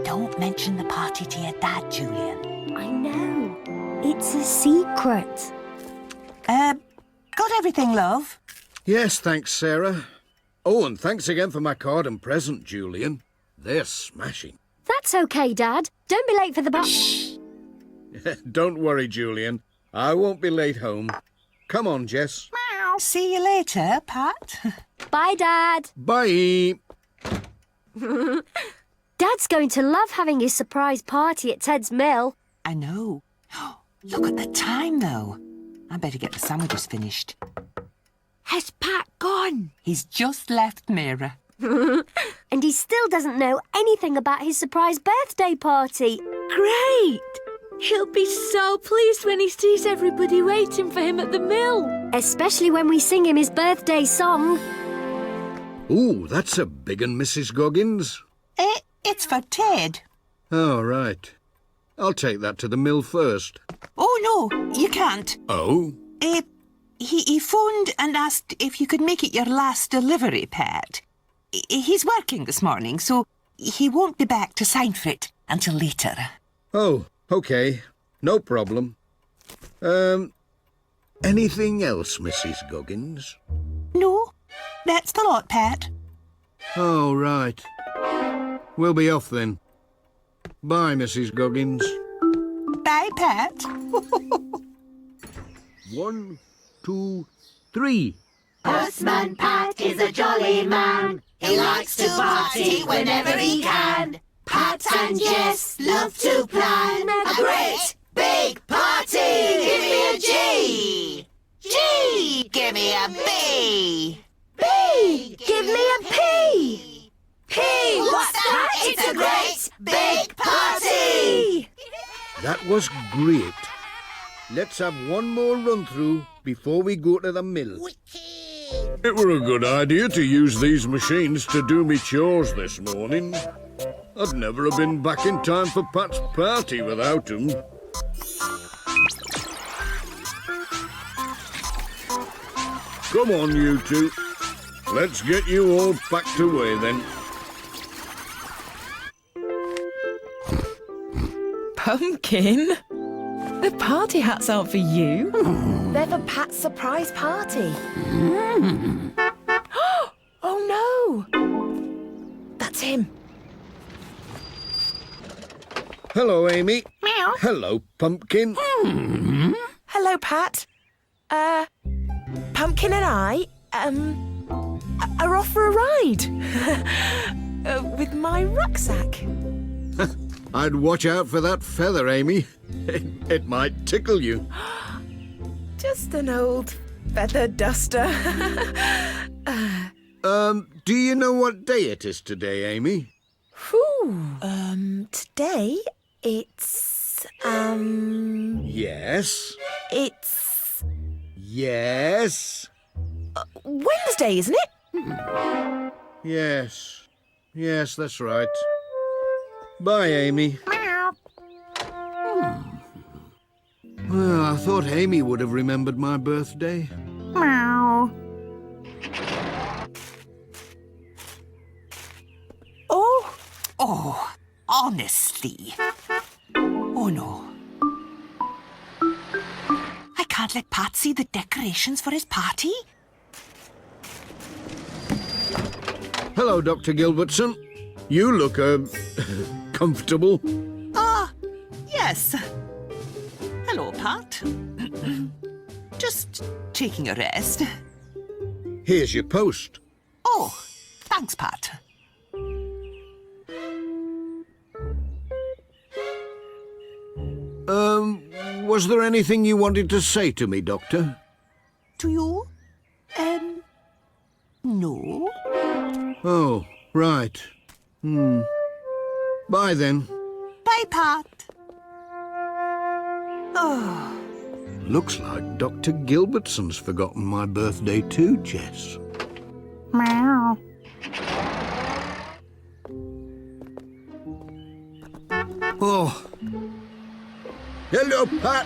Don't mention the party to your dad, Julian.
I know. It's a secret.
Got everything, love?
Yes, thanks, Sarah. Oh, and thanks again for my card and present, Julian. They're smashing.
That's okay, Dad. Don't be late for the bus.
Shh! Don't worry, Julian. I won't be late home. Come on, Jess.
See you later, Pat.
Bye, Dad.
Bye.
Dad's going to love having his surprise party at Ted's mill.
I know. Look at the time, though. I better get the sandwiches finished.
Has Pat gone?
He's just left, Mira.
And he still doesn't know anything about his surprise birthday party.
Great! He'll be so pleased when he sees everybody waiting for him at the mill.
Especially when we sing him his birthday song.
Ooh, that's a big one, Mrs. Goggins.
It's for Ted.
Oh, right. I'll take that to the mill first.
Oh, no, you can't.
Oh?
He phoned and asked if you could make it your last delivery, Pat. He's working this morning, so he won't be back to sign for it until later.
Oh, OK. No problem. Anything else, Mrs. Goggins?
No, that's the lot, Pat.
Oh, right. We'll be off then. Bye, Mrs. Goggins.
Bye, Pat.
1, 2, 3.
Postman Pat is a jolly man. He likes to party whenever he can. Pat and Jess love to plan a great big party. Give me a G. G. Give me a B. B. Give me a P. P. What's that? It's a great big party.
That was great. Let's have one more run-through before we go to the mill.
It were a good idea to use these machines to do me chores this morning. I'd never have been back in time for Pat's party without 'em. Come on, you two. Let's get you all packed away then.
Pumpkin? The party hats aren't for you. They're for Pat's surprise party. Oh, no! That's him.
Hello, Amy.
Meow.
Hello, Pumpkin.
Hello, Pat. Pumpkin and I, are off for a ride. With my rucksack.
I'd watch out for that feather, Amy. It might tickle you.
Just an old feather duster.
Do you know what day it is today, Amy?
Today it's,
Yes.
It's...
Yes.
Wednesday, isn't it?
Yes. Yes, that's right. Bye, Amy. Well, I thought Amy would have remembered my birthday.
Meow.
Oh, honestly. Oh, no. I can't let Pat see the decorations for his party.
Hello, Dr. Gilbertson. You look, comfortable.
Ah, yes. Hello, Pat. Just taking a rest.
Here's your post.
Oh, thanks, Pat.
Was there anything you wanted to say to me, Doctor?
To you? No.
Oh, right. Bye, then.
Bye, Pat. Oh.
Looks like Dr. Gilbertson's forgotten my birthday too, Jess.
Meow.
Oh. Hello, Pat.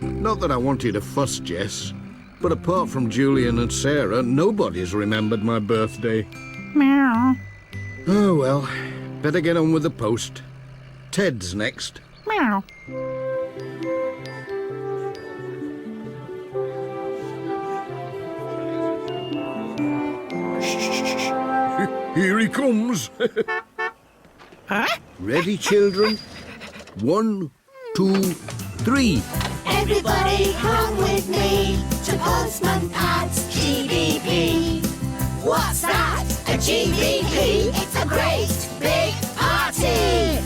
Not that I wanted to fuss, Jess, but apart from Julian and Sarah, nobody's remembered my birthday.
Meow.
Oh, well, better get on with the post. Ted's next.
Meow.
Here he comes.
Huh?
Ready, children? 1, 2, 3.
Everybody come with me to Postman Pat's GBP. What's that? A GBP? It's a great big party.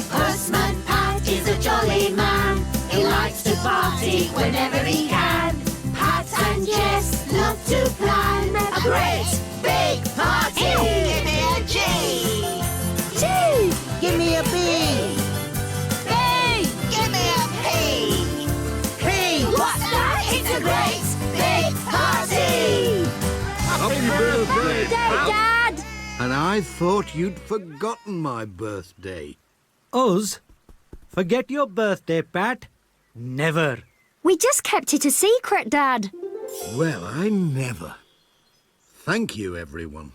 Postman Pat is a jolly man. He likes to party whenever he can. Pat and Jess love to plan a great big party. Give me a G. G. Give me a B. B. Give me a P. P. What's that? It's a great big party.
Happy birthday,
Dad!
And I thought you'd forgotten my birthday.
Us? Forget your birthday, Pat? Never.
We just kept it a secret, Dad.
Well, I never. Thank you, everyone.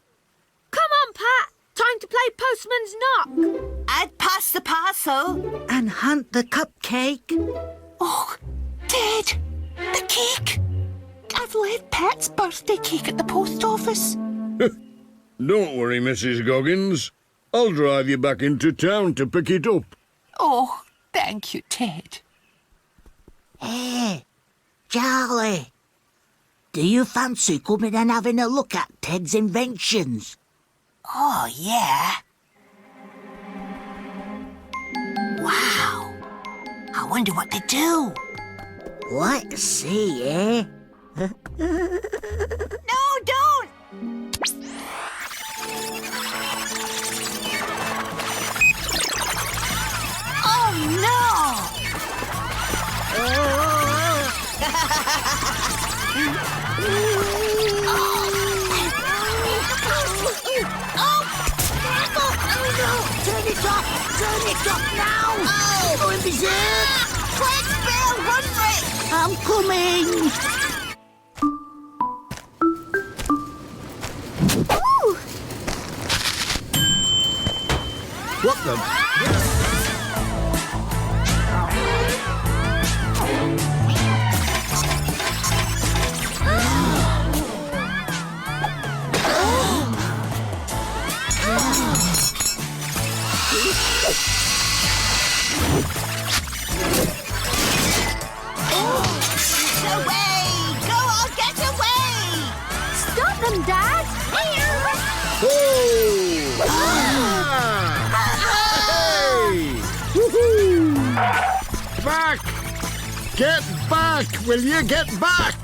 Come on, Pat. Time to play Postman's Knock.
I'd pass the parcel.
And hunt the cupcake.
Oh, Ted, the cake. I've left Pat's birthday cake at the post office.
Don't worry, Mrs. Goggins. I'll drive you back into town to pick it up.
Oh, thank you, Ted.
Hey, Charlie. Do you fancy coming and having a look at Ted's inventions?
Oh, yeah. Wow. I wonder what they do.
Let's see, eh?
No, don't! Oh, no!
Turn it off now!
Oh!
Going berserk!
Quick, Bill, run for it!
I'm coming!
What the?
Away! Go on, get away!
Stop them, Dad!
Oh! Hey! Woohoo! Back! Get back! Will you get back?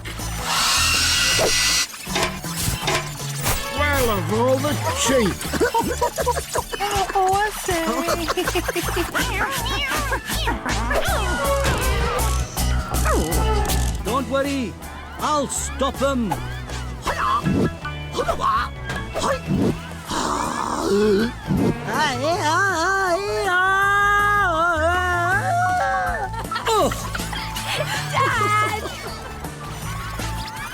Well, of all the cheek!
Oh, I say.
Don't worry. I'll stop them.
Dad!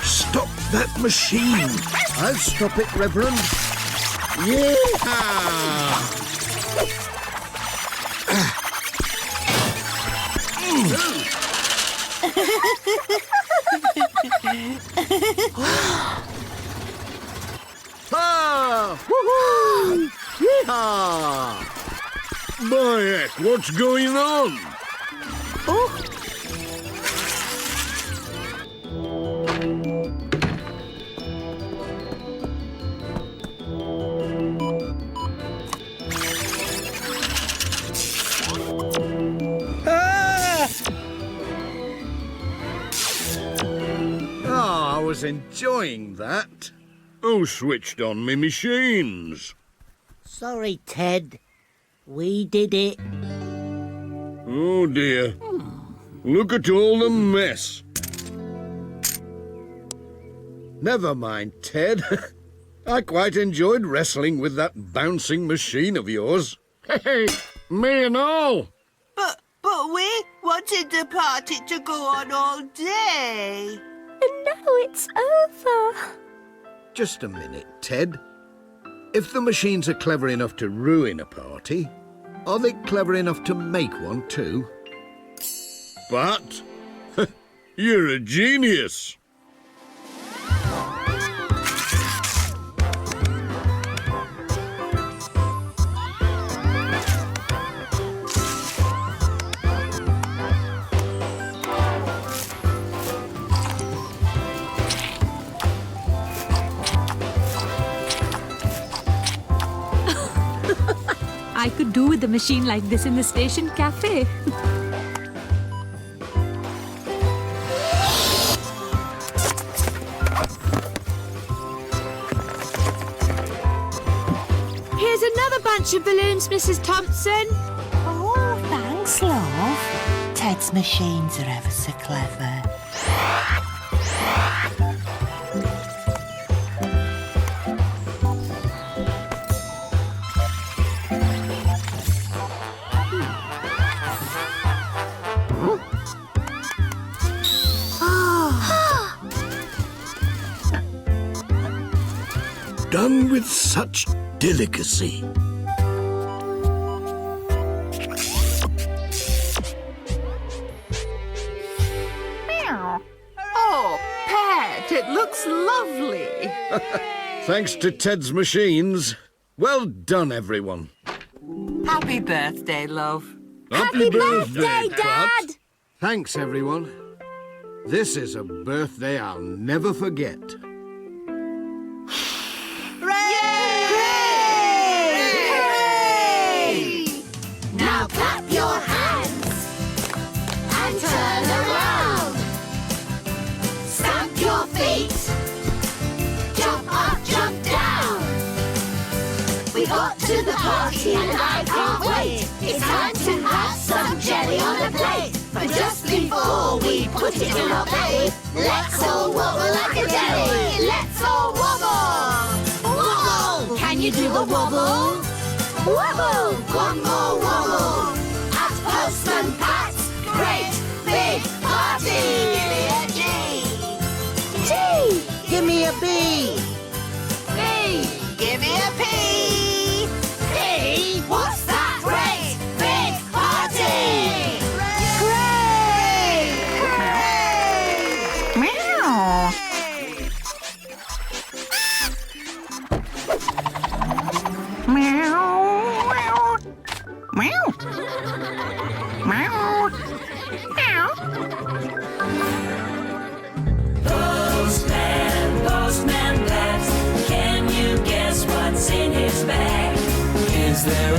Stop that machine.
I'll stop it, Reverend.
Yeehaw!
Ha! Woohoo! Yeehaw!
My heck, what's going on?
I was enjoying that.
Who switched on me machines?
Sorry, Ted. We did it.
Oh dear. Look at all the mess.
Never mind, Ted. I quite enjoyed wrestling with that bouncing machine of yours.
Hey, me and all.
But we wanted the party to go on all day.
And now it's over.
Just a minute, Ted. If the machines are clever enough to ruin a party, are they clever enough to make one too?
But you're a genius.
I could do with a machine like this in the station cafe. Here's another bunch of balloons, Mrs. Thompson.
Oh, thanks, love. Ted's machines are ever so clever.
Done with such delicacy.
Oh, Pat, it looks lovely.
Thanks to Ted's machines. Well done, everyone.
Happy birthday, love.
Happy birthday,
Dad! Thanks, everyone. This is a birthday I'll never forget.
Now clap your hands and turn around. Stamp your feet. Jump up, jump down. We got to the party and I can't wait. It's time to have some jelly on the plate. But just before we put it in our plate, let's all wobble like a jelly. Let's all wobble. Wobble. Can you do the wobble? Wobble! One more wobble! At Postman Pat's great big party! Give me a G!
G! Give me a B!
B! Give me a P!
P! What's that great big party?
Hooray! Meow! Meow! Meow! Meow! Meow!
Postman, Postman Pat, can you guess what's in his bag?
Is there a